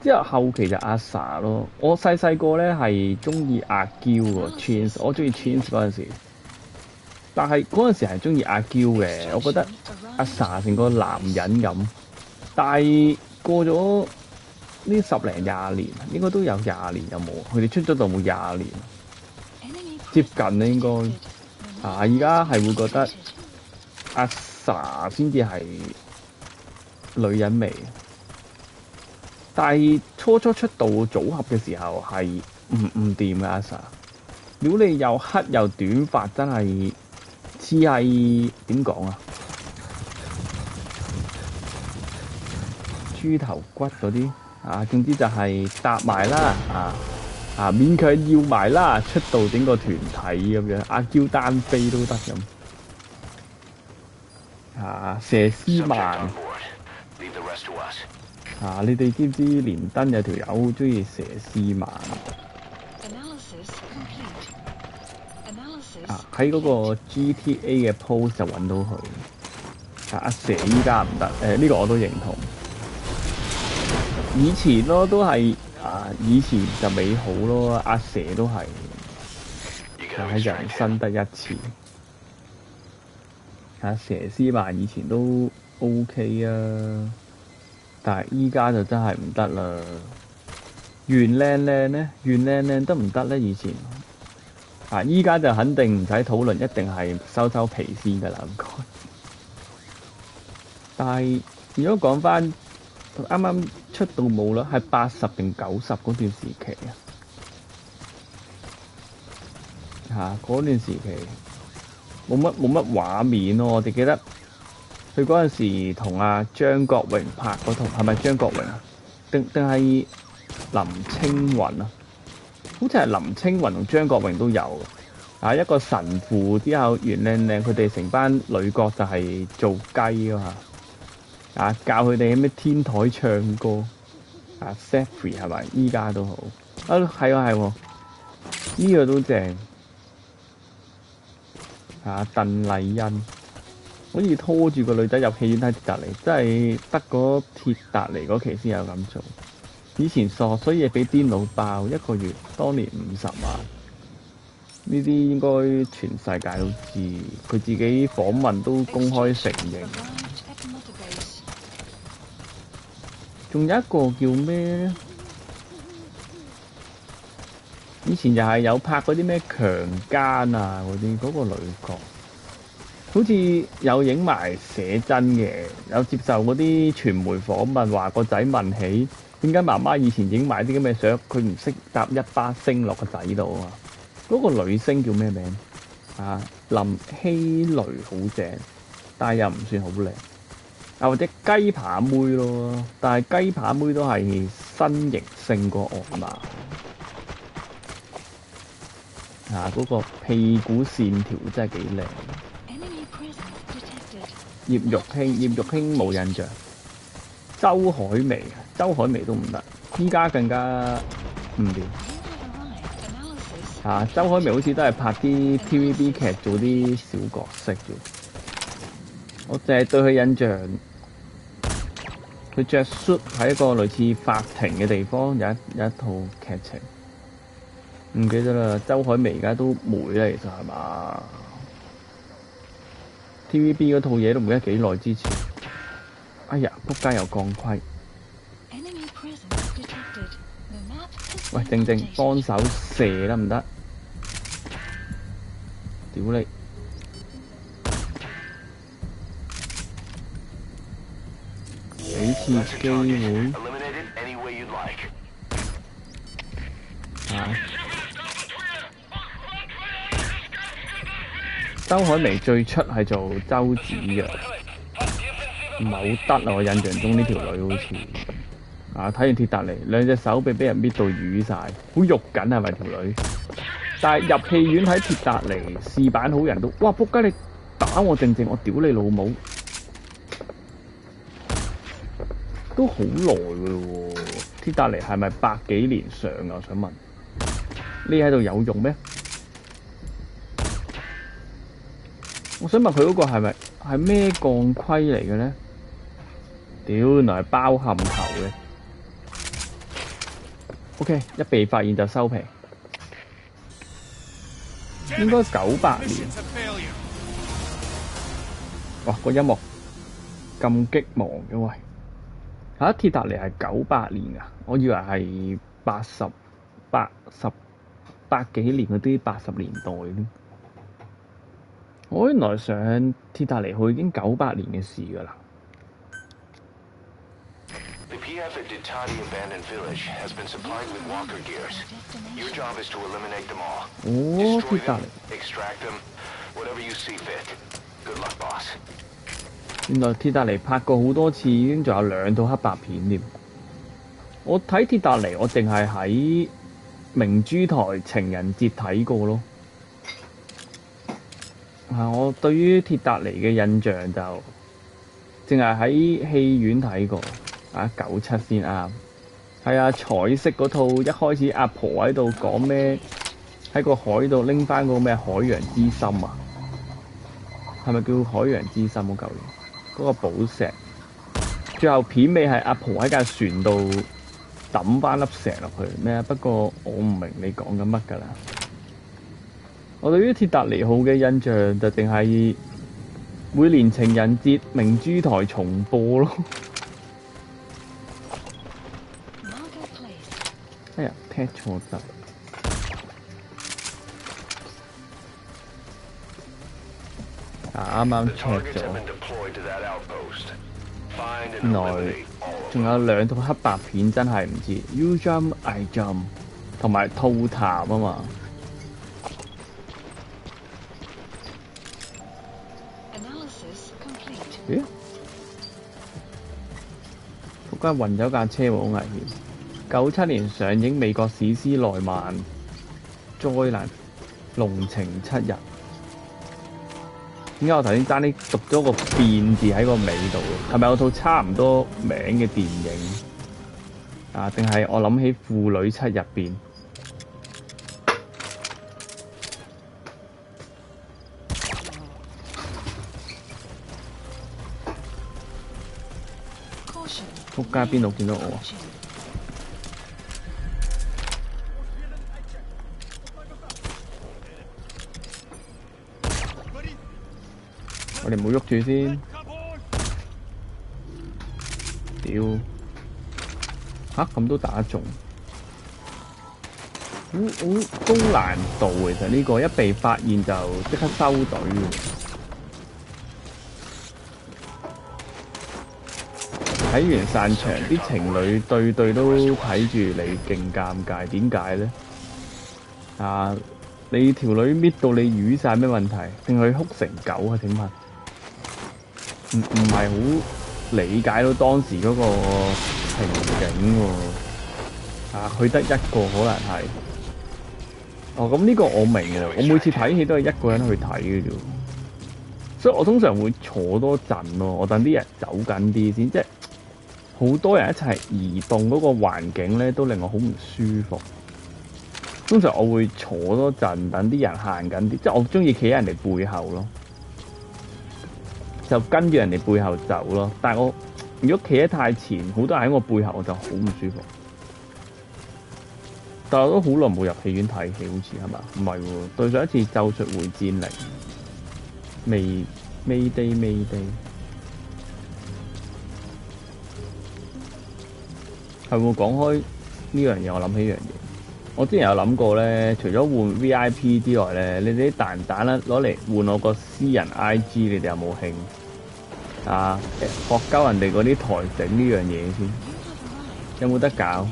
之後後期就阿 sa 咯。我細個咧係中意阿嬌喎 ，Twins， 我中意 Twins 嗰陣時，但係嗰陣時係中意阿嬌嘅，我覺得阿 sa 成個男人咁。但係過咗呢10零20年，應該都有20年有冇？佢哋出咗道冇20年，接近咧應該。而家係會覺得阿 sa 先至係女人味，但係初出道組合嘅時候係唔掂嘅阿 sa。如果你又黑又短髮，真係似係點講啊？豬頭骨嗰啲總之就係搭埋啦勉強要埋啦，出道整個團體咁樣，阿嬌單飛都得咁。佘詩曼，你哋知唔知連登有條友好中意佘詩曼？喺嗰個 GTA 嘅 post 就揾到佢。阿佘依家唔得，呢個我都認同。以前咯都係。以前就美好咯，阿佘都係，人生得一次。佘詩曼以前都 OK 啊，但係依家就真係唔得啦。袁靚靚咧，袁靚靚得唔得咧？以前依家就肯定唔使討論，一定係收皮先㗎啦，唔該。但係如果講翻，啱啱出道冇啦，係80定90嗰段時期嗰段時期冇乜畫面咯。我哋記得佢嗰陣時同阿張國榮拍嗰套，係咪張國榮啊？定係林青雲啊，好似係林青雲同張國榮都有啊，一個神父之後袁靚靚，佢哋成班女角就係做雞啊嘛，啊教佢哋咩天台唱歌啊 Sefri 係咪？依家都好啊，係喎係喎，呢個都正啊，鄧麗欣。好似拖住個女仔入戲院睇鐵達尼，真係得嗰鐵達尼嗰期先有咁做。以前所以俾癲佬爆一個月，當年50萬，呢啲應該全世界都知。佢自己訪問都公開承認。仲有一個叫咩咧？以前就係有拍嗰啲咩強姦啊嗰啲，嗰個女角。好似有影埋寫真嘅，有接受嗰啲傳媒訪問，話個仔問起點解媽媽以前影埋啲咁嘅相，佢唔識搭一巴星落個仔度啊！嗰個女星叫咩名啊？林希蕾好正，但係又唔算好靚啊，或者雞扒妹咯，但係雞扒妹都係身形勝過外貌啊！嗰個屁股線條真係幾靚。葉玉卿冇印象，周海媚都唔得，依家更加唔掂。周海媚好似都係拍啲 TVB 劇做啲小角色啫。我淨係對佢印象，佢着 suit 喺一個類似法庭嘅地方，有一套劇情，唔記得啦。周海媚而家都霉啦，其實係嘛？TVB 嗰套嘢都唔記得幾耐之前。哎呀，仆街又鋼盔。喂，靜靜幫手射得唔得？屌你！俾次機會。周海媚最出係做周子嘅，唔係好得啊！我印象中呢條女好似睇完鐵達尼，兩隻手臂俾人搣到瘀晒，好肉緊係咪條女？但係入戲院睇鐵達尼試版好人都，哇！仆街你打我靜靜，我屌你老母！都好耐㗎咯喎，鐵達尼係咪100幾年上啊？我想問，你喺度有用咩？我想問佢嗰個係咩鋼盔嚟嘅咧？屌，原來係包冚頭嘅。OK， 一被發現就收皮。應該98年。哇，個音樂咁激昂嘅喂！鐵達尼係98年啊，我以為係80幾年嗰啲80年代咧。我原來上鐵達尼號已經98年嘅事㗎啦。The PF at Ditati Abandoned Village has been supplied with walker gears. Your job is to eliminate them all. Destroy them, extract them, whatever you see fit. Good luck, boss. 原來鐵達尼拍過好多次，已經仲有2套黑白片添。我睇鐵達尼，我淨係喺明珠台情人節睇過咯。我對於鐵達尼嘅印象就淨係喺戲院睇過，97先啱。係啊，彩色嗰套一開始阿婆喺度講咩，喺個海度拎翻個咩海洋之心啊？係咪叫海洋之心嗰嚿嘢？嗰個寶石。最後片尾係阿婆喺架船度抌翻粒石落去咩？不過我唔明你講緊乜㗎啦。我對於鐵達尼號嘅印象就淨係每年情人節明珠台重播咯。哎呀，踢錯掣！啱啱 check 咗，原來仲有2套黑白片真係唔知 ，You Jump I Jump 同埋吐痰啊嘛。咦？仆街暈咗架車喎，好危險！ 97年上映美國史詩萊曼災難濃情7日。點解我頭先爭啲讀咗個變字喺個尾度？係咪有套差唔多名嘅電影啊？定係我諗起《婦女7日變》？仆街邊度見到我啊？我哋唔好喐住先。屌！嚇咁都打中，好高難度其實呢個一被發現就即刻收隊嘅。睇完散場，啲情侶對對都睇住你，勁尷尬。點解呢？啊！你條女搣到你瘀晒咩問題？定佢哭成狗啊？請問？唔係好理解到當時嗰個情景喎。啊！佢得一個可能係。哦，咁呢個我明嘅啦。我每次睇戲都係一個人去睇嘅啫。所以我通常會坐多陣咯。我等啲人走緊啲先，即係。好多人一齊移動嗰個環境咧，都令我好唔舒服。通常我會坐多陣，等啲人行緊啲，即係我中意企喺人哋背後咯，就跟住人哋背後走咯。但係我如果企得太前，好多人喺我背後，我就好唔舒服。但係我都好耐冇入戲院睇戲，好似係嘛？唔係喎，對上一次《咒術迴戰0》Mayday。係會講開呢樣嘢，我諗起一樣嘢。我之前有諗過咧，除咗換 VIP 之外咧，你哋啲蛋蛋咧攞嚟換我個私人 IG，你哋有冇興啊？學鳩人哋嗰啲台整呢樣嘢先，有冇得搞？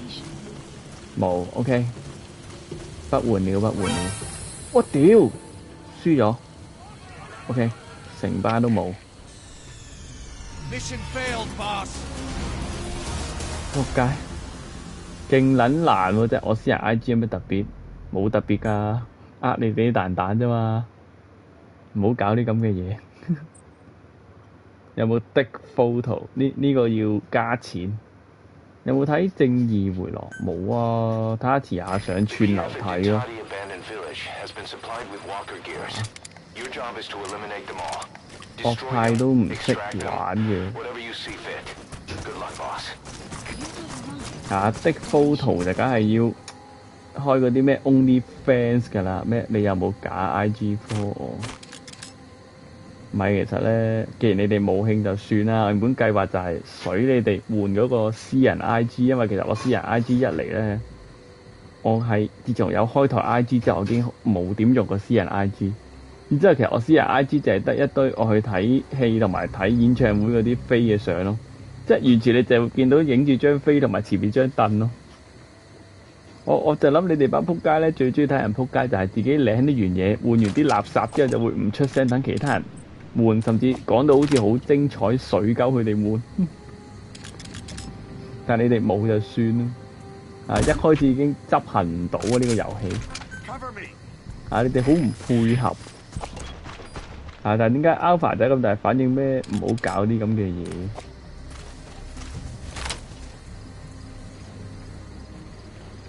冇 ，OK， 不換了，不換了。我屌，輸咗 ，OK， 成班都冇。Mission failed, boss. 仆街，勁撚難喎！即係我私人 IG 有咩特別？冇特別㗎，呃你哋啲蛋蛋啫嘛，唔好搞啲咁嘅嘢。有冇的 photo？呢個要加錢。有冇睇《正義迴廊》？冇啊，睇下遲下上串流睇咯。惡派都唔識玩嘅。的 photo 就梗係要開嗰啲咩 OnlyFans 㗎啦，咩你有冇假 IG for 我？唔係，其實咧，既然你哋冇興就算啦。原本計劃就係水你哋換嗰個私人 IG， 因為其實我私人 IG 一嚟咧，我係自從有開台 IG 之後，我已經冇點用過私人 IG。然之後其實我私人 IG 就係得一堆我去睇戲同埋睇演唱會嗰啲飛嘅相咯。即係完全你就會見到影住張飛同埋前面張凳咯。我就諗你哋班撲街咧，最中意睇人撲街就係自己領啲完嘢，換完啲垃圾之後就會唔出聲，等其他人換，甚至講到好似好精彩，水鳩佢哋換。但係你哋冇就算啦。啊，一開始已經執行唔到啊呢個遊戲。啊，你哋好唔配合。啊，但係點解 Alpha 仔咁大反應咩？唔好搞啲咁嘅嘢。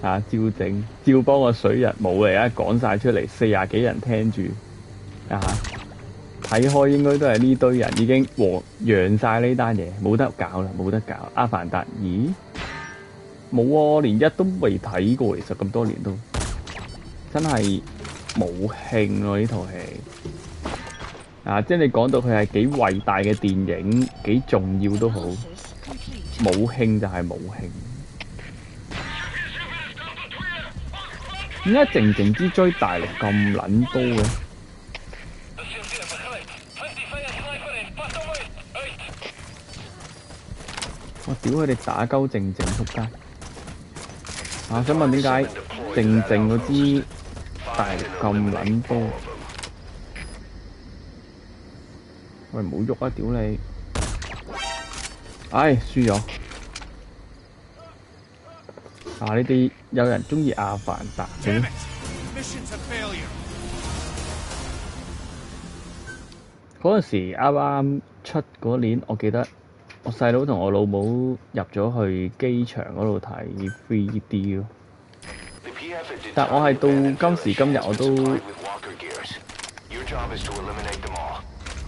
啊！照整，照幫個水人冇嚟啊！講晒出嚟，40幾人聽住啊！睇開應該都係呢堆人已經揚晒呢單嘢，冇得搞啦，冇得搞。阿凡達，咦？冇啊，連一都未睇過，其實咁多年都真係冇興咯呢套戲。啊！即係你講到佢係幾偉大嘅電影，幾重要都好，冇興就係冇興。點解靜靜之追大陸咁撚多嘅？我屌佢哋打鳩靜靜仆街！啊，想問點解靜靜嗰支大陸咁撚多？喂，唔好喐啊！屌你！唉，輸咗。啊！你哋有人中意阿凡達嘅 Damn 咩？ it! Mission's a failure. 嗰陣時啱啱出嗰年，我記得我細佬同我老母入咗去機場嗰度睇 3D 咯。但我係到今時今日我都 Your job is to eliminate them all.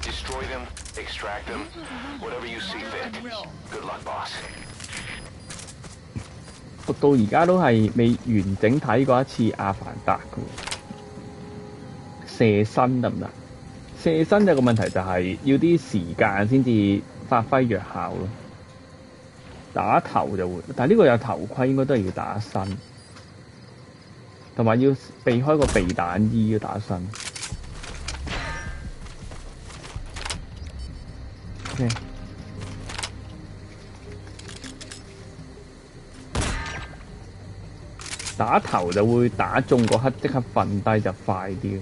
Destroy them, extract them, whatever you see fit. Good luck, boss. 我到而家都係未完整睇過一次阿凡達嘅射身得唔得？射身有個問題就係要啲時間先至發揮藥效咯。打頭就會，但係呢個有頭盔應該都係要打身，同埋要避開個避彈衣嘅打身。Okay. 打頭就會打中嗰刻即刻瞓低就快啲。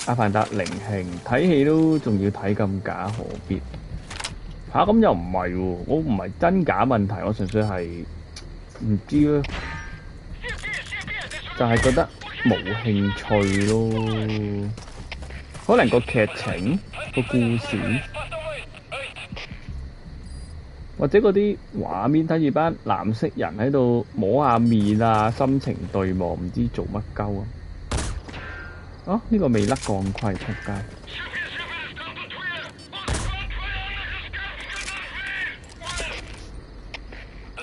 阿凡達靈慶睇戲都仲要睇咁假，何必？咁又唔係喎，我唔係真假問題，我純粹係唔知咧，就係覺得冇興趣咯。可能個劇情、個故事，或者嗰啲畫面睇住班藍色人喺度摸下面啊，心情對望，唔知做乜鳩啊！哦，呢個未甩鋼盔，仆街！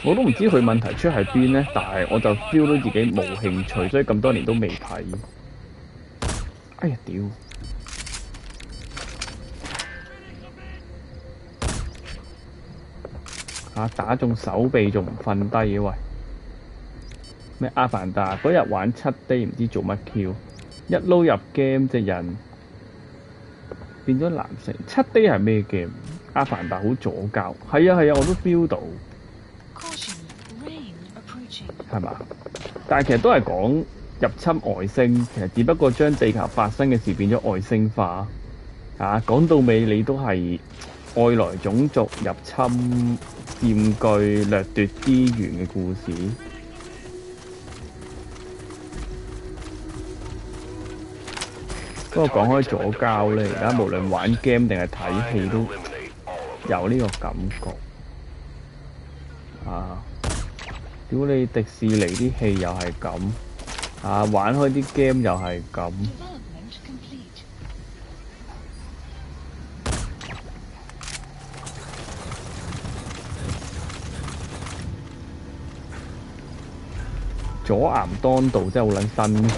我都唔知佢問題出喺邊呢，但係我就 feel 到自己冇興趣，所以咁多年都未睇。哎呀屌！打中手臂仲唔瞓低嘅喂？咩阿凡達嗰日玩7 day 唔知做乜 Q， 一撈入 game 隻人變咗藍色。7 day 係咩 game？ 阿凡達好左膠，係啊，我都 feel 到。係嘛？但係其實都係講入侵外星，其實只不過將地球發生嘅事變咗外星化。講到尾你都係外來種族入侵、佔據、掠奪資源嘅故事。不過講開左膠咧，而家無論玩 game 定係睇戲都有呢個感覺。屌你迪士尼啲戲又係咁，玩開啲 game 又係咁。左岩當道真係好撚辛苦，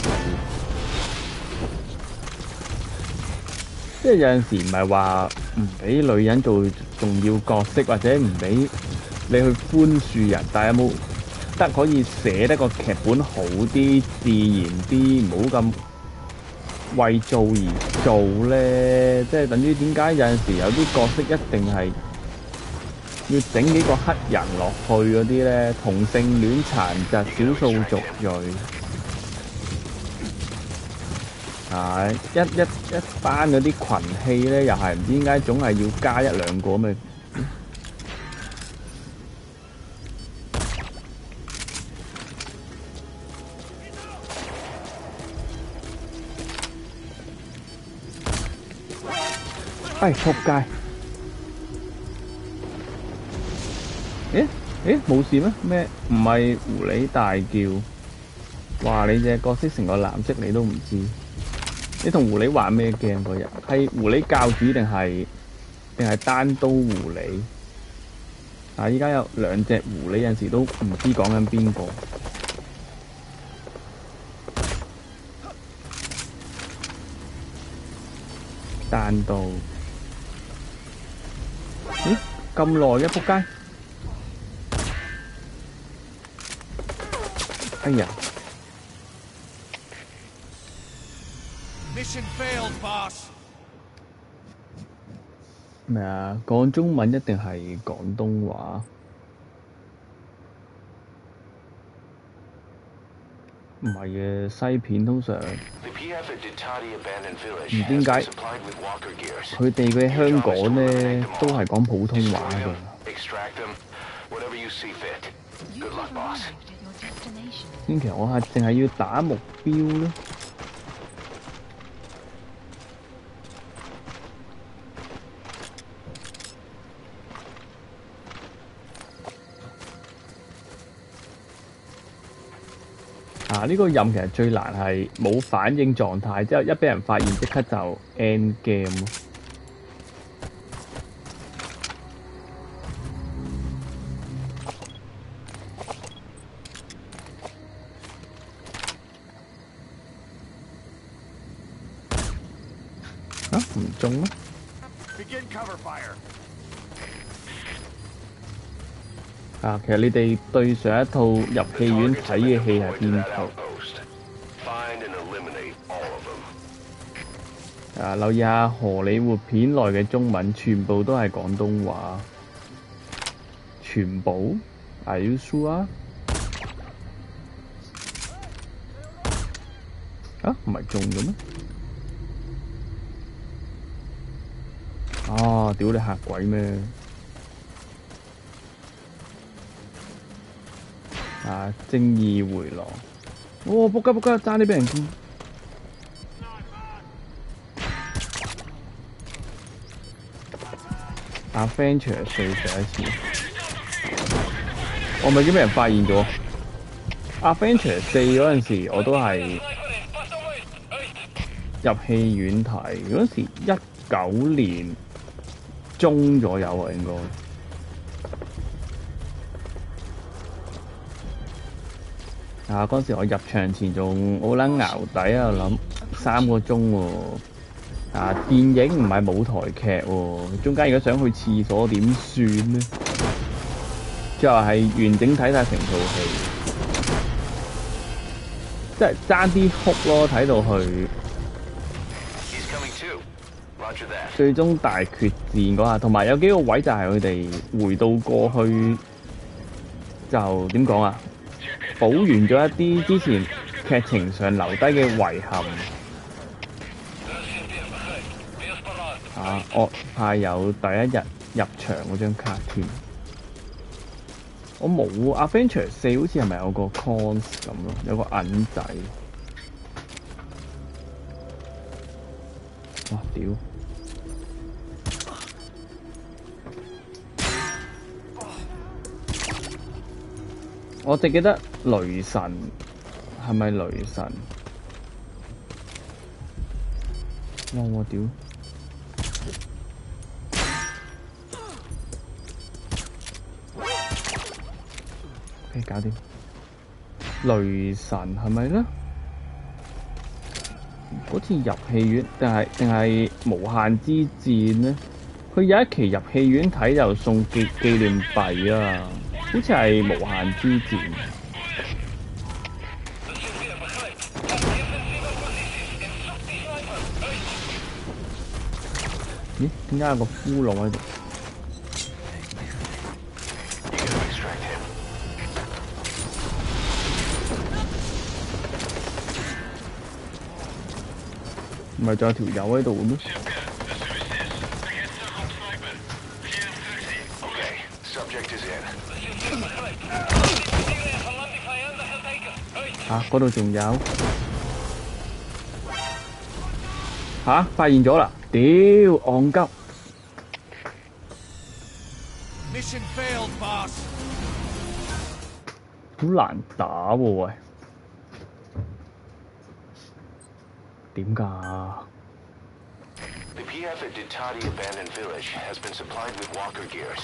即係有陣時唔係話唔俾女人做重要角色，或者唔俾你去寬恕人，但係有冇得可以寫得個劇本好啲、自然啲，唔好咁為做而做呢？即係等於點解有陣時有啲角色一定係要整幾個黑人落去嗰啲呢？同性戀、殘疾、少數族裔，一班嗰啲群戲呢，又係唔知點解總係要加1、2個咁嘅。仆街！冇事咩？咩唔係狐狸大叫？哇！你隻角色成個藍色你都唔知？你同狐狸玩咩 game 嗰日？係狐狸教主定係單刀狐狸？依家有2隻狐狸，有陣時都唔知講緊邊個。單刀。咁耐嘅仆街！哎呀 Mission failed, boss. 咩啊？講中文一定係廣東話？唔係嘅，西片通常唔知點解佢哋嘅香港呢都係講普通話㗎。see fit. Good luck, boss. 其實我係淨係要打目標咯。呢個任其實最難係冇反應狀態，之後一俾人發現即刻就 end game。唔中咩？其實你哋對上一套入戲院睇嘅戲係邊套？留意下荷里活片內嘅中文，全部都係廣東話。全部 ？Are you sure？ 唔係中嘅咩？屌你嚇鬼咩？正義回廊。仆街仆街，爭啲俾人見。Adventure 4上一次，我咪已經俾人發現咗。Adventure 4嗰陣時，我都係入戲院睇，嗰陣時19年中左右啊，應該。嗰陣時我入場前仲好撚淆底喺度諗3個鐘喎。電影唔係舞台劇喎，中間如果想去廁所點算呢？最後係完整睇晒成套戲，即係爭啲哭咯，睇到去。最終大決戰嗰下，同埋有幾個位就係佢哋回到過去，就點講啊？補完咗一啲之前劇情上留低嘅遺憾。惡派有第一日入場嗰張卡添，我冇Adventure 4好似係咪有個 cons 咁咯？有個銀仔。哇屌！我淨記得雷神係咪雷神？我屌！搞掂，雷神係咪咧？好似入戲院定係無限之戰咧？佢有一期入戲院睇就送紀念幣啊，好似係無限之戰。咦？點解有個骷髏喺度？唔係仲有條友喺度咩？嗰度仲有發現咗啦！屌，戇鳩！好難打喎喂！點㗎？The PF at Ditati Abandoned Village has been supplied with walker gears.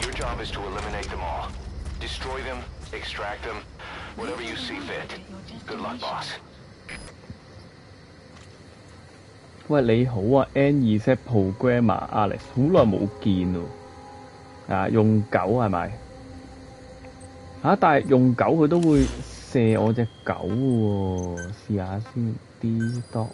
Your job is to eliminate them all. Destroy them, extract them, whatever you see fit. Good luck, boss. 喂，你好啊 ，N2Z Programmer Alex， 好耐冇見喎。用狗係咪？但係用狗佢都會射我隻狗喎，試下先。D-Dog。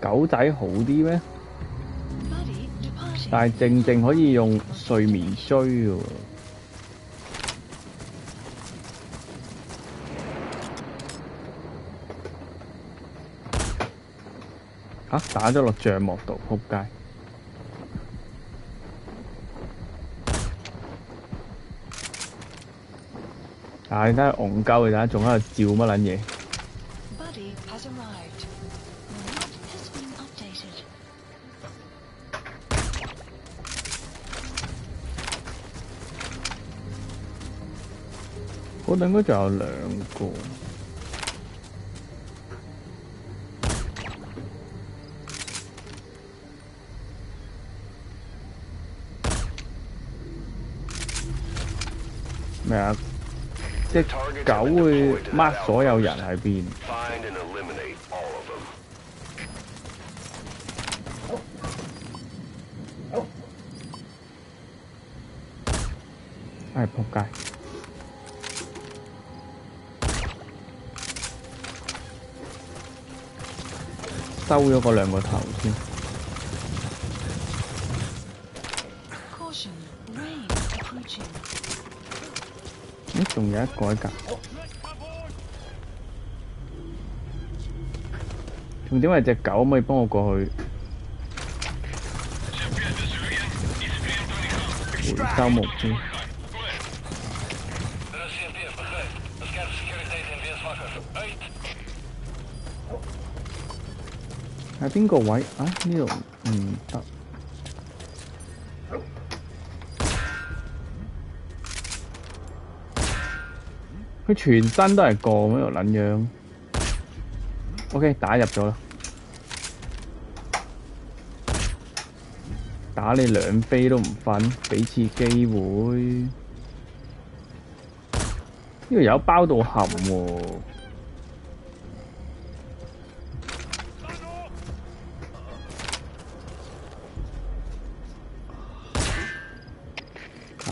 狗仔好啲咩？但係正可以用睡眠追喎。打咗落帳幕度，仆街！你睇下戇鳩，你睇下仲喺度照乜撚嘢？ Buddy has arrived. The map has been updated. 嗰度應該仲有2個。咩啊？隻狗會 mark 所有人喺邊。Find and eliminate all of them. 仆街！收咗嗰2個頭先。Caution, rain approaching. 仲有一個喺隔。重點係隻狗可唔可以幫我過去回收目標？喺邊個位啊？呢度唔得。佢全身都係鋼嗰條撚樣。OK， 打入咗啦。打你2飛都唔瞓，俾次機會。呢度有包到冚喎。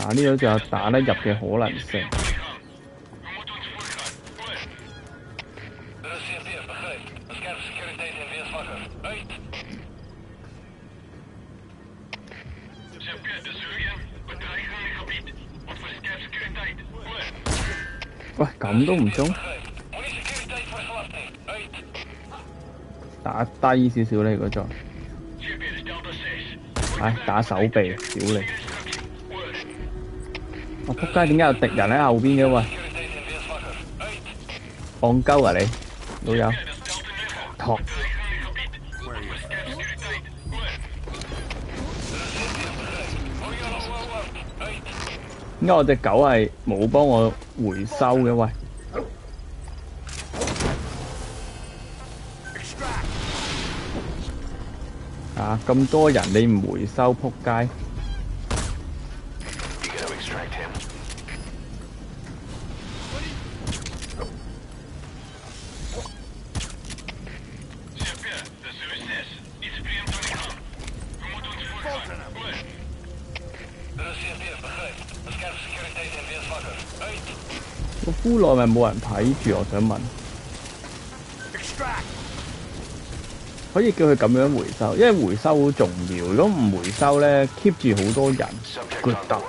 呢度就有打得入嘅可能性。喂，咁都唔中？打低少少咧，如果再，打手臂，屌你！我仆街，點解有敵人喺後邊嘅喂？戇鳩啊你，老友！托！點解我隻狗係冇幫我回收嘅喂？咁多人你唔回收，仆街！個骷髏咪冇人睇住，我想問，可以叫佢咁樣回收，因為回收好重要。如果唔回收咧 ，keep 住好多人。Good job。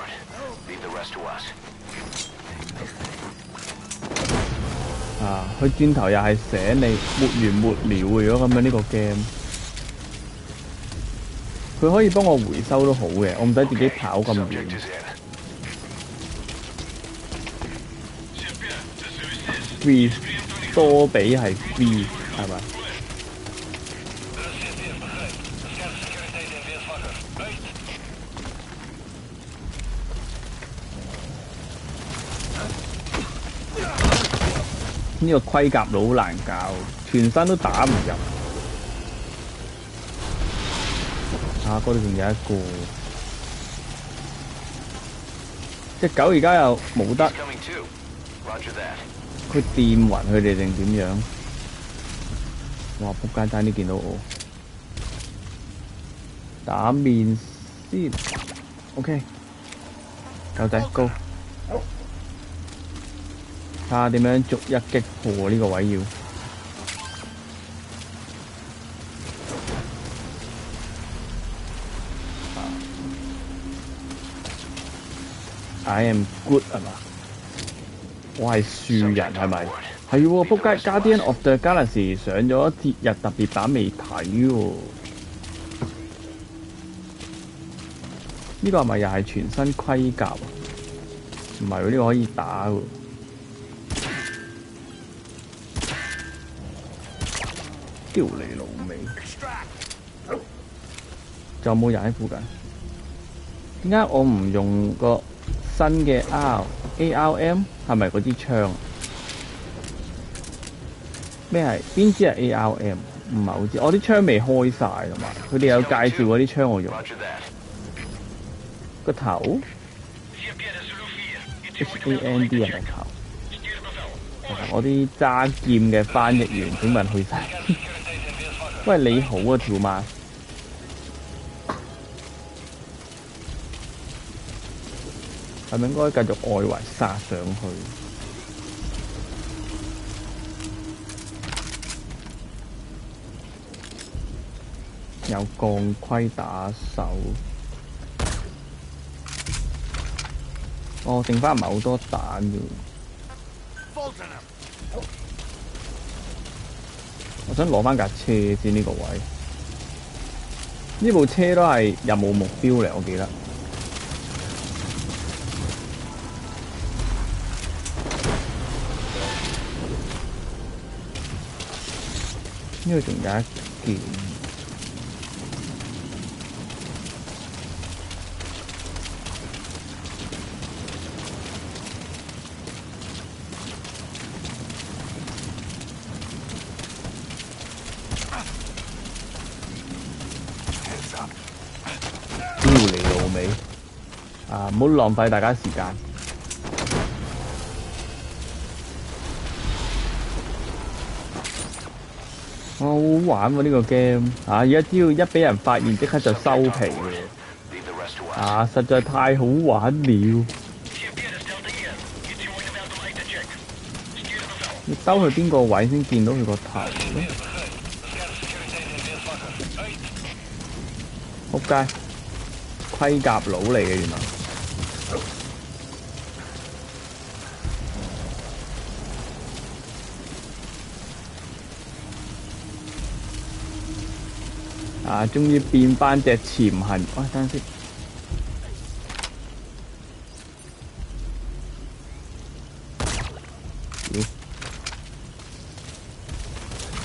佢轉頭又係醒你，沒完沒了嘅。如果咁樣呢個 game，佢可以幫我回收都好嘅，我唔使自己跑咁遠。free 多比係 free 係咪？呢個盔甲佬好難搞，全身都打唔入。嗰度仲有一個。隻狗而家又冇得。佢掂暈佢哋定點樣？哇！仆街爭啲見到我打面先 ，OK， 狗仔高，睇下點樣逐一擊破呢個位要。I am good 係嘛？我係樹人係咪？係喎，仆街！Guardian of the Galaxy 上咗節日特別版未睇喎。呢個係咪又係全新盔甲啊？唔係喎，呢個可以打喎。屌你老味！仲有冇人喺附近？點解我唔用個新嘅 ARM？ 係咪嗰支槍？咩係？邊支係 ARM？ 唔係好知，我啲槍未開晒同埋，佢哋有介紹嗰啲槍我用。個頭 HAND 係咪頭？我啲揸劍嘅翻譯員請問去晒？喂，你好啊，條馬。係咪應該繼續外圍殺上去？有鋼盔打手。哦，剩翻唔係好多彈啫。我想攞翻架車先呢個位。呢部車都係任務目標嚟，我記得。呢度仲有一件。屌你老味！啊，唔好浪費大家時間。好好玩喎呢個 game 啊！而家只要一俾人發現，即刻就收皮嘅。啊，實在太好玩了！你兜去邊個位先見到佢個頭咧？仆街！盔甲佬嚟嘅原來。啊！終於變翻隻潛行，喂，等陣先。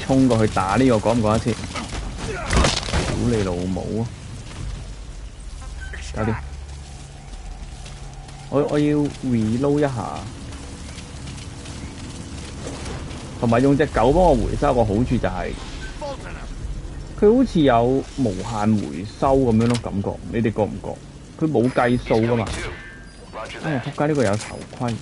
衝過去打呢個，講唔講得切？屌你老母啊！搞掂。我要 reload 一下，同埋用隻狗幫我回收個好處就係、佢好似有無限回收咁樣咯，感覺你哋覺唔覺？佢冇計數噶嘛？哎呀，仆街！呢個有頭盔。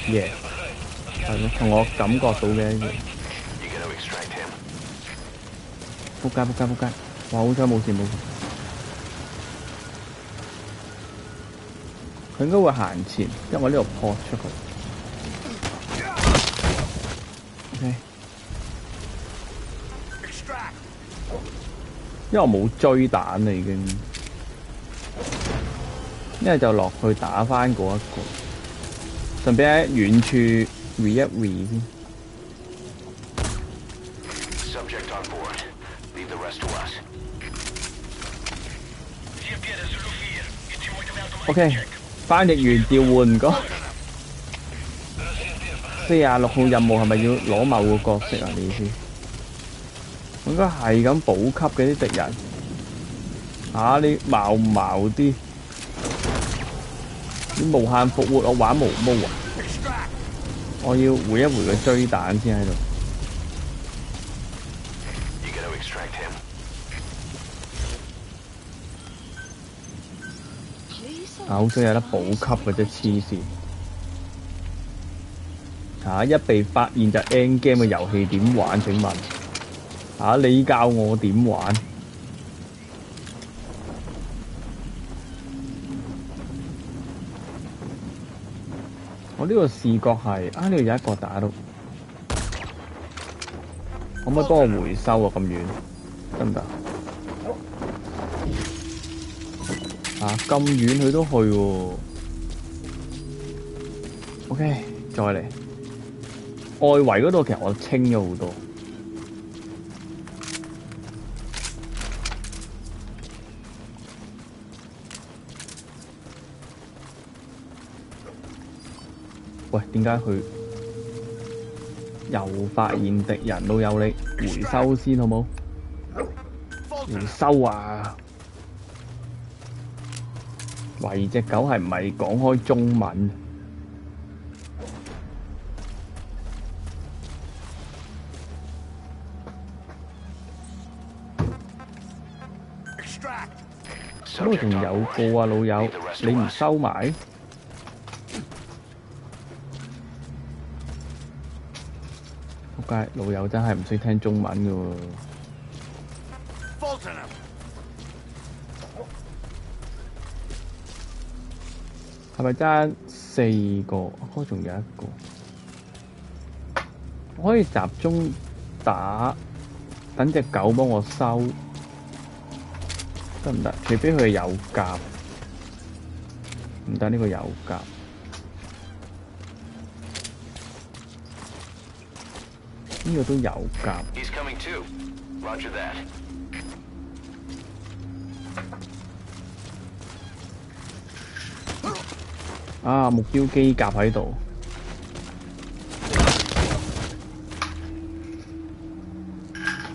耶，係咯，同我感覺到嘅一樣。仆街！仆街！仆街！哇！好彩冇事冇事。佢應該會行前，因為我呢度撲出佢。OK。因為我冇追彈啦已經，一係就落去打返嗰一個，順便喺遠處 re 一 re 先。OK。翻譯員調換個46號任務係咪要攞某個角色啊？你意思？我應該係咁補給嘅啲敵人。你矛唔矛啲？你無限復活，我玩毛毛啊！我要回一回個追彈先喺度。好想有得補給嘅啫，黐線！一被發現就 end game 嘅遊戲點玩？請問你教我點玩？我呢個視覺係呢度有一個打到，可唔可以幫我回收啊？咁遠得唔得？咁遠佢都去喎。OK， 再嚟。外圍嗰度其實我清咗好多。喂，點解佢又發現敵人？老友，你回收先好冇？回收啊！喂，隻狗係唔係講開中文？嗰度仲有個啊，老友，你唔收埋？仆街，老友真係唔識聽中文㗎喎。係咪爭4個？嗰仲有1個，我可以集中打，等隻狗幫我收，得唔得？除非佢係有甲，唔得，呢個有甲。呢個都有甲。啊！目標機甲喺度，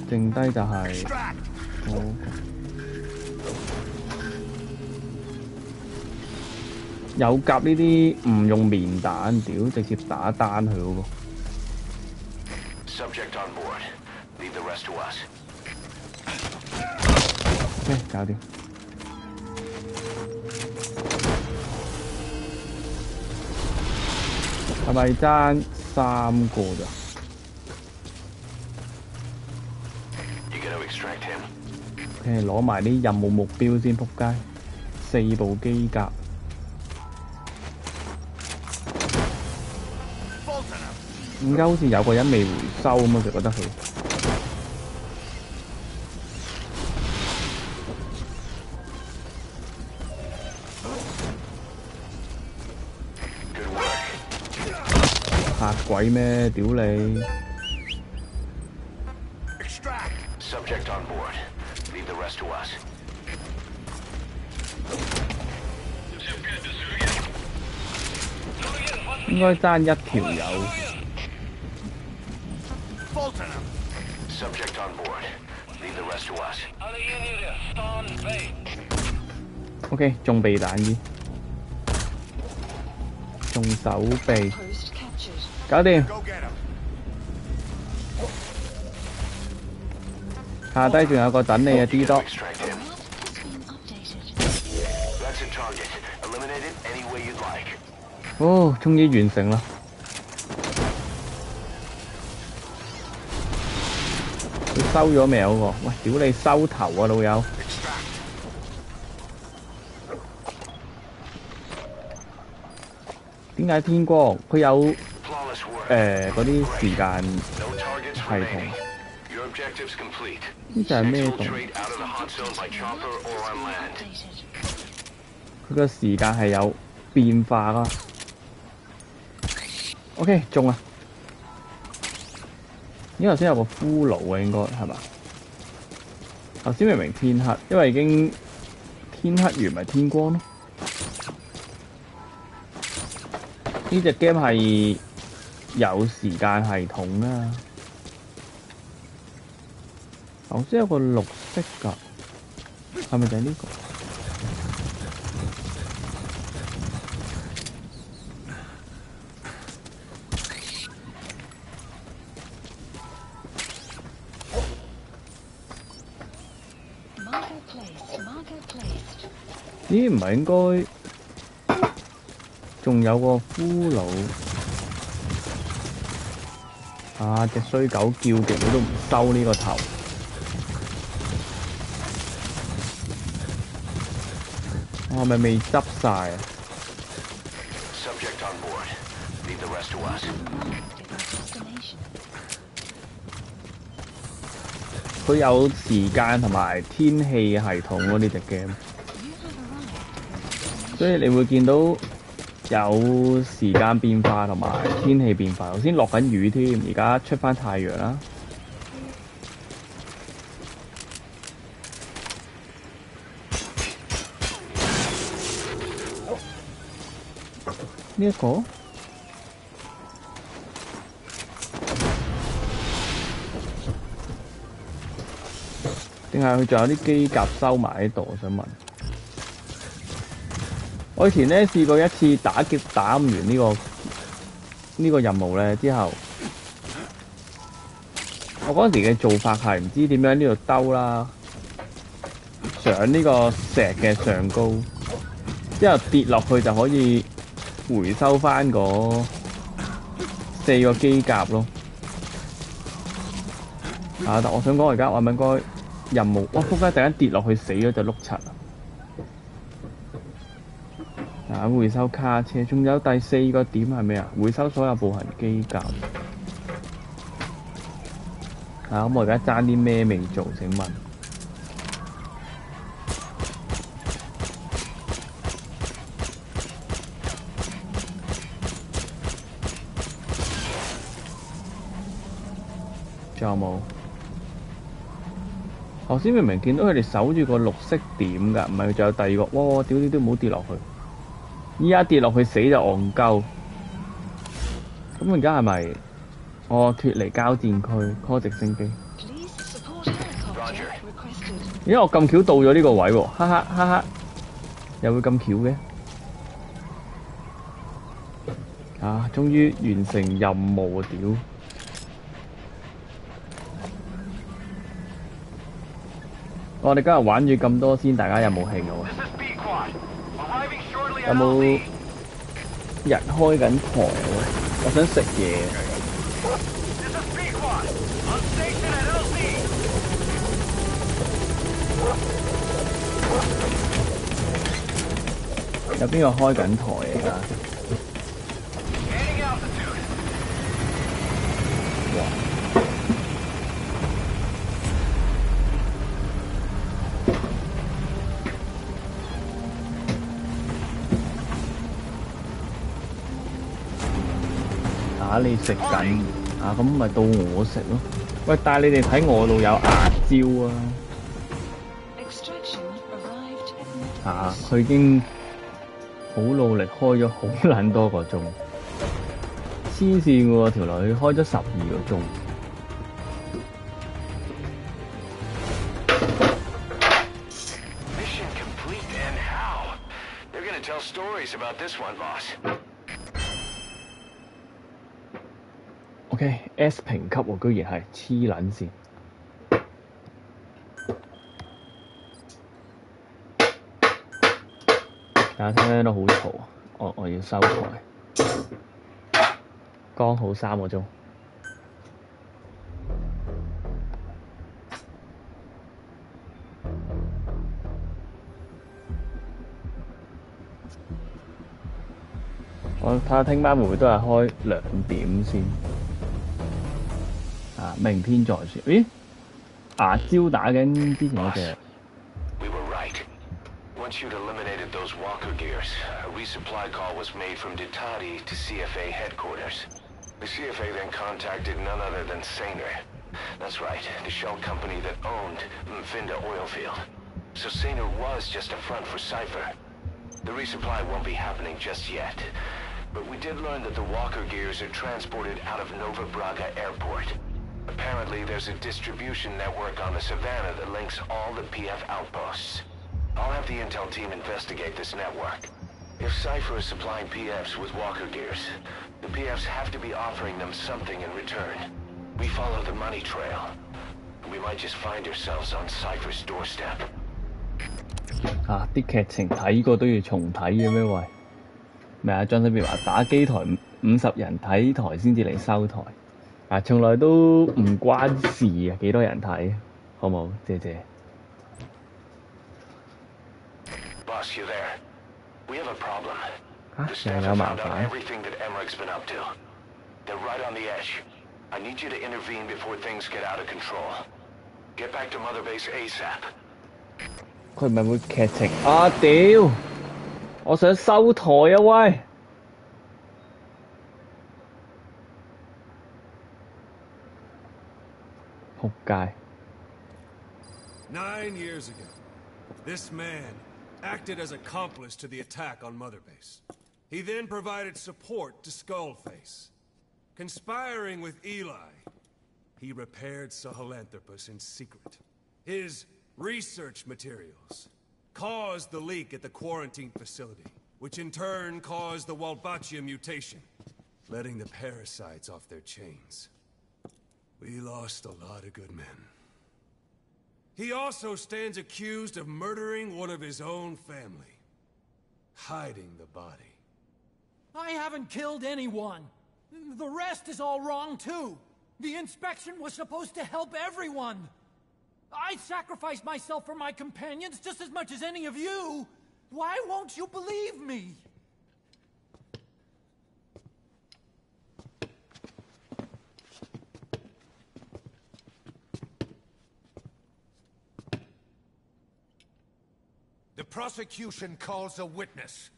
剩低就係有甲呢啲唔用棉彈，屌直接打單佢嗰個。OK， 搞掂。係咪爭3個咋？攞埋啲任務目標先，仆街！4部機甲，點解好似有個人未回收咁啊？就覺得佢嚇鬼咩？屌你！應該爭1條友。OK， 中避彈衣，中手臂，搞掂。下低仲有個等你啊 ，D 多。哦，終於完成啦！佢收咗未嗰個？喂，屌你收頭啊，老友！點解天光？佢有嗰啲時間系統。呢就係咩動？佢個時間係有變化啦。OK， 中啦！呢頭先有個骷髏啊，應該係嘛？頭先明明天黑，因為已經天黑完咪天光咯。呢隻 game 係有時間系統啊。頭先有個綠色㗎，係咪就係呢個？咦，唔係應該仲有個骷髏啊！隻衰狗叫極佢都唔收呢個頭。我係咪未執晒啊？佢有時間同埋天氣系統喎，呢隻 game。所以你會見到有時間變化同埋天氣變化。頭先落緊雨添，而家出翻太陽啦。呢一個定係佢仲有啲機甲收埋喺度？我想問。我以前咧試過一次打劫打唔完呢個任務咧之後，我嗰陣時嘅做法係唔知點樣呢度兜啦，上呢個石嘅上高，之後跌落去就可以回收翻嗰4個機甲咯。但我想講而家我應該任務，哇！仆街突然間跌落去死咗就碌柒。回收卡車，仲有第4個點係咩啊？回收所有步行機甲。咁我而家爭啲咩未做？請問？仲有冇？頭先明明見到佢哋守住個綠色點㗎，唔係仲有第2個？哇！屌你都唔好跌落去！依家跌落去死就戇鳩。咁而家係咪我脫離交戰區 call 直升機？因為我咁巧到咗呢個位喎，哈哈哈哈，又會咁巧嘅？終於完成任務啊！屌！我哋今日玩住咁多先，大家有冇興趣？有冇人開緊台？我想食嘢。有邊個開緊台而家？你食緊咁咪到我食咯。喂，但係你哋睇我度有牙椒啊！佢已經好努力開咗好撚多個鐘，黐線喎條女開咗12個鐘。Mission complete and how? They're gonna tell stories about this one, boss. OK，S 評級喎，居然係黐撚線。大家聽到好嘈，我要收台。剛好3個鐘。我睇下聽晚會唔會都係開2點先。明天再說。咦？牙椒打緊之前嗰隻。We were right. Once you'd eliminated those walker gears, a resupply call was made from Ditati to CFA headquarters. The CFA then contacted none other than Saner. That's right, the shell company that owned Mfinda Oilfield. So Saner was just a front for Cypher. The resupply won't be happening just yet. But we did learn that the walker gears are transported out of Nova Braga Airport. Apparently, there's a distribution network on the Savannah that links all the PF outposts. I'll have the intel team investigate this network. If Cypher is supplying PFs with walker gears, the PFs have to be offering them something in return. We follow the money trail. We might just find ourselves on Cypher's doorstep. 啲劇情睇過都要重睇嘅咩喂？咩啊？張新別話打機台50人睇台先至嚟收台。從來都唔關事啊，幾多人睇，好冇？謝謝。Boss, you there? We have a problem. 又有麻煩。Everything that Emmerich's been up to. They're right on the edge. I need you to intervene before things get out of control. Get back to Mother Base ASAP. 佢唔係會劇情啊！屌！我想收台啊喂！仆街！ 9 years ago, this man acted as accomplice to the attack on Mother Base. He then provided support to Skullface. Conspiring with Eli, he repaired Sahelanthropus in secret. His research materials caused the leak at the quarantine facility, which in turn caused the Walbachia mutation, letting the parasites off their chains. We lost a lot of good men. He also stands accused of murdering one of his own family, hiding the body. I haven't killed anyone. The rest is all wrong, too. The inspection was supposed to help everyone. I sacrificed myself for my companions just as much as any of you. Why won't you believe me? The prosecution calls a witness.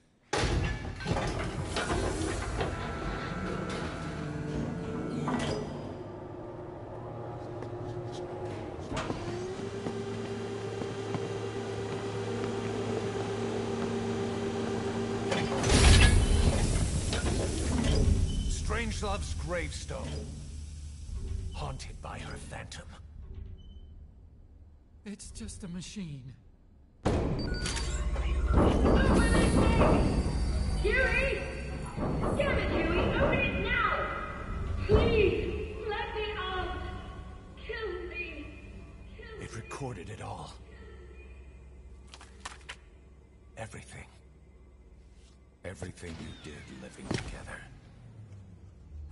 Strangelove's gravestone, haunted by her phantom. It's just a machine. Huey! Damn it, Huey! Open it now! Please! Let me out! Kill me! It recorded it all. Everything. Everything you did living together.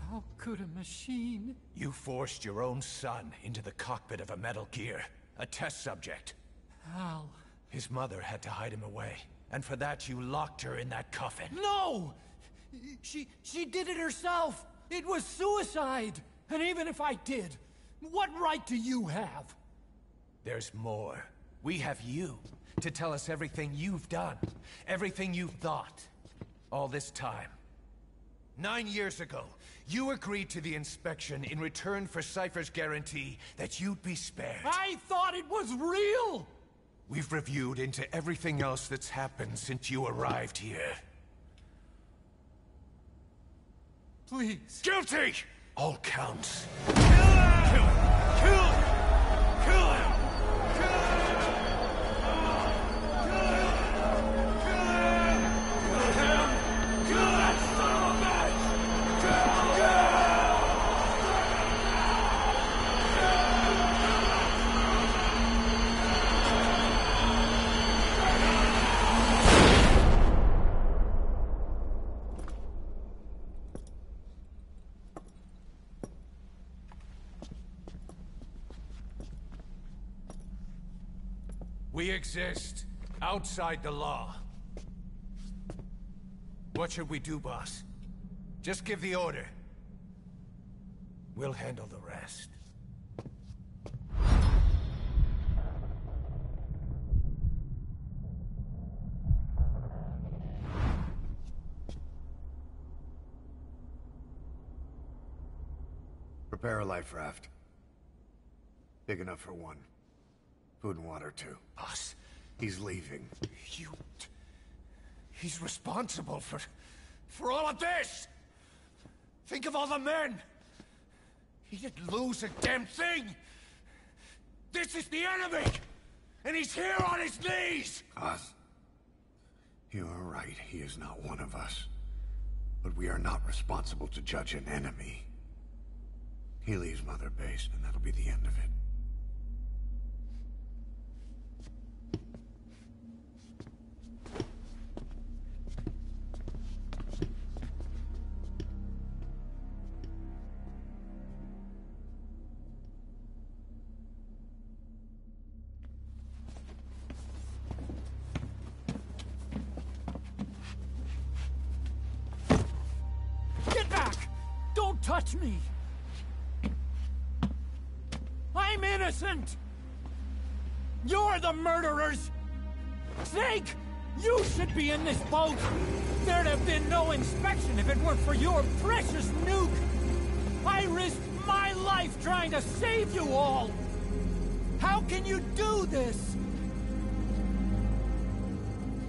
How could a machine? You forced your own son into the cockpit of a Metal Gear, a test subject. How? His mother had to hide him away, and for that you locked her in that coffin. No! She did it herself! It was suicide! And even if I did, what right do you have? There's more. We have you to tell us everything you've done, everything you've thought, all this time. 9 years ago, you agreed to the inspection in return for Cypher's guarantee that you'd be spared. I thought it was real! We've reviewed into everything else that's happened since you arrived here. Please. Guilty! All counts. Kill him! Kill him! Kill him! Kill him! We exist outside the law. What should we do, boss? Just give the order. We'll handle the rest. Prepare a life raft. Big enough for one. Food and water, too. Boss, He's leaving. He's responsible for all of this! Think of all the men! He didn't lose a damn thing! This is the enemy! And he's here on his knees! Us? You are right, he is not one of us. But we are not responsible to judge an enemy. He leaves Mother Base, and that'll be the end of it. Get back! Don't touch me! I'm innocent! You're the murderers! Snake! You should be in this boat! There'd have been no inspection if it weren't for your precious nuke! I risked my life trying to save you all! How can you do this?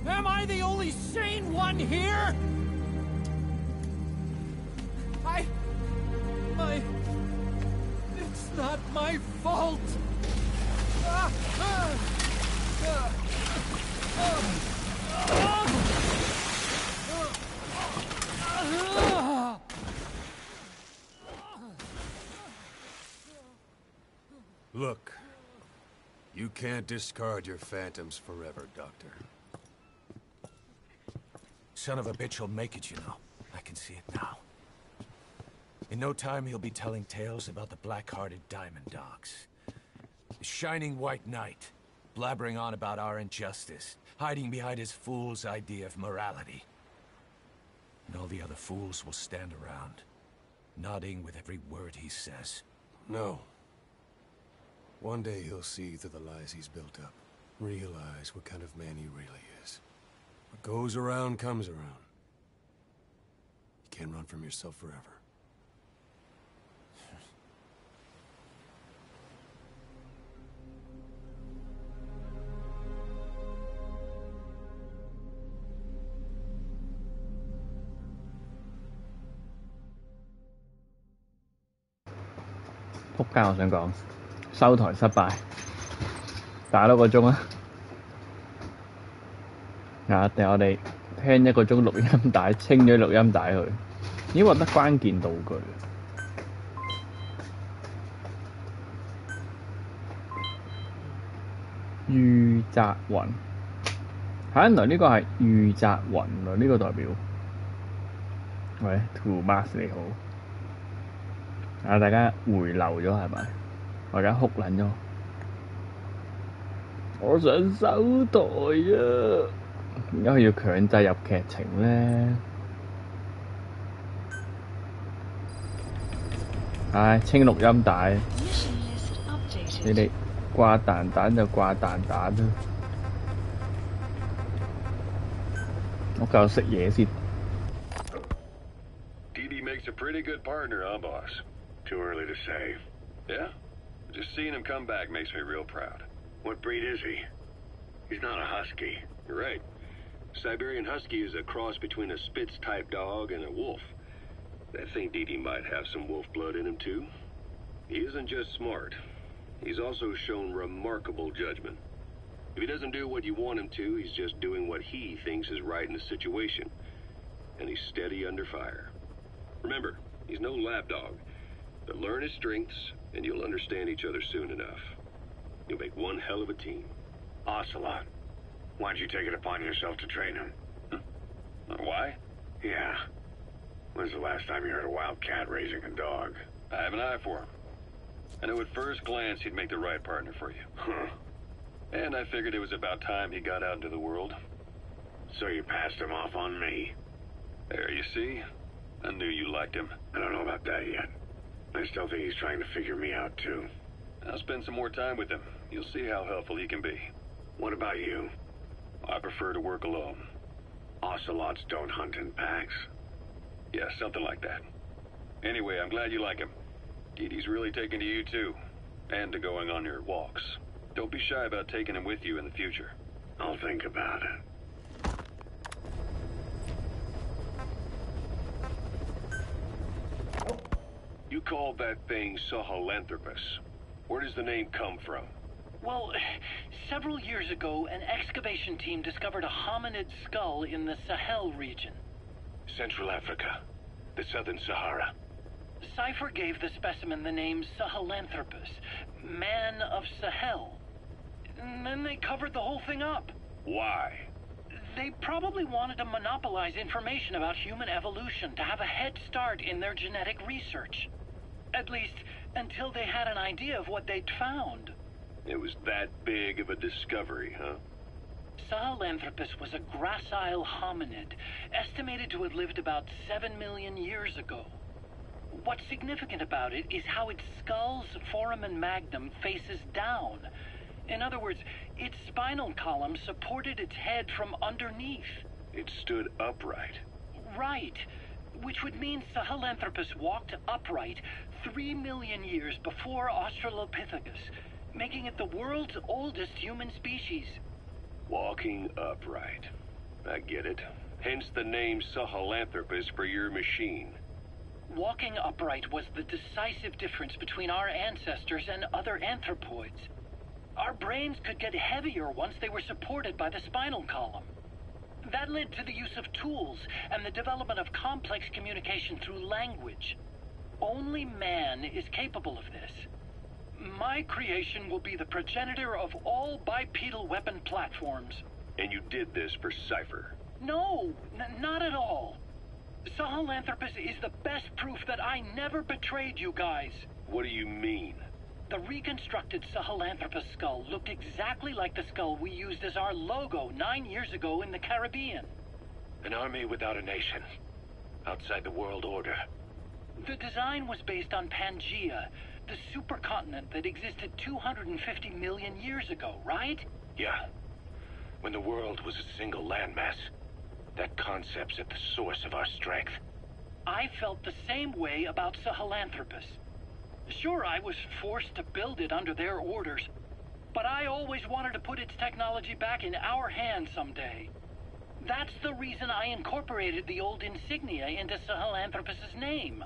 Am I the only sane one here? It's not my fault! Look, you can't discard your phantoms forever, Doctor. Son of a bitch will make it, you know. I can see it now. In no time, he'll be telling tales about the black-hearted Diamond Dogs. The Shining White Knight, blabbering on about our injustice, hiding behind his fool's idea of morality. And all the other fools will stand around, nodding with every word he says. No. One day he'll see through the lies he's built up, realize what kind of man he really is. What goes around comes around. You can't run from yourself forever.仆街！我想講收台失敗，打多個鐘啊！定我哋聽1個鐘錄音帶，清咗錄音帶佢，已經獲得關鍵道具。御澤雲，原來呢個係御澤雲喎，呢個代表。喂 ，Tomas 你好。大家回流咗係咪？我而家哭撚咗。我想收台啊！而家佢要強制入劇情咧。清錄音帶。你哋掛蛋蛋就掛蛋蛋啦。我夠食嘢先。Dee makes a pretty good partner, huh, boss? Too early to say. Yeah? Just seeing him come back makes me real proud. What breed is he? He's not a husky. You're right. Siberian Husky is a cross between a Spitz-type dog and a wolf. I think Dee might have some wolf blood in him, too. He isn't just smart. He's also shown remarkable judgment. If he doesn't do what you want him to, he's just doing what he thinks is right in the situation. And he's steady under fire. Remember, he's no lapdog. But learn his strengths, and you'll understand each other soon enough. You'll make one hell of a team. Ocelot. Why'd you take it upon yourself to train him? Why? Yeah. When's the last time you heard a wildcat raising a dog? I have an eye for him. I knew at first glance he'd make the right partner for you. Huh. And I figured it was about time he got out into the world. So you passed him off on me? There, you see? I knew you liked him. I don't know about that yet. I still think he's trying to figure me out, too. I'll spend some more time with him. You'll see how helpful he can be. What about you? I prefer to work alone. Ocelots don't hunt in packs. Yeah, something like that. Anyway, I'm glad you like him. Dee's really taken to you, too. And to going on your walks. Don't be shy about taking him with you in the future. I'll think about it. You called that thing Sahelanthropus. Where does the name come from? Well, several years ago, an excavation team discovered a hominid skull in the Sahel region. Central Africa. The Southern Sahara. Cypher gave the specimen the name Sahelanthropus, Man of Sahel. And then they covered the whole thing up. Why? They probably wanted to monopolize information about human evolution to have a head start in their genetic research. At least, until they had an idea of what they'd found. It was that big of a discovery, huh? Sahelanthropus was a gracile hominid, estimated to have lived about 7 million years ago. What's significant about it is how its skull's foramen magnum faces down. In other words, its spinal column supported its head from underneath. It stood upright. Right. Which would mean Sahelanthropus walked upright 3 million years before Australopithecus, making it the world's oldest human species. Walking upright. I get it. Hence the name Sahelanthropus for your machine. Walking upright was the decisive difference between our ancestors and other anthropoids. Our brains could get heavier once they were supported by the spinal column. That led to the use of tools and the development of complex communication through language. Only man is capable of this. My creation will be the progenitor of all bipedal weapon platforms. And you did this for Cypher? No, not at all. Sahelanthropus is the best proof that I never betrayed you guys. What do you mean? The reconstructed Sahelanthropus skull looked exactly like the skull we used as our logo 9 years ago in the Caribbean. An army without a nation. Outside the world order. The design was based on Pangaea, the supercontinent that existed 250 million years ago, right? Yeah. When the world was a single landmass. That concept's at the source of our strength. I felt the same way about Sahelanthropus. Sure, I was forced to build it under their orders, but I always wanted to put its technology back in our hands someday. That's the reason I incorporated the old insignia into Sahelanthropus's name.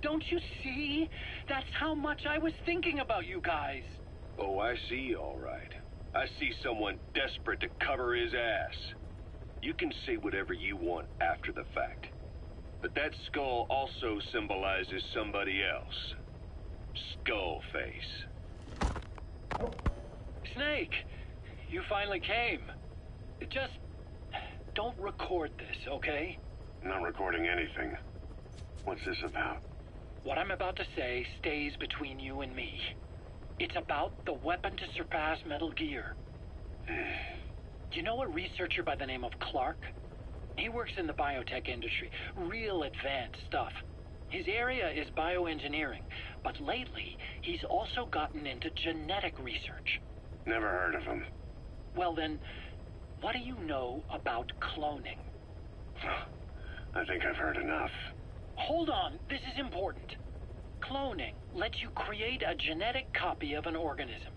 Don't you see? That's how much I was thinking about you guys. Oh, I see, all right. I see someone desperate to cover his ass. You can say whatever you want after the fact. But that skull also symbolizes somebody else. Skullface. Snake, you finally came. Just don't record this, okay? Not recording anything. What's this about? What I'm about to say stays between you and me. It's about the weapon to surpass Metal Gear. You know a researcher by the name of Clark? He works in the biotech industry, real advanced stuff. His area is bioengineering, but lately he's also gotten into genetic research. Never heard of him. Well then, what do you know about cloning? I think I've heard enough. Hold on, this is important. Cloning lets you create a genetic copy of an organism.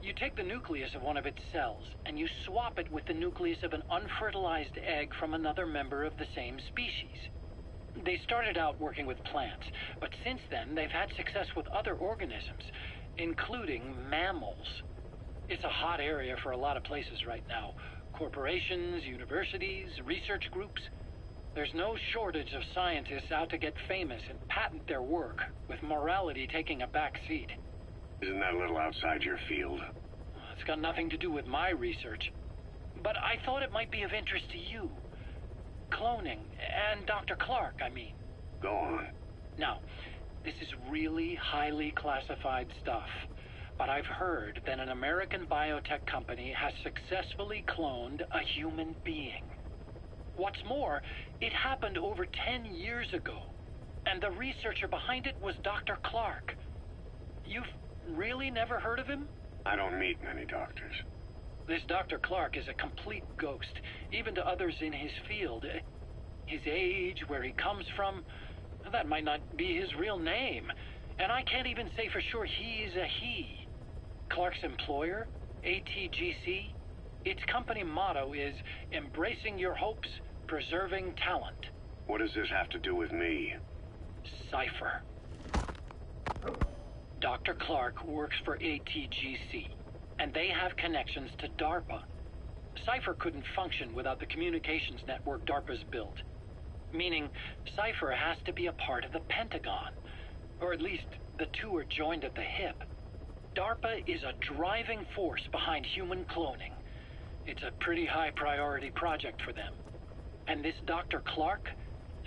You take the nucleus of one of its cells, and you swap it with the nucleus of an unfertilized egg from another member of the same species. They started out working with plants, but since then they've had success with other organisms, including mammals. It's a hot area for a lot of places right now. Corporations, universities, research groups. There's no shortage of scientists out to get famous and patent their work, with morality taking a back seat. Isn't that a little outside your field? It's got nothing to do with my research. But I thought it might be of interest to you. Cloning, and Dr. Clark, I mean. Go on. Now, this is really highly classified stuff, but I've heard that an American biotech company has successfully cloned a human being. What's more, it happened over 10 years ago, and the researcher behind it was Dr. Clark. You've really never heard of him? I don't meet many doctors. This Dr. Clark is a complete ghost, even to others in his field. His age, where he comes from, that might not be his real name. And I can't even say for sure he's a he. Clark's employer, ATGC, its company motto is embracing your hopes, preserving talent. What does this have to do with me? Cypher. Dr. Clark works for ATGC, and they have connections to DARPA. Cypher couldn't function without the communications network DARPA's built. Meaning, Cypher has to be a part of the Pentagon. Or at least, the two are joined at the hip. DARPA is a driving force behind human cloning. It's a pretty high priority project for them. And this Dr. Clark,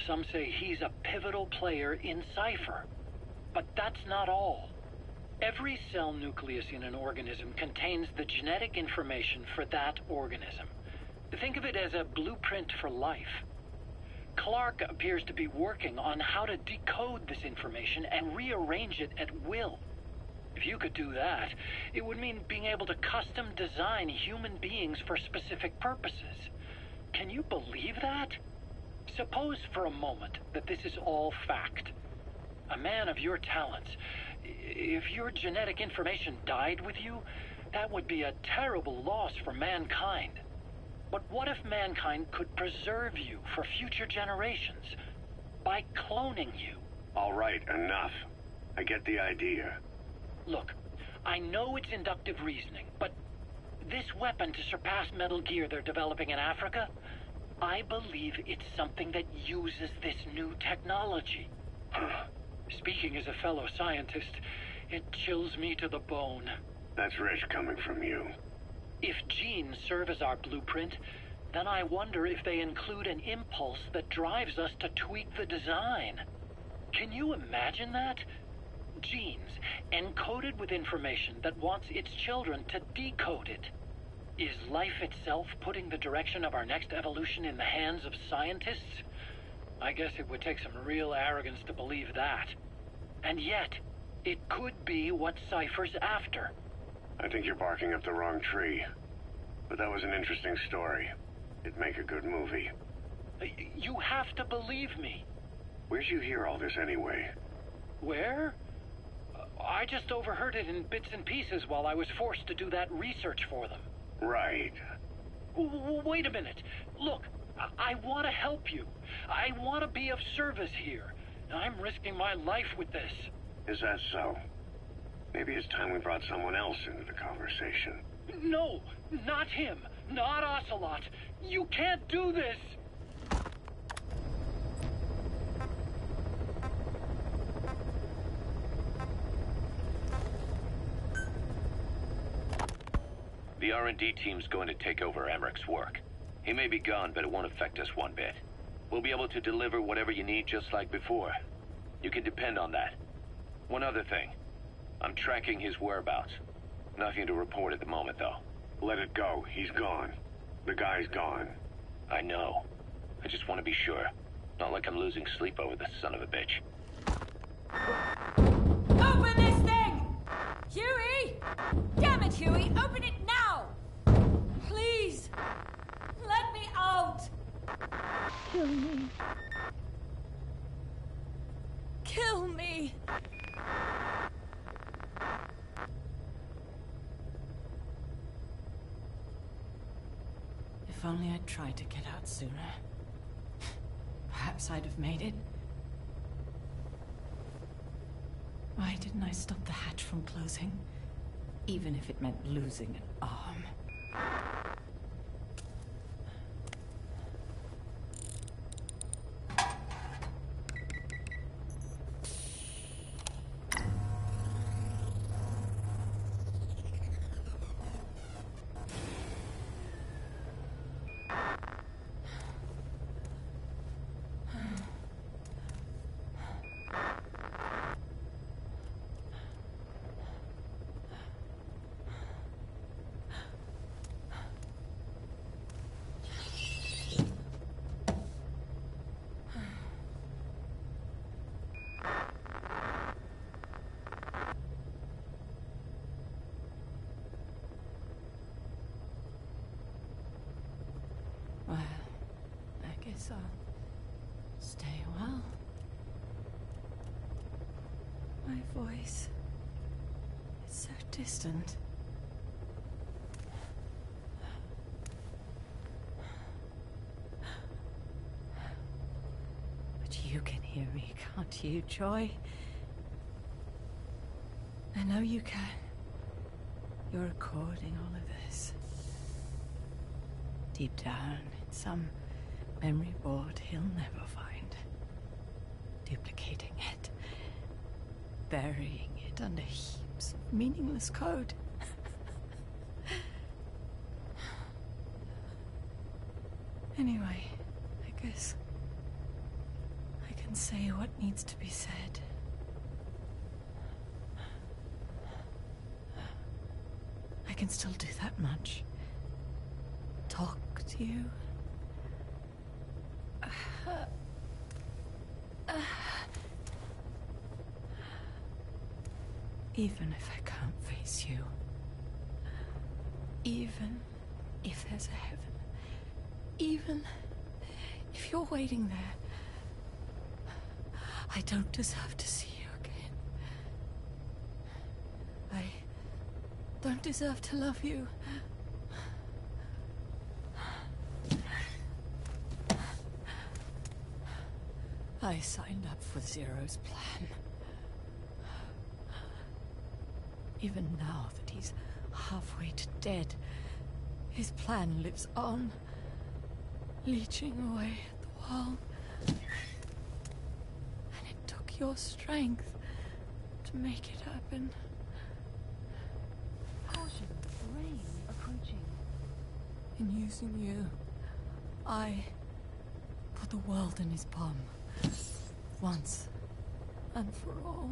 some say he's a pivotal player in Cypher. But that's not all. Every cell nucleus in an organism contains the genetic information for that organism. Think of it as a blueprint for life. Clark appears to be working on how to decode this information and rearrange it at will. If you could do that, it would mean being able to custom design human beings for specific purposes. Can you believe that? Suppose for a moment that this is all fact. A man of your talents, if your genetic information died with you, that would be a terrible loss for mankind. But what if mankind could preserve you for future generations by cloning you? All right, enough. I get the idea. Look, I know it's inductive reasoning, but this weapon to surpass Metal Gear they're developing in Africa, I believe it's something that uses this new technology. Speaking as a fellow scientist, it chills me to the bone. That's rich coming from you. If genes serve as our blueprint, then I wonder if they include an impulse that drives us to tweak the design. Can you imagine that? Genes encoded with information that wants its children to decode it. Is life itself putting the direction of our next evolution in the hands of scientists? I guess it would take some real arrogance to believe that. And yet, it could be what Cypher's after. I think you're barking up the wrong tree. But that was an interesting story. It'd make a good movie. You have to believe me. Where'd you hear all this anyway? Where? I just overheard it in bits and pieces while I was forced to do that research for them. Right. Wait a minute. Look, I want to help you. I want to be of service here. I'm risking my life with this. Is that so? Maybe it's time we brought someone else into the conversation. No, not him. Not Ocelot. You can't do this. The R&D team's going to take over Emmerich's work. He may be gone, but it won't affect us one bit. We'll be able to deliver whatever you need just like before. You can depend on that. One other thing. I'm tracking his whereabouts. Nothing to report at the moment, though. Let it go. He's gone. The guy's gone. I know. I just want to be sure. Not like I'm losing sleep over this son of a bitch. Open this thing! Huey! Damn it, Huey! Open it now! Please! Let me out! Kill me. Kill me! If only I'd tried to get out sooner. Perhaps I'd have made it. Why didn't I stop the hatch from closing? Even if it meant losing an arm. Well, I guess I'll stay a while. My voice is so distant. But you can hear me, can't you, Joy? I know you can. You're recording all of this. Deep down in some memory board he'll never find. Duplicating it. Burying it under heaps of meaningless code. Anyway, I guess I can say what needs to be said. I can still do that much. Talk to you. Even if I can't face you. Even if there's a heaven. Even if you're waiting there. I don't deserve to see you again. I don't deserve to love you. I signed up for Zero's plan. Even now that he's halfway to dead, his plan lives on, leeching away at the world. And it took your strength to make it happen. Caution, rain approaching. In using you, I put the world in his palm. Once and for all.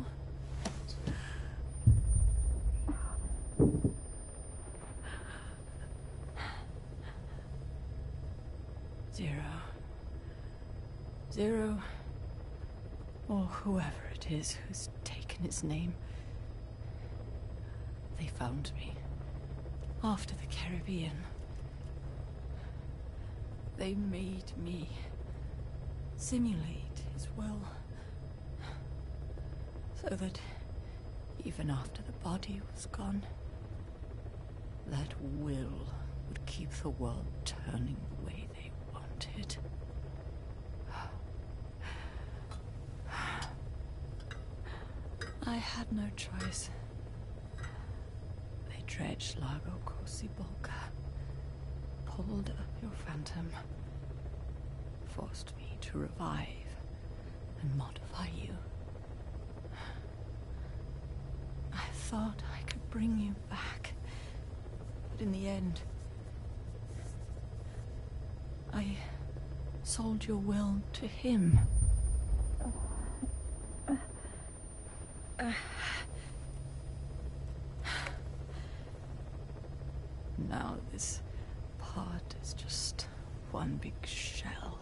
Zero, or whoever it is who's taken his name. They found me after the Caribbean. They made me simulate his will, so that even after the body was gone, that will would keep the world turning the way they wanted. I had no choice. They dredged Lago Cosibolca, pulled up your phantom, forced me to revive and modify you. I thought I could bring you back, but in the end, I sold your will to him. Now this part is just one big shell.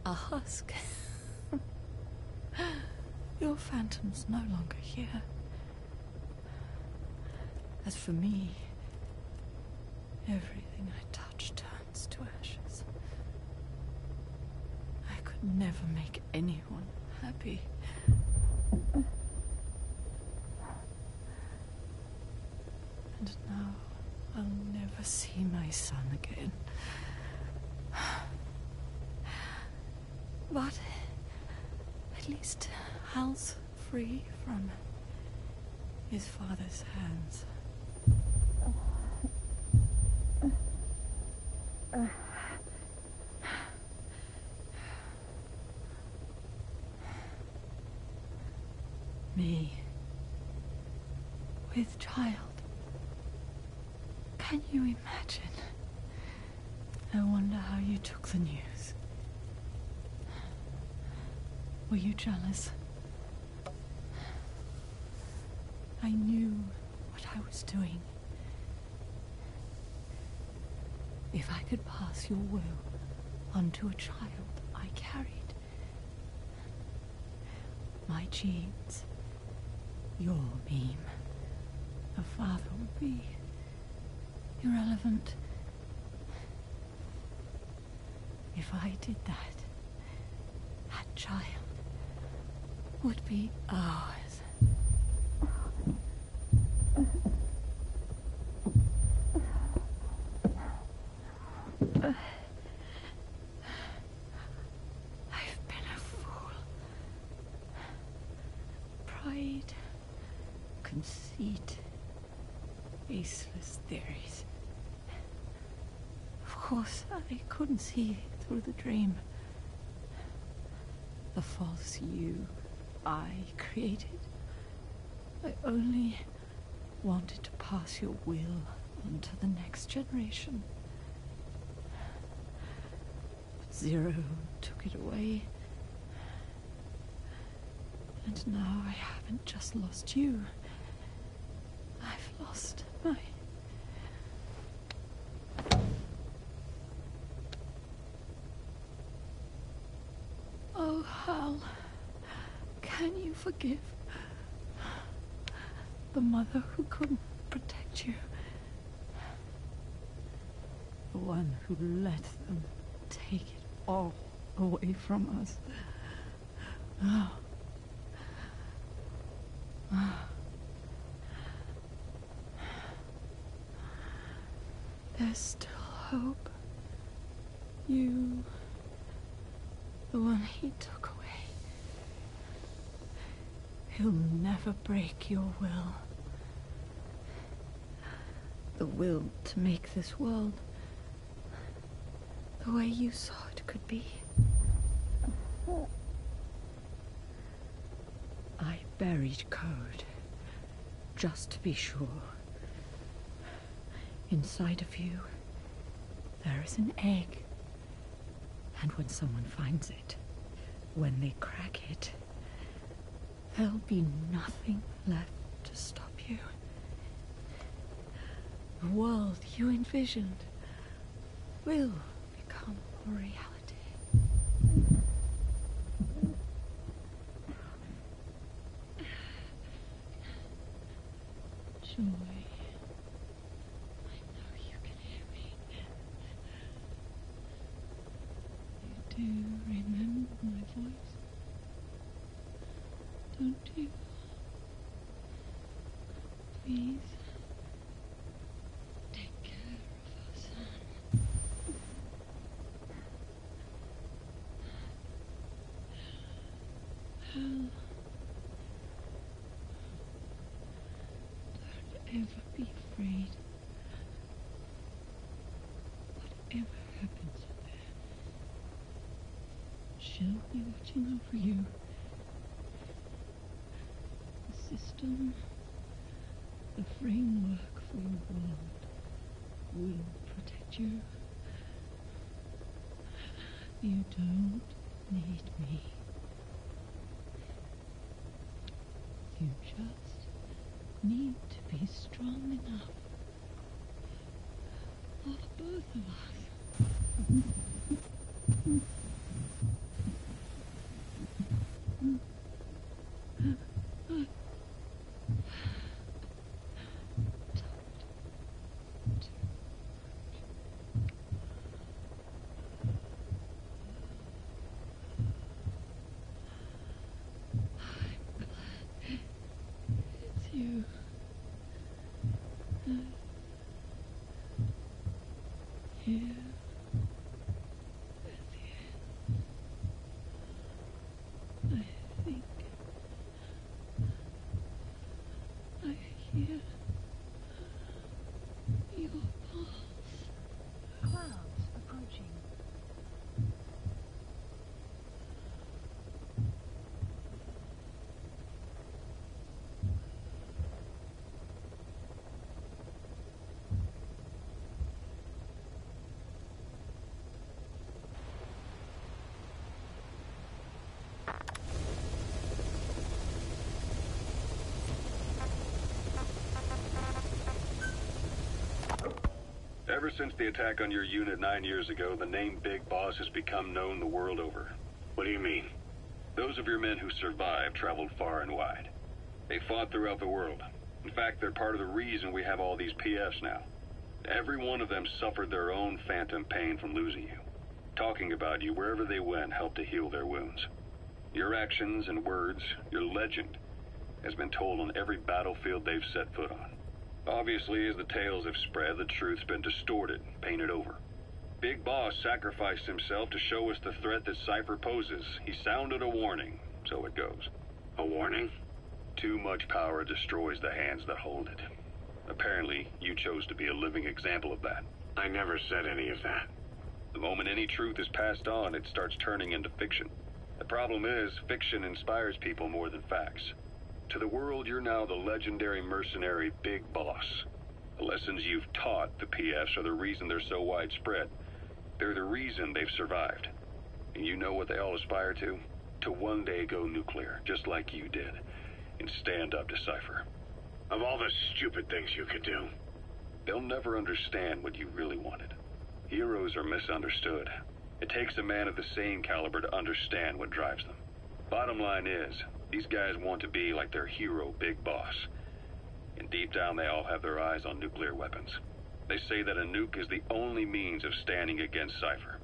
A husk. Your phantom's no longer here. As for me, everything I touch turns to ashes. I could never make anyone happy. And now I'll never see my son again. But at least Hal's free from his father's hands. Me, with child. Can you imagine? I wonder how you took the news. Were you jealous? I knew what I was doing. If I could pass your will onto a child I carried, my genes, your meme, a father would be irrelevant. If I did that, that child would be ours. I've been a fool. Pride, conceit, baseless theories. Of course, I couldn't see through the dream. The false you I created. I only wanted to pass your will on to the next generation. But Zero took it away. And now I haven't just lost you. I've lost my... Oh, Hal, can you forgive? The mother who couldn't protect you. The one who let them take it all away from us. Oh. Oh. There's still hope. You, the one he took away. He'll never break your will. The will to make this world the way you saw it could be. I buried code, just to be sure. Inside of you, there is an egg. And when someone finds it, when they crack it, there'll be nothing left to stop you. The world you envisioned will become a reality. Joy. I know you can hear me. You do remember my voice, don't you? Please, take care of our son. Hal, don't ever be afraid. Whatever happens up there, she'll be watching over you. The system, the framework for your world will protect you. You don't need me. You just need to be strong enough for both of us. It's you. Here. With you. I think I hear your pulse. Clouds approaching. Ever since the attack on your unit 9 years ago, the name Big Boss has become known the world over. What do you mean? Those of your men who survived traveled far and wide. They fought throughout the world. In fact, they're part of the reason we have all these PFs now. Every one of them suffered their own phantom pain from losing you. Talking about you wherever they went helped to heal their wounds. Your actions and words, your legend, has been told on every battlefield they've set foot on. Obviously, as the tales have spread, the truth's been distorted, painted over. Big Boss sacrificed himself to show us the threat that Cypher poses. He sounded a warning, so it goes. A warning? Too much power destroys the hands that hold it. Apparently, you chose to be a living example of that. I never said any of that. The moment any truth is passed on, it starts turning into fiction. The problem is, fiction inspires people more than facts. To the world, you're now the legendary mercenary Big Boss. The lessons you've taught the PFs are the reason they're so widespread. They're the reason they've survived. And you know what they all aspire to? To one day go nuclear, just like you did, and stand up to Cypher. Of all the stupid things you could do. They'll never understand what you really wanted. Heroes are misunderstood. It takes a man of the same caliber to understand what drives them. Bottom line is, these guys want to be like their hero, Big Boss. And deep down, they all have their eyes on nuclear weapons. They say that a nuke is the only means of standing against Cypher.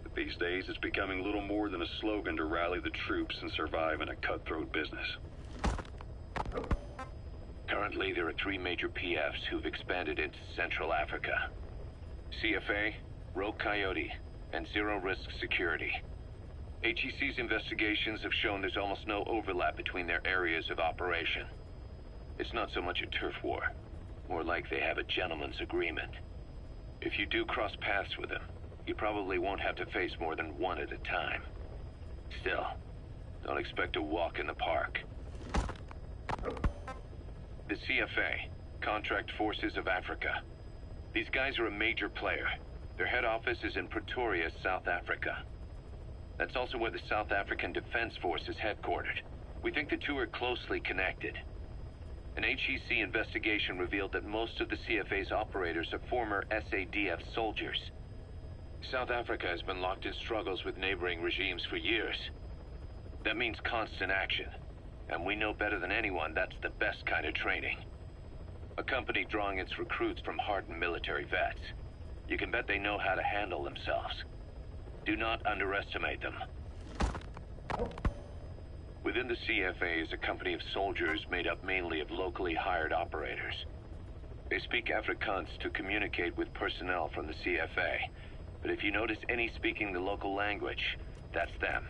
But these days, it's becoming little more than a slogan to rally the troops and survive in a cutthroat business. Currently, there are 3 major PFs who've expanded into Central Africa. CFA, Rogue Coyote, and Zero Risk Security. HEC's investigations have shown there's almost no overlap between their areas of operation. It's not so much a turf war, more like they have a gentleman's agreement. If you do cross paths with them, you probably won't have to face more than one at a time. Still, don't expect a walk in the park. The CFA, Contract Forces of Africa. These guys are a major player. Their head office is in Pretoria, South Africa. That's also where the South African Defense Force is headquartered. We think the two are closely connected. An HEC investigation revealed that most of the CFA's operators are former SADF soldiers. South Africa has been locked in struggles with neighboring regimes for years. That means constant action. And we know better than anyone that's the best kind of training. A company drawing its recruits from hardened military vets. You can bet they know how to handle themselves. Do not underestimate them. Within the CFA is a company of soldiers made up mainly of locally hired operators. They speak Afrikaans to communicate with personnel from the CFA. But if you notice any speaking the local language, that's them.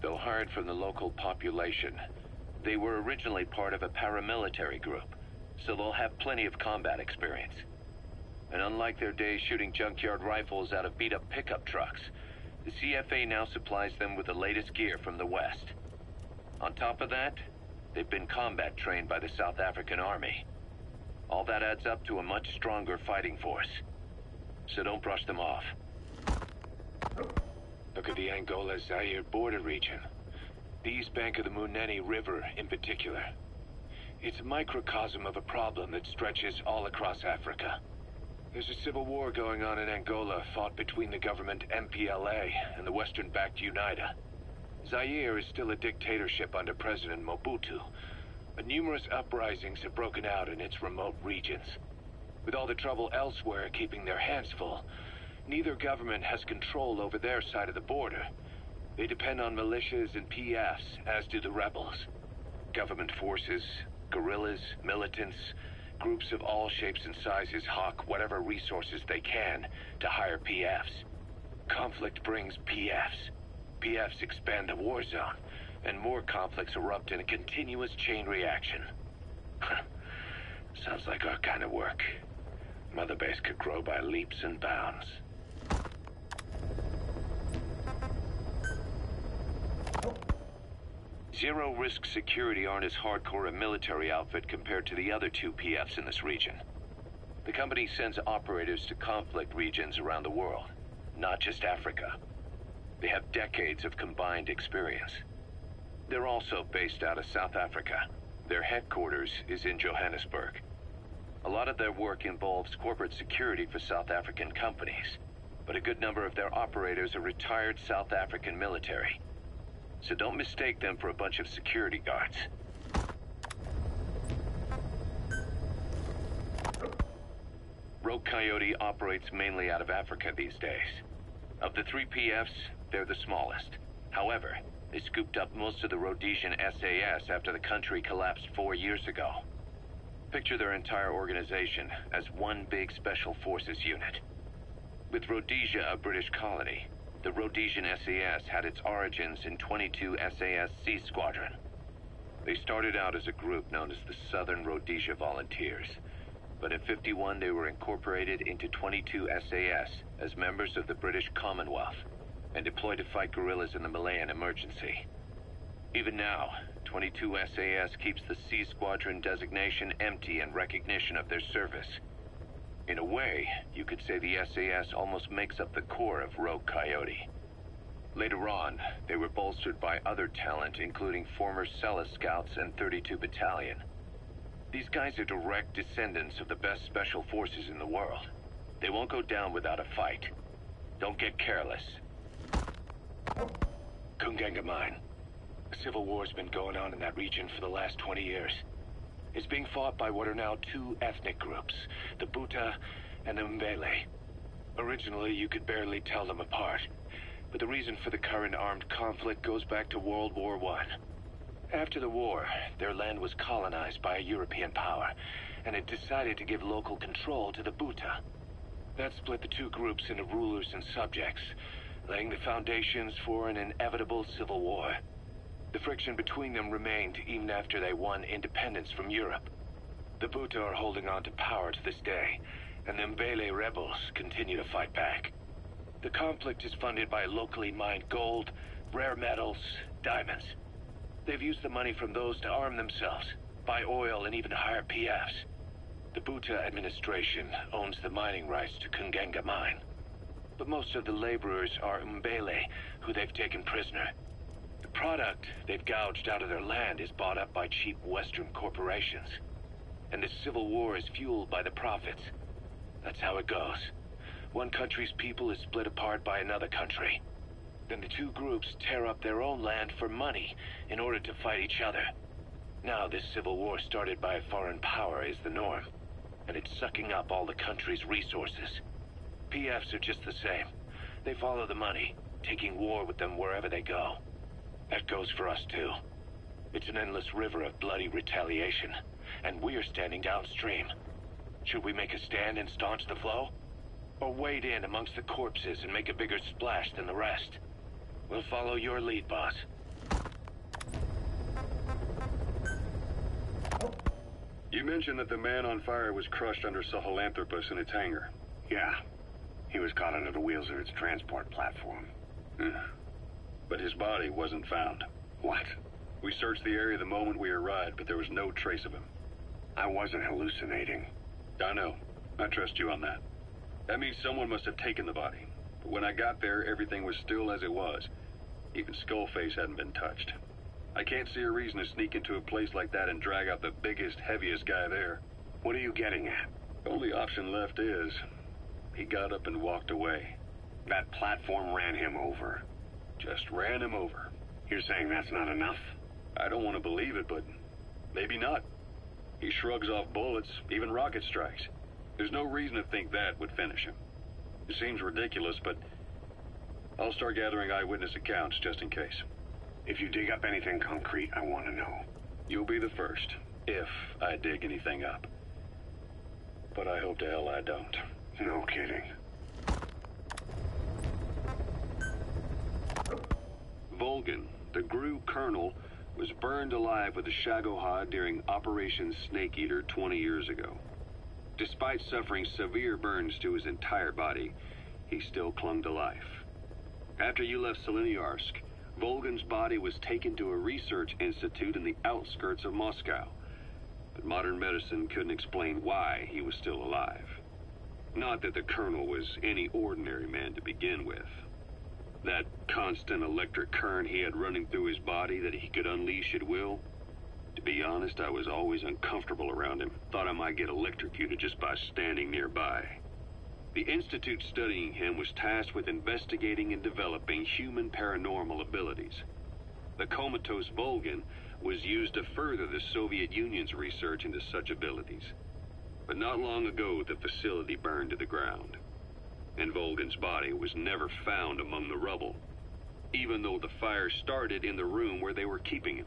Though hired from the local population, they were originally part of a paramilitary group, so they'll have plenty of combat experience. And unlike their days shooting junkyard rifles out of beat-up pickup trucks, the CFA now supplies them with the latest gear from the West. On top of that, they've been combat trained by the South African Army. All that adds up to a much stronger fighting force. So don't brush them off. Look at the Angola-Zaire border region. The East bank of the Munene River in particular. It's a microcosm of a problem that stretches all across Africa. There's a civil war going on in Angola fought between the government MPLA and the Western-backed UNITA. Zaire is still a dictatorship under President Mobutu, but numerous uprisings have broken out in its remote regions. With all the trouble elsewhere keeping their hands full, neither government has control over their side of the border. They depend on militias and PFs, as do the rebels. Government forces, guerrillas, militants, groups of all shapes and sizes hawk whatever resources they can to hire PFs. Conflict brings PFs. PFs expand the war zone, and more conflicts erupt in a continuous chain reaction. Sounds like our kind of work. Mother Base could grow by leaps and bounds. Zero Risk Security aren't as hardcore a military outfit compared to the other 2 PFs in this region. The company sends operators to conflict regions around the world, not just Africa. They have decades of combined experience. They're also based out of South Africa. Their headquarters is in Johannesburg. A lot of their work involves corporate security for South African companies, but a good number of their operators are retired South African military. So don't mistake them for a bunch of security guards. Rogue Coyote operates mainly out of Africa these days. Of the 3 PFs, they're the smallest. However, they scooped up most of the Rhodesian SAS after the country collapsed 4 years ago. Picture their entire organization as one big special forces unit. With Rhodesia a British colony, the Rhodesian SAS had its origins in 22 SAS Sea Squadron. They started out as a group known as the Southern Rhodesia Volunteers, but in '51 they were incorporated into 22 SAS as members of the British Commonwealth and deployed to fight guerrillas in the Malayan emergency. Even now, 22 SAS keeps the Sea Squadron designation empty in recognition of their service. In a way, you could say the SAS almost makes up the core of Rogue Coyote. Later on, they were bolstered by other talent, including former Celis Scouts and 32 Battalion. These guys are direct descendants of the best special forces in the world. They won't go down without a fight. Don't get careless. Kungenga Mine. A civil war's been going on in that region for the last 20 years. is being fought by what are now two ethnic groups, the Buta and the Mbele. Originally, you could barely tell them apart, but the reason for the current armed conflict goes back to World War I. After the war, their land was colonized by a European power, and it decided to give local control to the Buta. That split the two groups into rulers and subjects, laying the foundations for an inevitable civil war. The friction between them remained even after they won independence from Europe. The Buta are holding on to power to this day, and the Mbele rebels continue to fight back. The conflict is funded by locally mined gold, rare metals, diamonds. They've used the money from those to arm themselves, buy oil, and even hire PFs. The Buta administration owns the mining rights to Kungenga mine. But most of the laborers are Mbele, who they've taken prisoner. The product they've gouged out of their land is bought up by cheap Western corporations. And the civil war is fueled by the profits. That's how it goes. One country's people is split apart by another country. Then the two groups tear up their own land for money in order to fight each other. Now this civil war started by a foreign power is the norm, and it's sucking up all the country's resources. PFs are just the same. They follow the money, taking war with them wherever they go. That goes for us too. It's an endless river of bloody retaliation, and we're standing downstream. Should we make a stand and staunch the flow? Or wade in amongst the corpses and make a bigger splash than the rest? We'll follow your lead, boss. You mentioned that the man on fire was crushed under Sahelanthropus in its hangar. Yeah. He was caught under the wheels of its transport platform. But his body wasn't found. What? We searched the area the moment we arrived, but there was no trace of him. I wasn't hallucinating. I know. I trust you on that. That means someone must have taken the body. But when I got there, everything was still as it was. Even Skullface hadn't been touched. I can't see a reason to sneak into a place like that and drag out the biggest, heaviest guy there. What are you getting at? The only option left is... he got up and walked away. That platform ran him over. Just ran him over. You're saying that's not enough? I don't want to believe it, but maybe not. He shrugs off bullets, even rocket strikes. There's no reason to think that would finish him. It seems ridiculous, but I'll start gathering eyewitness accounts just in case. If you dig up anything concrete, I want to know. You'll be the first, if I dig anything up. But I hope to hell I don't. No kidding. Volgin, the GRU colonel, was burned alive with the Shagohod during Operation Snake Eater 20 years ago. Despite suffering severe burns to his entire body, he still clung to life. After you left Seleniarsk, Volgin's body was taken to a research institute in the outskirts of Moscow. But modern medicine couldn't explain why he was still alive. Not that the colonel was any ordinary man to begin with. That constant electric current he had running through his body that he could unleash at will. To be honest, I was always uncomfortable around him. Thought I might get electrocuted just by standing nearby. The institute studying him was tasked with investigating and developing human paranormal abilities. The comatose Volgin was used to further the Soviet Union's research into such abilities. But not long ago, the facility burned to the ground. And Volgin's body was never found among the rubble, even though the fire started in the room where they were keeping him.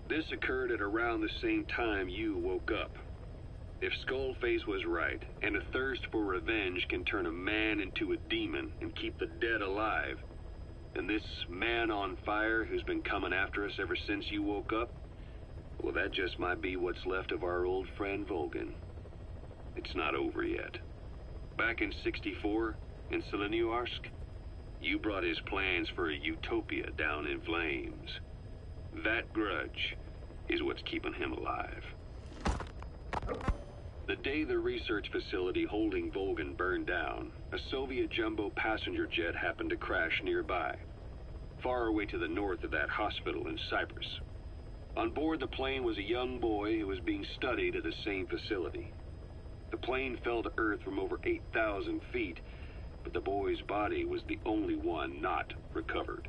This occurred at around the same time you woke up. If Skullface was right, and a thirst for revenge can turn a man into a demon and keep the dead alive, then this man on fire who's been coming after us ever since you woke up, well, that just might be what's left of our old friend Volgin. It's not over yet. Back in '64, in Seleniarsk, you brought his plans for a utopia down in flames. That grudge is what's keeping him alive. The day the research facility holding Volgin burned down, a Soviet jumbo passenger jet happened to crash nearby, far away to the north of that hospital in Cyprus. On board the plane was a young boy who was being studied at the same facility. The plane fell to Earth from over 8,000 feet, but the boy's body was the only one not recovered.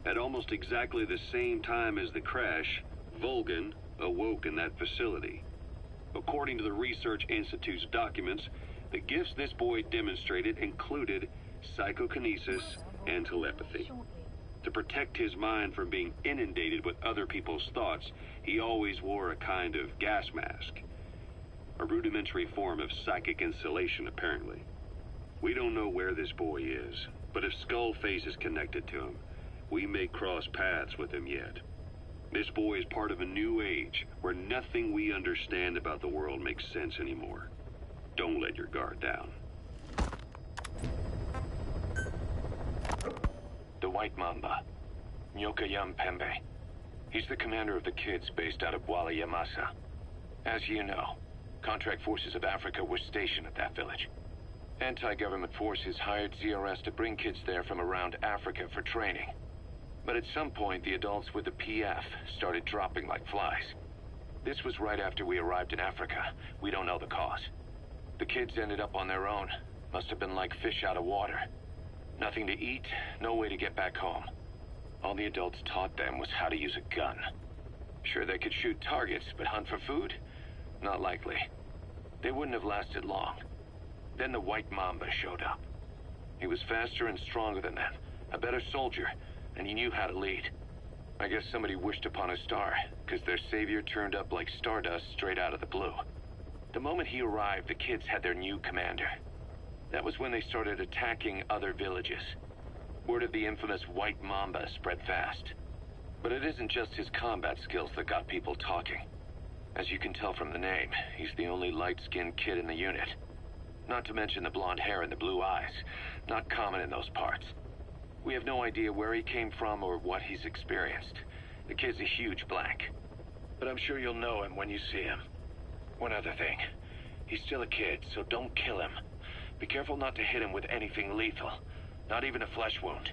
At almost exactly the same time as the crash, Volgin awoke in that facility, According to the Research Institute's documents, the gifts this boy demonstrated included psychokinesis and telepathy. To protect his mind from being inundated with other people's thoughts, he always wore a kind of gas mask. A rudimentary form of psychic insulation, apparently. We don't know where this boy is, but if Skullface is connected to him, we may cross paths with him yet. This boy is part of a new age, where nothing we understand about the world makes sense anymore. Don't let your guard down. The White Mamba, Nyoka Pembe. He's the commander of the kids based out of Wala Yamasa. As you know, contract forces of Africa were stationed at that village. Anti-government forces hired ZRS to bring kids there from around Africa for training. But at some point, the adults with the PF started dropping like flies. This was right after we arrived in Africa. We don't know the cause. The kids ended up on their own. Must have been like fish out of water. Nothing to eat, no way to get back home. All the adults taught them was how to use a gun. Sure, they could shoot targets, but hunt for food? Not likely. They wouldn't have lasted long. Then the White Mamba showed up. He was faster and stronger than them, a better soldier, and he knew how to lead. I guess somebody wished upon a star, because their savior turned up like stardust straight out of the blue. The moment he arrived, the kids had their new commander. That was when they started attacking other villages. Word of the infamous White Mamba spread fast. But it isn't just his combat skills that got people talking. As you can tell from the name, he's the only light-skinned kid in the unit. Not to mention the blonde hair and the blue eyes. Not common in those parts. We have no idea where he came from or what he's experienced. The kid's a huge blank. But I'm sure you'll know him when you see him. One other thing. He's still a kid, so don't kill him. Be careful not to hit him with anything lethal. Not even a flesh wound.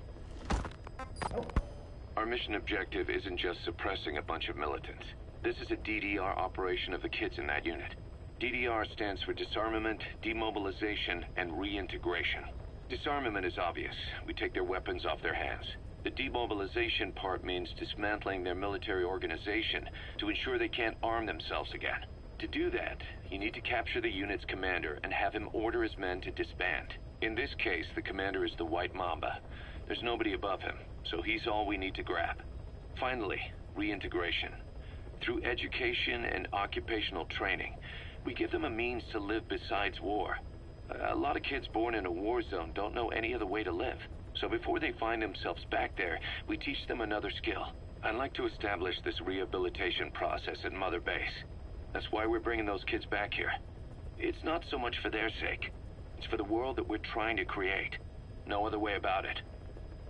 Our mission objective isn't just suppressing a bunch of militants. This is a DDR operation of the kids in that unit. DDR stands for Disarmament, Demobilization, and Reintegration. Disarmament is obvious. We take their weapons off their hands. The demobilization part means dismantling their military organization to ensure they can't arm themselves again. To do that, you need to capture the unit's commander and have him order his men to disband. In this case, the commander is the White Mamba. There's nobody above him, so he's all we need to grab. Finally, reintegration. Through education and occupational training, we give them a means to live besides war. A lot of kids born in a war zone don't know any other way to live. So before they find themselves back there, we teach them another skill. I'd like to establish this rehabilitation process at Mother Base. That's why we're bringing those kids back here. It's not so much for their sake. It's for the world that we're trying to create. No other way about it.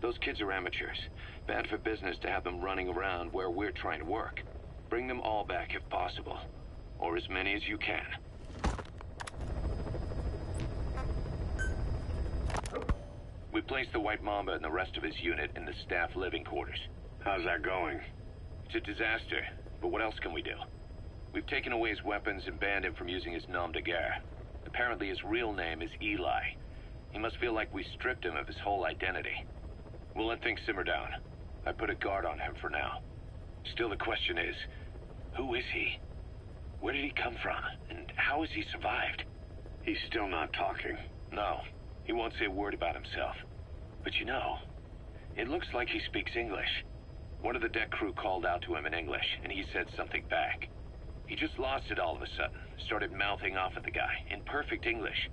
Those kids are amateurs. Bad for business to have them running around where we're trying to work. Bring them all back if possible. Or as many as you can. We placed the White Mamba and the rest of his unit in the staff living quarters. How's that going? It's a disaster, but what else can we do? We've taken away his weapons and banned him from using his nom de guerre. Apparently his real name is Eli. He must feel like we stripped him of his whole identity. We'll let things simmer down. I put a guard on him for now. Still the question is, who is he? Where did he come from? And how has he survived? He's still not talking. No, he won't say a word about himself. But you know, it looks like he speaks English. One of the deck crew called out to him in English, and he said something back. He just lost it all of a sudden, started mouthing off at the guy, in perfect English.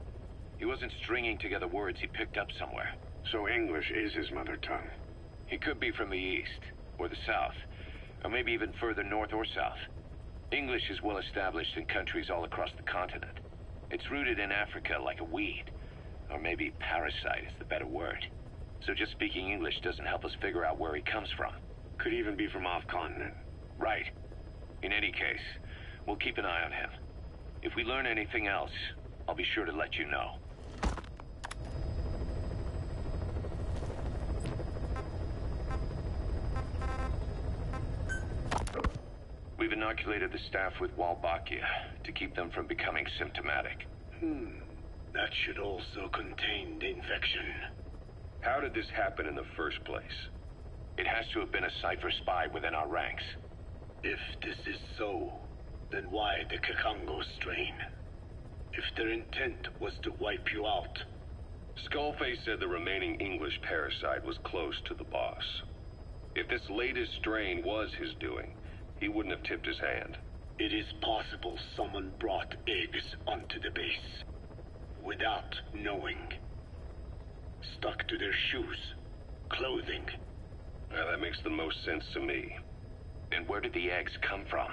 He wasn't stringing together words he picked up somewhere. So English is his mother tongue. He could be from the east, or the south, or maybe even further north or south. English is well established in countries all across the continent. It's rooted in Africa like a weed, or maybe parasite is the better word. So just speaking English doesn't help us figure out where he comes from. Could even be from off-continent. Right. In any case, we'll keep an eye on him. If we learn anything else, I'll be sure to let you know. We've inoculated the staff with Wolbachia to keep them from becoming symptomatic. That should also contain the infection. How did this happen in the first place? It has to have been a Cypher spy within our ranks. If this is so, Then why the Kikongo strain? If their intent was to wipe you out. Skullface said the remaining English parasite was close to the boss. If this latest strain was his doing, he wouldn't have tipped his hand. It is possible someone brought eggs onto the base. Without knowing. Stuck to their shoes, clothing. Well, that makes the most sense to me. And where did the eggs come from?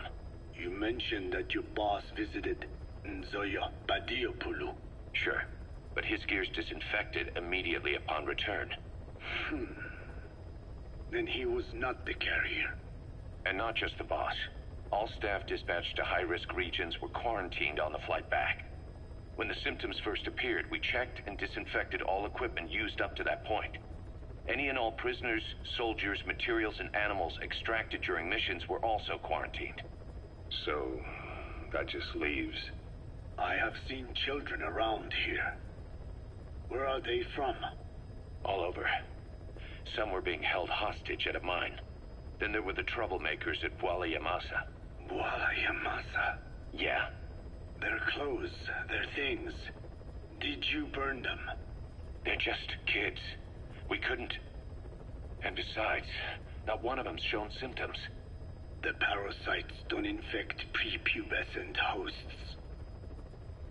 You mentioned that your boss visited Nzoya Badiopulu. Sure, but his gear's disinfected immediately upon return. Then he was not the carrier. And not just the boss. All staff dispatched to high-risk regions were quarantined on the flight back. When the symptoms first appeared, we checked and disinfected all equipment used up to that point. Any and all prisoners, soldiers, materials, and animals extracted during missions were also quarantined. So, that just leaves... I have seen children around here. Where are they from? All over. Some were being held hostage at a mine. Then there were the troublemakers at Bwala Yamasa. Bwala Yamasa? Yeah. Their clothes, their things. Did you burn them? They're just kids. We couldn't. And besides, not one of them's shown symptoms. The parasites don't infect prepubescent hosts.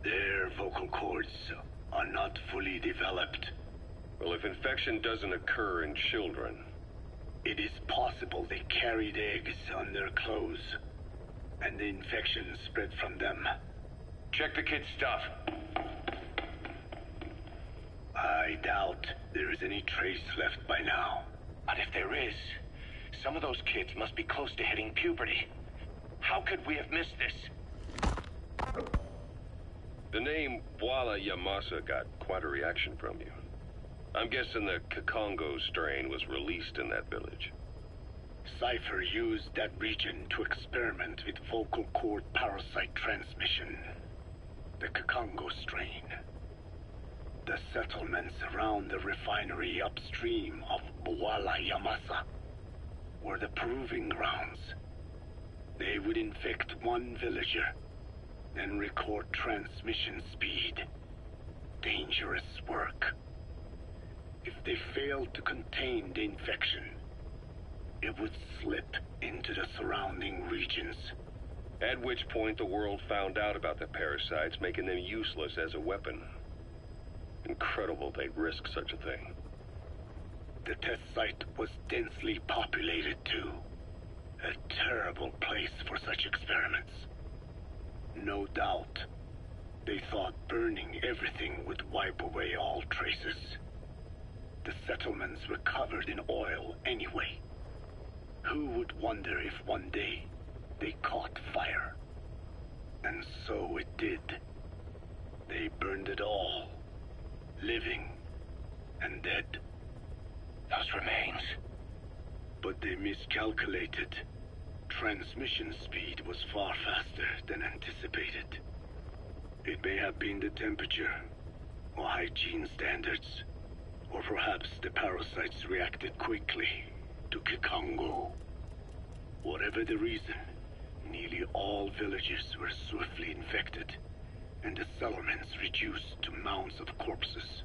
Their vocal cords are not fully developed. Well, if infection doesn't occur in children... It is possible they carried eggs on their clothes, and the infection spread from them. Check the kid's stuff. I doubt there is any trace left by now. But if there is, some of those kids must be close to hitting puberty. How could we have missed this? The name Bwala Yamasa got quite a reaction from you. I'm guessing the Kikongo strain was released in that village. Cypher used that region to experiment with vocal cord parasite transmission. The Kikongo strain. The settlements around the refinery upstream of Bwala Yamasa were the proving grounds. They would infect one villager, then record transmission speed. Dangerous work. If they failed to contain the infection, it would slip into the surrounding regions. At which point the world found out about the parasites, making them useless as a weapon. Incredible they'd risk such a thing. The test site was densely populated too. A terrible place for such experiments. No doubt, they thought burning everything would wipe away all traces. The settlements were covered in oil anyway. Who would wonder if one day they caught fire? And so it did. They burned it all. Living and dead. Those remains. But they miscalculated. Transmission speed was far faster than anticipated. It may have been the temperature, or hygiene standards, or perhaps the parasites reacted quickly to Kikongo. Whatever the reason, nearly all villages were swiftly infected, and the settlements reduced to mounds of corpses.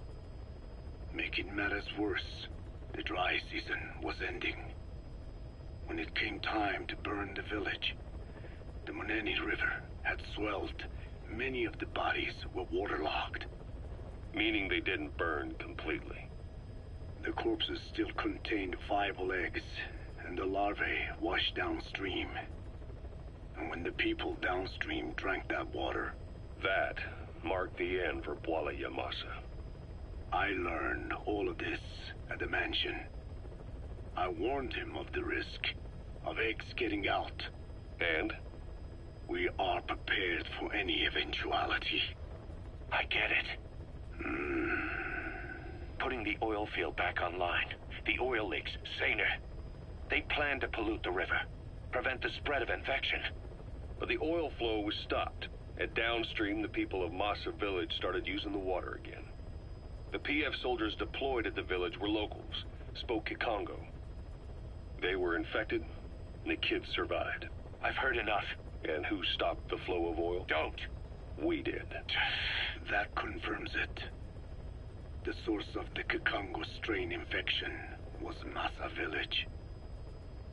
Making matters worse, the dry season was ending. When it came time to burn the village, the Moneni River had swelled. Many of the bodies were waterlogged. Meaning they didn't burn completely. The corpses still contained viable eggs, and the larvae washed downstream. And when the people downstream drank that water... That marked the end for Bwala Yamasa. I learned all of this at the mansion. I warned him of the risk of eggs getting out. And? We are prepared for any eventuality. I get it. Putting the oil field back online. The oil leaks, saner. They plan to pollute the river. Prevent the spread of infection. But the oil flow was stopped. And downstream, the people of Masa village started using the water again. The PF soldiers deployed at the village were locals, spoke Kikongo. They were infected, and the kids survived. I've heard enough. And who stopped the flow of oil? Don't! We did. That confirms it. The source of the Kikongo strain infection was Massa Village.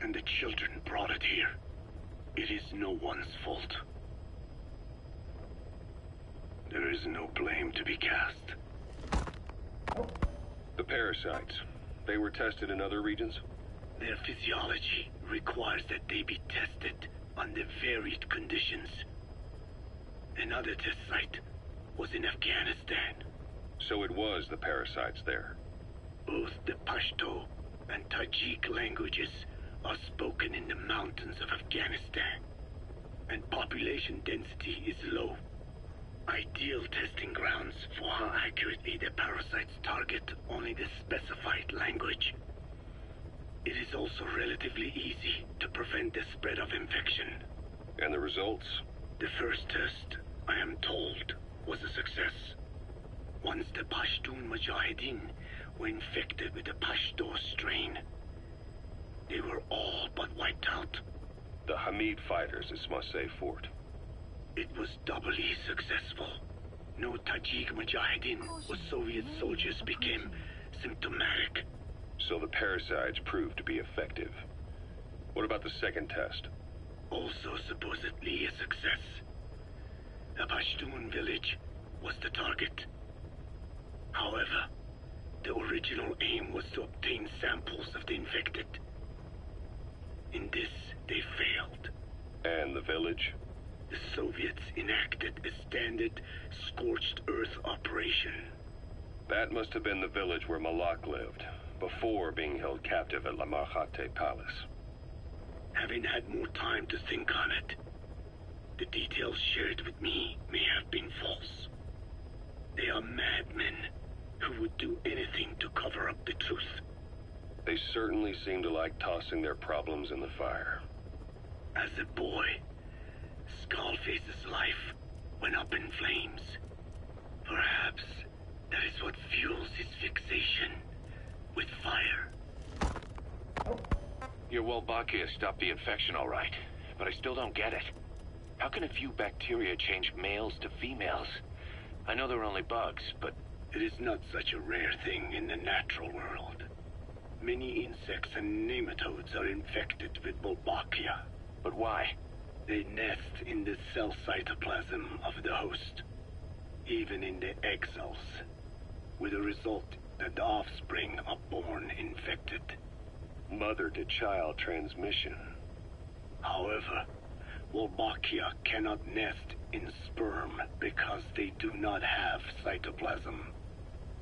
And the children brought it here. It is no one's fault. There is no blame to be cast. The parasites. They were tested in other regions? Their physiology requires that they be tested under varied conditions. Another test site was in Afghanistan. So it was the parasites there. Both the Pashto and Tajik languages are spoken in the mountains of Afghanistan, and population density is low. Ideal testing grounds for how accurately the parasites target only the specified language. It is also relatively easy to prevent the spread of infection. And the results? The first test, I am told, was a success. Once the Pashtun Mujahideen were infected with the Pashto strain, they were all but wiped out. The Hamid fighters at Smasei Fort. It was doubly successful. No Tajik Mujahideen or Soviet soldiers became symptomatic. So the parasites proved to be effective. What about the second test? Also supposedly a success. The Pashtun village was the target. However, the original aim was to obtain samples of the infected. In this, they failed. And the village? The Soviets enacted a standard scorched earth operation. That must have been the village where Malak lived, before being held captive at La Marjate Palace. Having had more time to think on it, the details shared with me may have been false. They are madmen who would do anything to cover up the truth. They certainly seem to like tossing their problems in the fire. As a boy, Skullface's life went up in flames. Perhaps that is what fuels his fixation with fire. Your Wolbachia stopped the infection all right, but I still don't get it. How can a few bacteria change males to females? I know they're only bugs, but... It is not such a rare thing in the natural world. Many insects and nematodes are infected with Wolbachia. But why? They nest in the cell cytoplasm of the host, even in the egg cells, with the result that the offspring are born infected. Mother-to-child transmission. However, Wolbachia cannot nest in sperm because they do not have cytoplasm.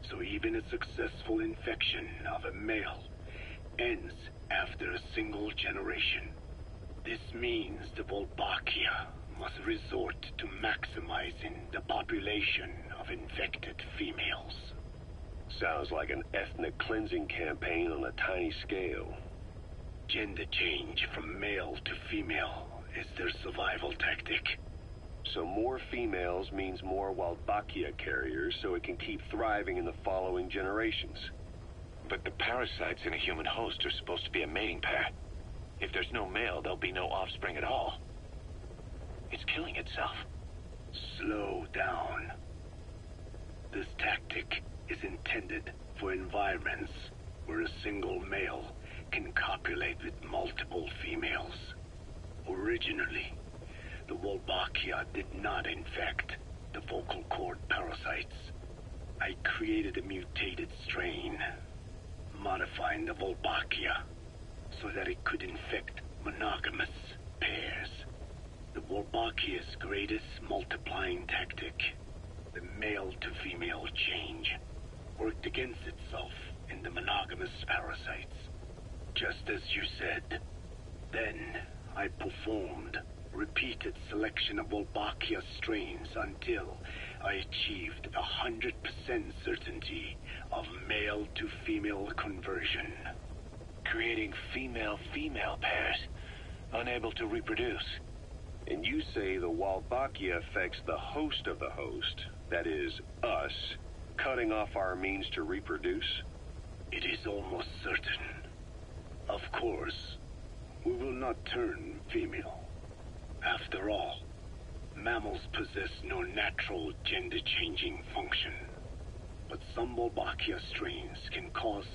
So even a successful infection of a male ends after a single generation. This means the Wolbachia must resort to maximizing the population of infected females. Sounds like an ethnic cleansing campaign on a tiny scale. Gender change from male to female is their survival tactic. So more females means more Wolbachia carriers, so it can keep thriving in the following generations. But the parasites in a human host are supposed to be a mating pair. If there's no male, there'll be no offspring at all. It's killing itself. Slow down. This tactic is intended for environments where a single male can copulate with multiple females. Originally, the Wolbachia did not infect the vocal cord parasites. I created a mutated strain, modifying the Wolbachia so that it could infect monogamous pairs. The Wolbachia's greatest multiplying tactic, the male-to-female change, worked against itself in the monogamous parasites. Just as you said. Then I performed repeated selection of Wolbachia strains until I achieved 100% certainty of male-to-female conversion. Creating female-female pairs, unable to reproduce. And you say the Wolbachia affects the host of the host, that is, us, cutting off our means to reproduce? It is almost certain. Of course, we will not turn female. After all, mammals possess no natural gender-changing function. But some Wolbachia strains can cause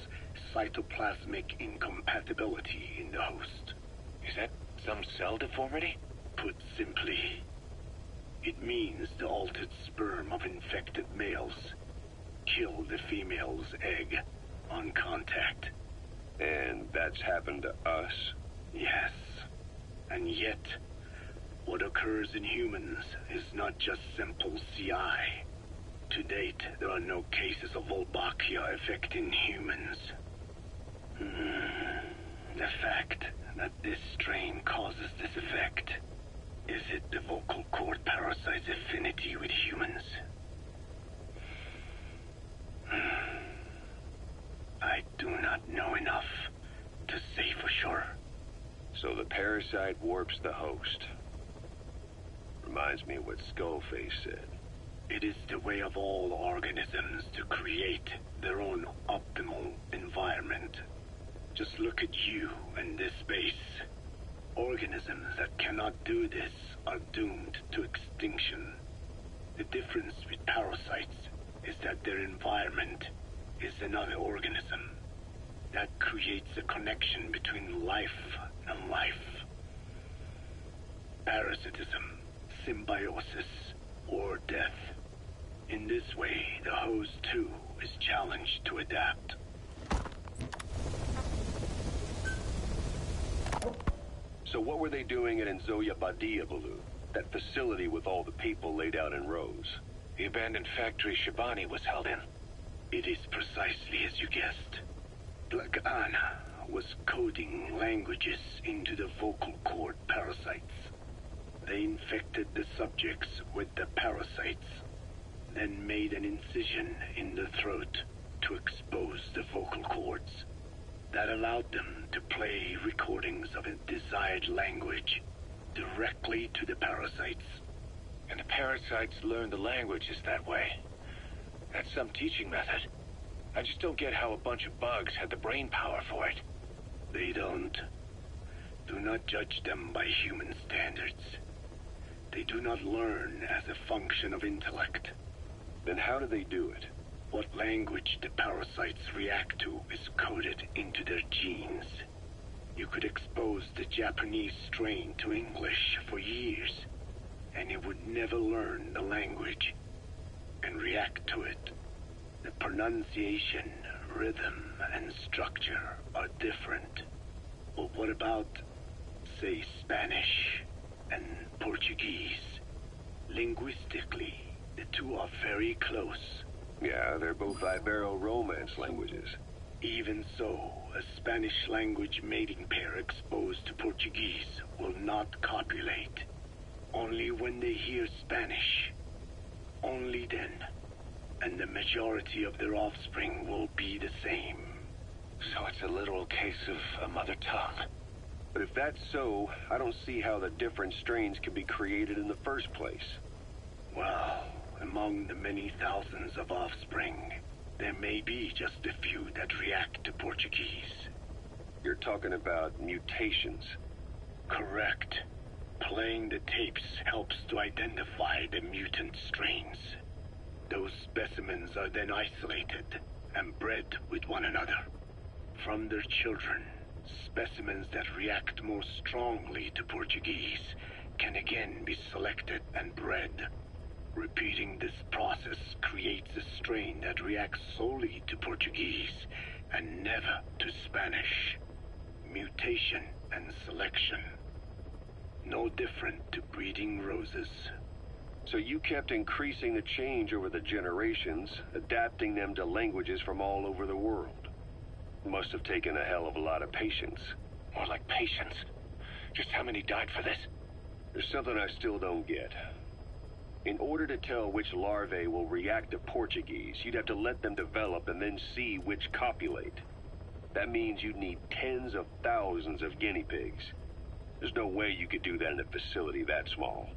cytoplasmic incompatibility in the host. Is that some cell deformity? Put simply, it means the altered sperm of infected males kill the female's egg on contact. And that's happened to us? Yes. And yet, what occurs in humans is not just simple CI. To date, there are no cases of Wolbachia affecting humans. The fact that this strain causes this effect, is it the vocal cord parasite's affinity with humans? I do not know enough to say for sure. So the parasite warps the host. Reminds me of what Skullface said. It is the way of all organisms to create their own optimal environment. Just look at you and this base. Organisms that cannot do this are doomed to extinction. The difference with parasites is that their environment is another organism. That creates a connection between life and life. Parasitism, symbiosis, or death. In this way, the host too is challenged to adapt. So what were they doing at Nzoya Badia, Baloo? That facility with all the people laid out in rows? The abandoned factory Shabani was held in. It is precisely as you guessed. Black Anna was coding languages into the vocal cord parasites. They infected the subjects with the parasites, then made an incision in the throat to expose the vocal cords. That allowed them to play recordings of a desired language directly to the parasites. And the parasites learned the languages that way. That's some teaching method. I just don't get how a bunch of bugs had the brain power for it. They don't. Do not judge them by human standards. They do not learn as a function of intellect. Then how do they do it? What language the parasites react to is coded into their genes. You could expose the Japanese strain to English for years, and it would never learn the language and react to it. The pronunciation, rhythm, and structure are different. But what about, say, Spanish and Portuguese? Linguistically, the two are very close. Yeah, they're both Ibero-Romance languages. Even so, a Spanish language mating pair exposed to Portuguese will not copulate. Only when they hear Spanish. Only then. And the majority of their offspring will be the same. So it's a literal case of a mother tongue. But if that's so, I don't see how the different strains could be created in the first place. Well, among the many thousands of offspring, there may be just a few that react to Portuguese. You're talking about mutations. Correct. Playing the tapes helps to identify the mutant strains. Those specimens are then isolated and bred with one another. From their children, specimens that react more strongly to Portuguese can again be selected and bred. Repeating this process creates a strain that reacts solely to Portuguese and never to Spanish. Mutation and selection. No different to breeding roses. So you kept increasing the change over the generations, adapting them to languages from all over the world. Must have taken a hell of a lot of patience. More like patience. Just how many died for this? There's something I still don't get. In order to tell which larvae will react to Portuguese, you'd have to let them develop and then see which copulate. That means you'd need tens of thousands of guinea pigs. There's no way you could do that in a facility that small.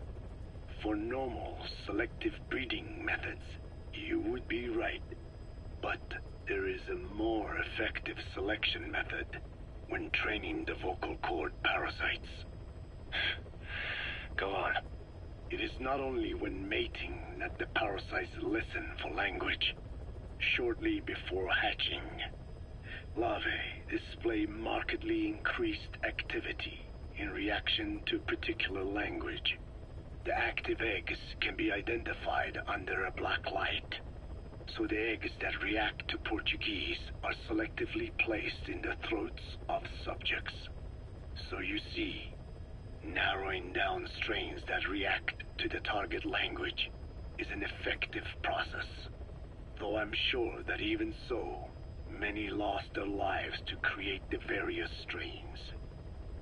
For normal selective breeding methods, you would be right. But there is a more effective selection method when training the vocal cord parasites. Go on. It is not only when mating that the parasites listen for language. Shortly before hatching, larvae display markedly increased activity in reaction to particular language. The active eggs can be identified under a black light, so the eggs that react to Portuguese are selectively placed in the throats of subjects. So you see, narrowing down strains that react to the target language is an effective process. Though I'm sure that even so, many lost their lives to create the various strains.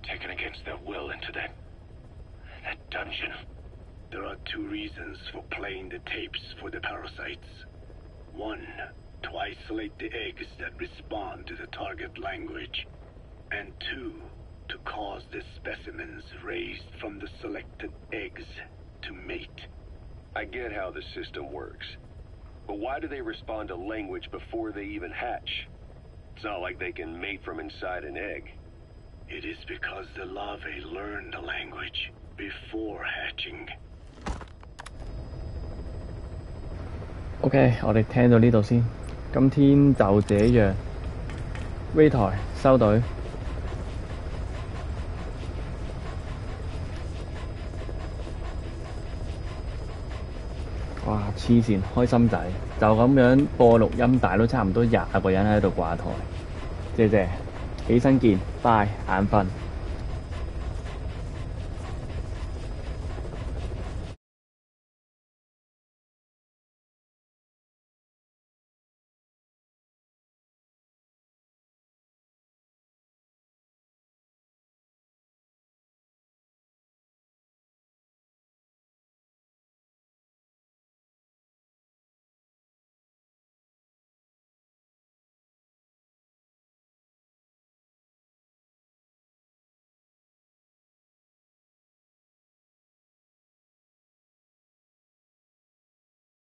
Taken against their will into that dungeon. There are two reasons for playing the tapes for the parasites. One, to isolate the eggs that respond to the target language. And two, to cause the specimens raised from the selected eggs to mate. I get how the system works. But why do they respond to language before they even hatch? It's not like they can mate from inside an egg. It is because the larvae learn the language before hatching. OK， 我哋聽到呢度先。今天就這樣。V 台收隊。哇！黐線，開心仔，就咁樣播錄音，大都差唔多20個人喺度掛台。謝謝，起身見，拜，眼瞓。